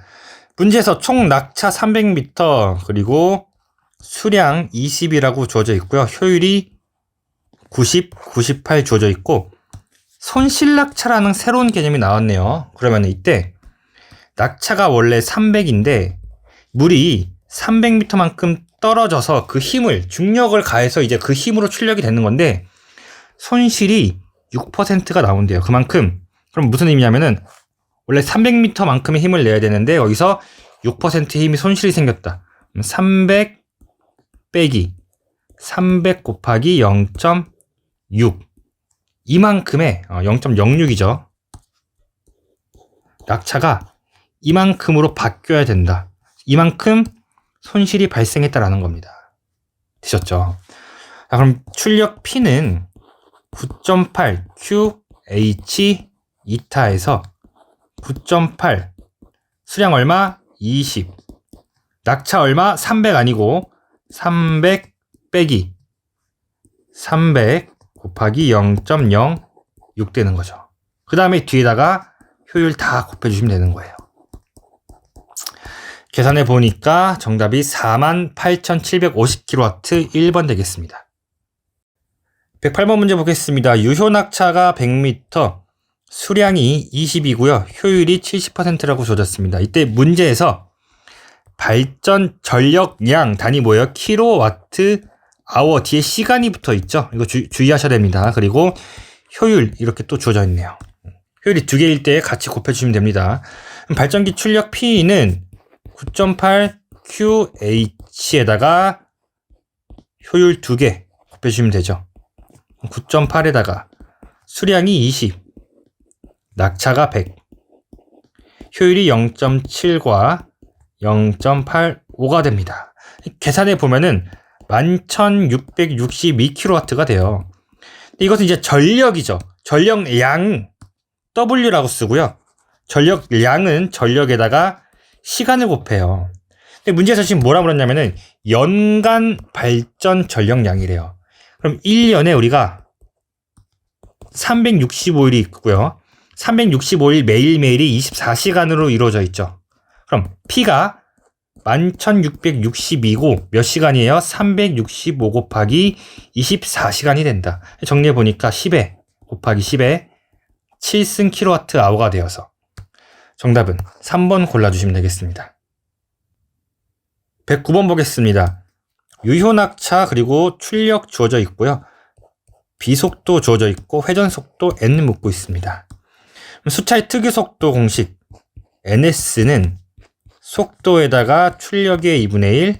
문제에서 총 낙차 300m 그리고 수량 20이라고 주어져 있고요. 효율이 90, 98 주어져 있고 손실낙차라는 새로운 개념이 나왔네요. 그러면 이때 낙차가 원래 300인데 물이 300m만큼 떨어져서 그 힘을, 중력을 가해서 이제 그 힘으로 출력이 되는 건데 손실이 6%가 나온대요. 그만큼, 그럼 무슨 의미냐면은 원래 300m만큼의 힘을 내야 되는데 여기서 6%의 힘이 손실이 생겼다. 300 빼기 300 곱하기 0.6 이만큼의 0.06이죠. 낙차가 이만큼으로 바뀌어야 된다. 이만큼 손실이 발생했다라는 겁니다. 되셨죠? 자, 그럼 출력 P는 9.8 QH 2타에서 9.8 수량 얼마? 20 낙차 얼마? 300 아니고 300 빼기 300 곱하기 0.06 되는 거죠. 그 다음에 뒤에다가 효율 다 곱해주시면 되는 거예요. 계산해 보니까 정답이 48,750kW 1번 되겠습니다. 108번 문제 보겠습니다. 유효 낙차가 100m, 수량이 20이고요. 효율이 70%라고 주어졌습니다. 이때 문제에서 발전 전력량 단위 뭐예요? 킬로와트 아워 뒤에 시간이 붙어 있죠. 이거 주의하셔야 됩니다. 그리고 효율 이렇게 또 주어져 있네요. 효율이 2개일 때 같이 곱해주시면 됩니다. 발전기 출력 P는 9.8 QH에다가 효율 2개 곱해주시면 되죠. 9.8에다가 수량이 20, 낙차가 100, 효율이 0.7과 0.85가 됩니다. 계산해 보면은 11,662kW가 돼요. 이것은 이제 전력이죠. 전력량 W라고 쓰고요. 전력량은 전력에다가 시간을 곱해요. 근데 문제에서 지금 뭐라 그랬냐면은 연간 발전 전력량이래요. 그럼 1년에 우리가 365일이 있고요. 365일 매일매일이 24시간으로 이루어져 있죠. 그럼 P가 11,662고 몇 시간이에요? 365 곱하기 24시간이 된다. 정리해보니까 10에 곱하기 10에 7승 kWh가 되어서 정답은 3번 골라주시면 되겠습니다. 109번 보겠습니다. 유효낙차 그리고 출력 주어져 있고요. 비속도 주어져 있고 회전속도 N 묻고 있습니다. 수차의 특유속도 공식 NS는 속도에다가 출력의 2분의 1,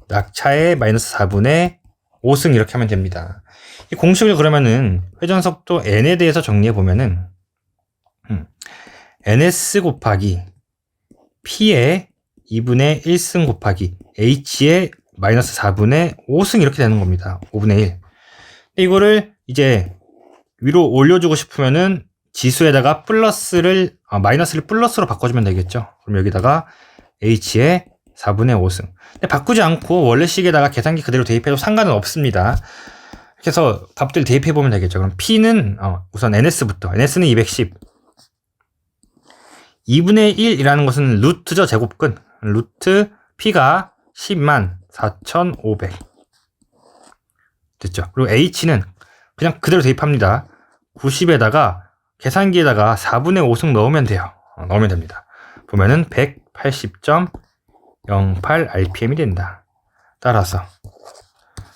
낙차의 마이너스 4분의 5승 이렇게 하면 됩니다. 이 공식을 그러면은 회전속도 N에 대해서 정리해보면은 NS 곱하기 P의 2분의 1승 곱하기 H의 마이너스 4분의 5승 이렇게 되는 겁니다. 5분의 1. 이거를 이제 위로 올려주고 싶으면은 지수에다가 마이너스를 플러스로 바꿔주면 되겠죠. 그럼 여기다가 H의 4분의 5승. 근데 바꾸지 않고 원래 식에다가 계산기 그대로 대입해도 상관은 없습니다. 그래서 값들 대입해보면 되겠죠. 그럼 P는 우선 NS부터. NS는 210. 2분의 1이라는 것은 루트죠. 제곱근. 루트 P가 10만 4,500. 됐죠. 그리고 H는 그냥 그대로 대입합니다. 90에다가 계산기에다가 4분의 5승 넣으면 돼요. 넣으면 됩니다. 보면은 180.08 RPM이 된다. 따라서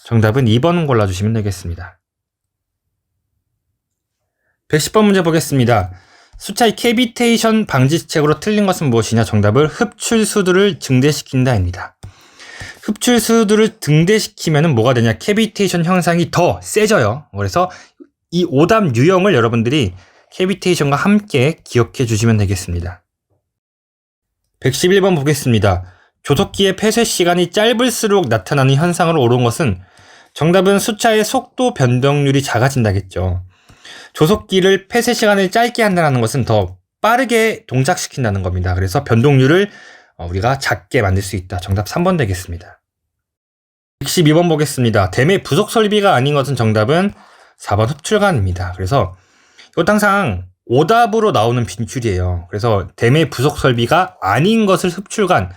정답은 2번 골라주시면 되겠습니다. 110번 문제 보겠습니다. 수차의 캐비테이션 방지책으로 틀린 것은 무엇이냐? 정답을 흡출수도를 증대시킨다입니다. 흡출수도를 증대시키면 뭐가 되냐? 캐비테이션 형상이 더 세져요. 그래서 이 오답 유형을 여러분들이 캐비테이션과 함께 기억해 주시면 되겠습니다. 111번 보겠습니다. 조속기의 폐쇄 시간이 짧을수록 나타나는 현상으로 옳은 것은 정답은 수차의 속도 변동률이 작아진다겠죠. 조속기를 폐쇄 시간을 짧게 한다는 것은 더 빠르게 동작시킨다는 겁니다. 그래서 변동률을 우리가 작게 만들 수 있다. 정답 3번 되겠습니다. 112번 보겠습니다. 댐의 부속 설비가 아닌 것은 정답은 4번 흡출관입니다. 그래서 이것도 항상 오답으로 나오는 빈출이에요. 그래서 댐의 부속 설비가 아닌 것을 흡출관.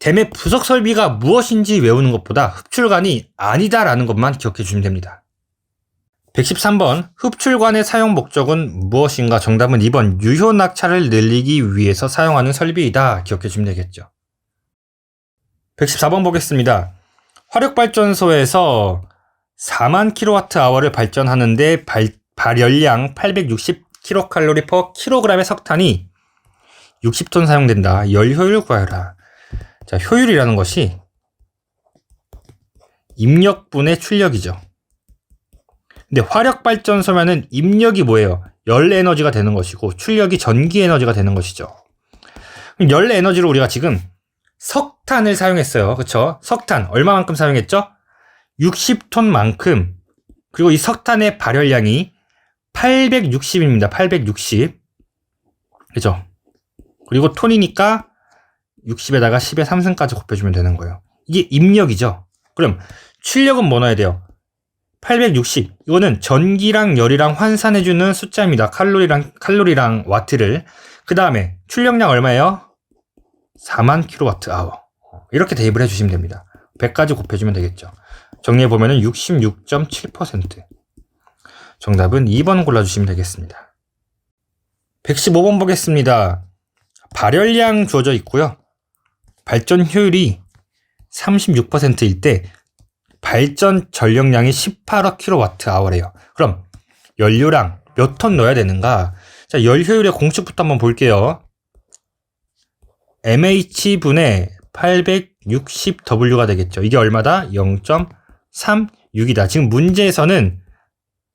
댐의 부속 설비가 무엇인지 외우는 것보다 흡출관이 아니다라는 것만 기억해 주시면 됩니다. 113번 흡출관의 사용 목적은 무엇인가? 정답은 2번 유효 낙차를 늘리기 위해서 사용하는 설비이다. 기억해 주시면 되겠죠. 114번 보겠습니다. 화력발전소에서 4만 kWh를 발전하는데 발열량 860kcal/kg의 석탄이 60톤 사용된다. 열 효율 구하여라. 자, 효율이라는 것이 입력분의 출력이죠. 근데 화력발전소면은 입력이 뭐예요? 열 에너지가 되는 것이고 출력이 전기 에너지가 되는 것이죠. 그럼 열 에너지로 우리가 지금 석탄을 사용했어요. 그쵸? 석탄 얼마만큼 사용했죠? 60톤만큼. 그리고 이 석탄의 발열량이 860입니다. 860. 그죠? 그리고 톤이니까 60에다가 10의 3승까지 곱해주면 되는 거예요. 이게 입력이죠. 그럼 출력은 뭐 넣어야 돼요? 860. 이거는 전기랑 열이랑 환산해주는 숫자입니다. 칼로리랑 와트를. 그 다음에 출력량 얼마예요? 4만 kWh. 이렇게 대입을 해주시면 됩니다. 100까지 곱해주면 되겠죠. 정리해보면 66.7%. 정답은 2번 골라주시면 되겠습니다. 115번 보겠습니다. 발열량 주어져 있고요. 발전 효율이 36%일 때 발전 전력량이 18억 kWh래요. 그럼 연료량 몇 톤 넣어야 되는가? 자, 열 효율의 공식부터 한번 볼게요. mh분의 860W가 되겠죠. 이게 얼마다? 0.36이다. 지금 문제에서는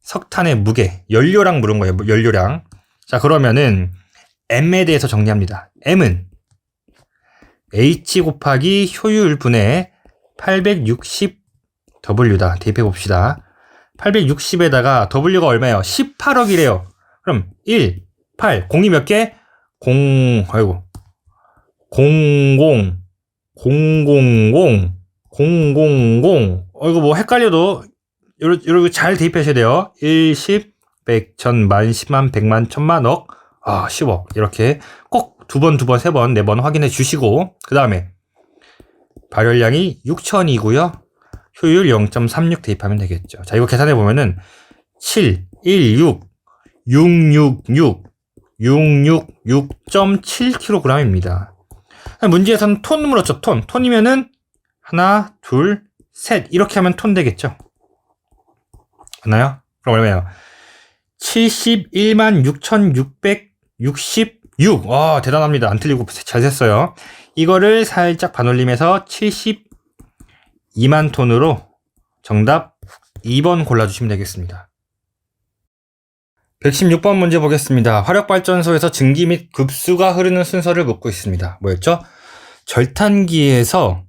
석탄의 무게, 연료량 물은 거예요. 연료량. 자, 그러면은 M에 대해서 정리합니다. M은 H 곱하기 효율분의 860W다. 대입해 봅시다. 860에다가 W가 얼마예요? 18억이래요. 그럼 1, 8, 0이 몇 개? 00, 000. 이거 뭐 헷갈려도 요렇게 잘 대입하셔야 돼요. 1, 10, 100, 1000, 만, 10만, 100만, 1000만, 억, 10억. 이렇게 꼭 두 번, 4번 확인해 주시고, 그 다음에 발열량이 6000이고요. 효율 0.36 대입하면 되겠죠. 자, 이거 계산해 보면은 7, 1, 6, 666.7kg입니다. 문제에서는 톤 물었죠. 톤이면은 하나, 둘, 셋 이렇게 하면 톤 되겠죠. 맞나요? 그럼 얼마예요? 716,666. 대단합니다. 안 틀리고 잘 셌어요. 이거를 살짝 반올림해서 72만 톤으로 정답 2번 골라주시면 되겠습니다. 116번 문제 보겠습니다. 화력발전소에서 증기 및 급수가 흐르는 순서를 묻고 있습니다. 뭐였죠? 절탄기에서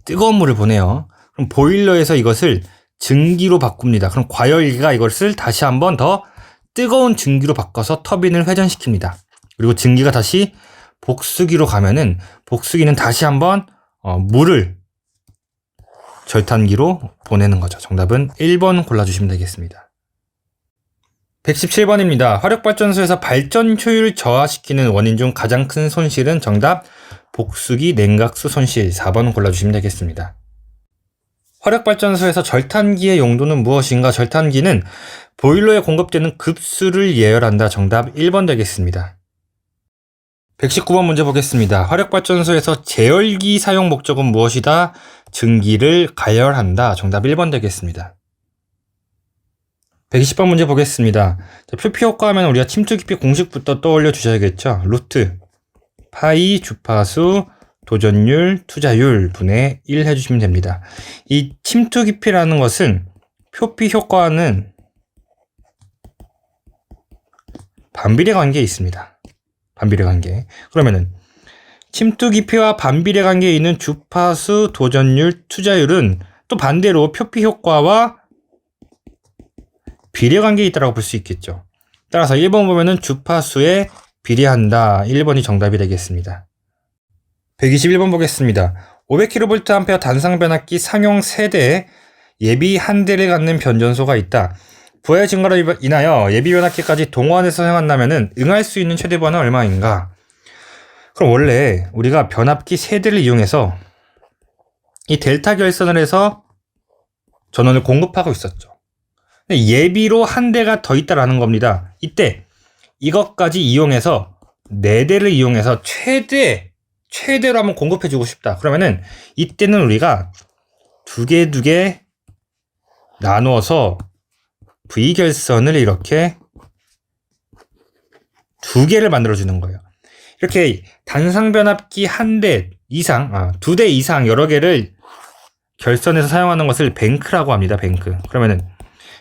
뜨거운 물을 보내요. 그럼 보일러에서 이것을 증기로 바꿉니다. 그럼 과열기가 이것을 다시 한번 더 뜨거운 증기로 바꿔서 터빈을 회전시킵니다. 그리고 증기가 다시 복수기로 가면은 복수기는 다시 한번 물을 절탄기로 보내는 거죠. 정답은 1번 골라주시면 되겠습니다. 117번입니다. 화력발전소에서 발전 효율을 저하시키는 원인 중 가장 큰 손실은 정답 복수기 냉각수 손실 4번 골라주시면 되겠습니다. 화력발전소에서 절탄기의 용도는 무엇인가? 절탄기는 보일러에 공급되는 급수를 예열한다. 정답 1번 되겠습니다. 119번 문제 보겠습니다. 화력발전소에서 제열기 사용 목적은 무엇이다? 증기를 가열한다. 정답 1번 되겠습니다. 120번 문제 보겠습니다. 자, 표피 효과 하면 우리가 침투 깊이 공식부터 떠올려 주셔야겠죠. 루트 파이 주파수 도전율 투자율 분의 1 해주시면 됩니다. 이 침투 깊이라는 것은 표피 효과는 반비례 관계에 있습니다. 반비례 관계. 그러면은 침투 깊이와 반비례 관계에 있는 주파수 도전율 투자율은 또 반대로 표피 효과와 비례 관계에 있다고 볼 수 있겠죠. 따라서 1번 보면은 주파수에 비례한다. 1번이 정답이 되겠습니다. 121번 보겠습니다. 500kVA 단상 변압기 상용 세대에 예비 한 대를 갖는 변전소가 있다. 부하의 증가로 인하여 예비 변압기까지 동원해서 사용한다면 응할 수 있는 최대 부하는 얼마인가? 그럼 원래 우리가 변압기 세대를 이용해서 이 델타 결선을 해서 전원을 공급하고 있었죠. 예비로 한 대가 더 있다라는 겁니다. 이때 이것까지 이용해서 4대를 이용해서 최대로 한번 공급해주고 싶다. 그러면은 이때는 우리가 두 개 나누어서 V결선을 이렇게 2개를 만들어주는 거예요. 이렇게 단상변압기 한 대 이상, 2대 이상 여러 개를 결선에서 사용하는 것을 뱅크라고 합니다. 뱅크. 그러면은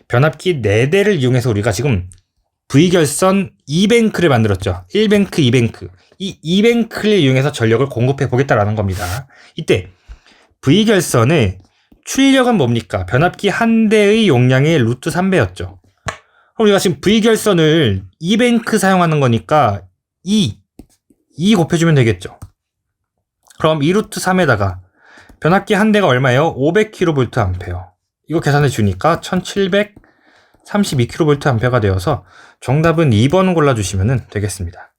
변압기 4대를 이용해서 우리가 지금 V결선 2뱅크를 만들었죠. 1뱅크, 2뱅크. 이 2뱅크를 이용해서 전력을 공급해 보겠다라는 겁니다. 이때 V결선의 출력은 뭡니까? 변압기 한 대의 용량의 루트 3배였죠. 그럼 우리가 지금 V결선을 2뱅크 사용하는 거니까 2 곱해주면 되겠죠. 그럼 2 루트 3에다가 변압기 한 대가 얼마예요? 500kVA. 이거 계산해 주니까 1732kVA 되어서 정답은 2번 골라주시면 되겠습니다.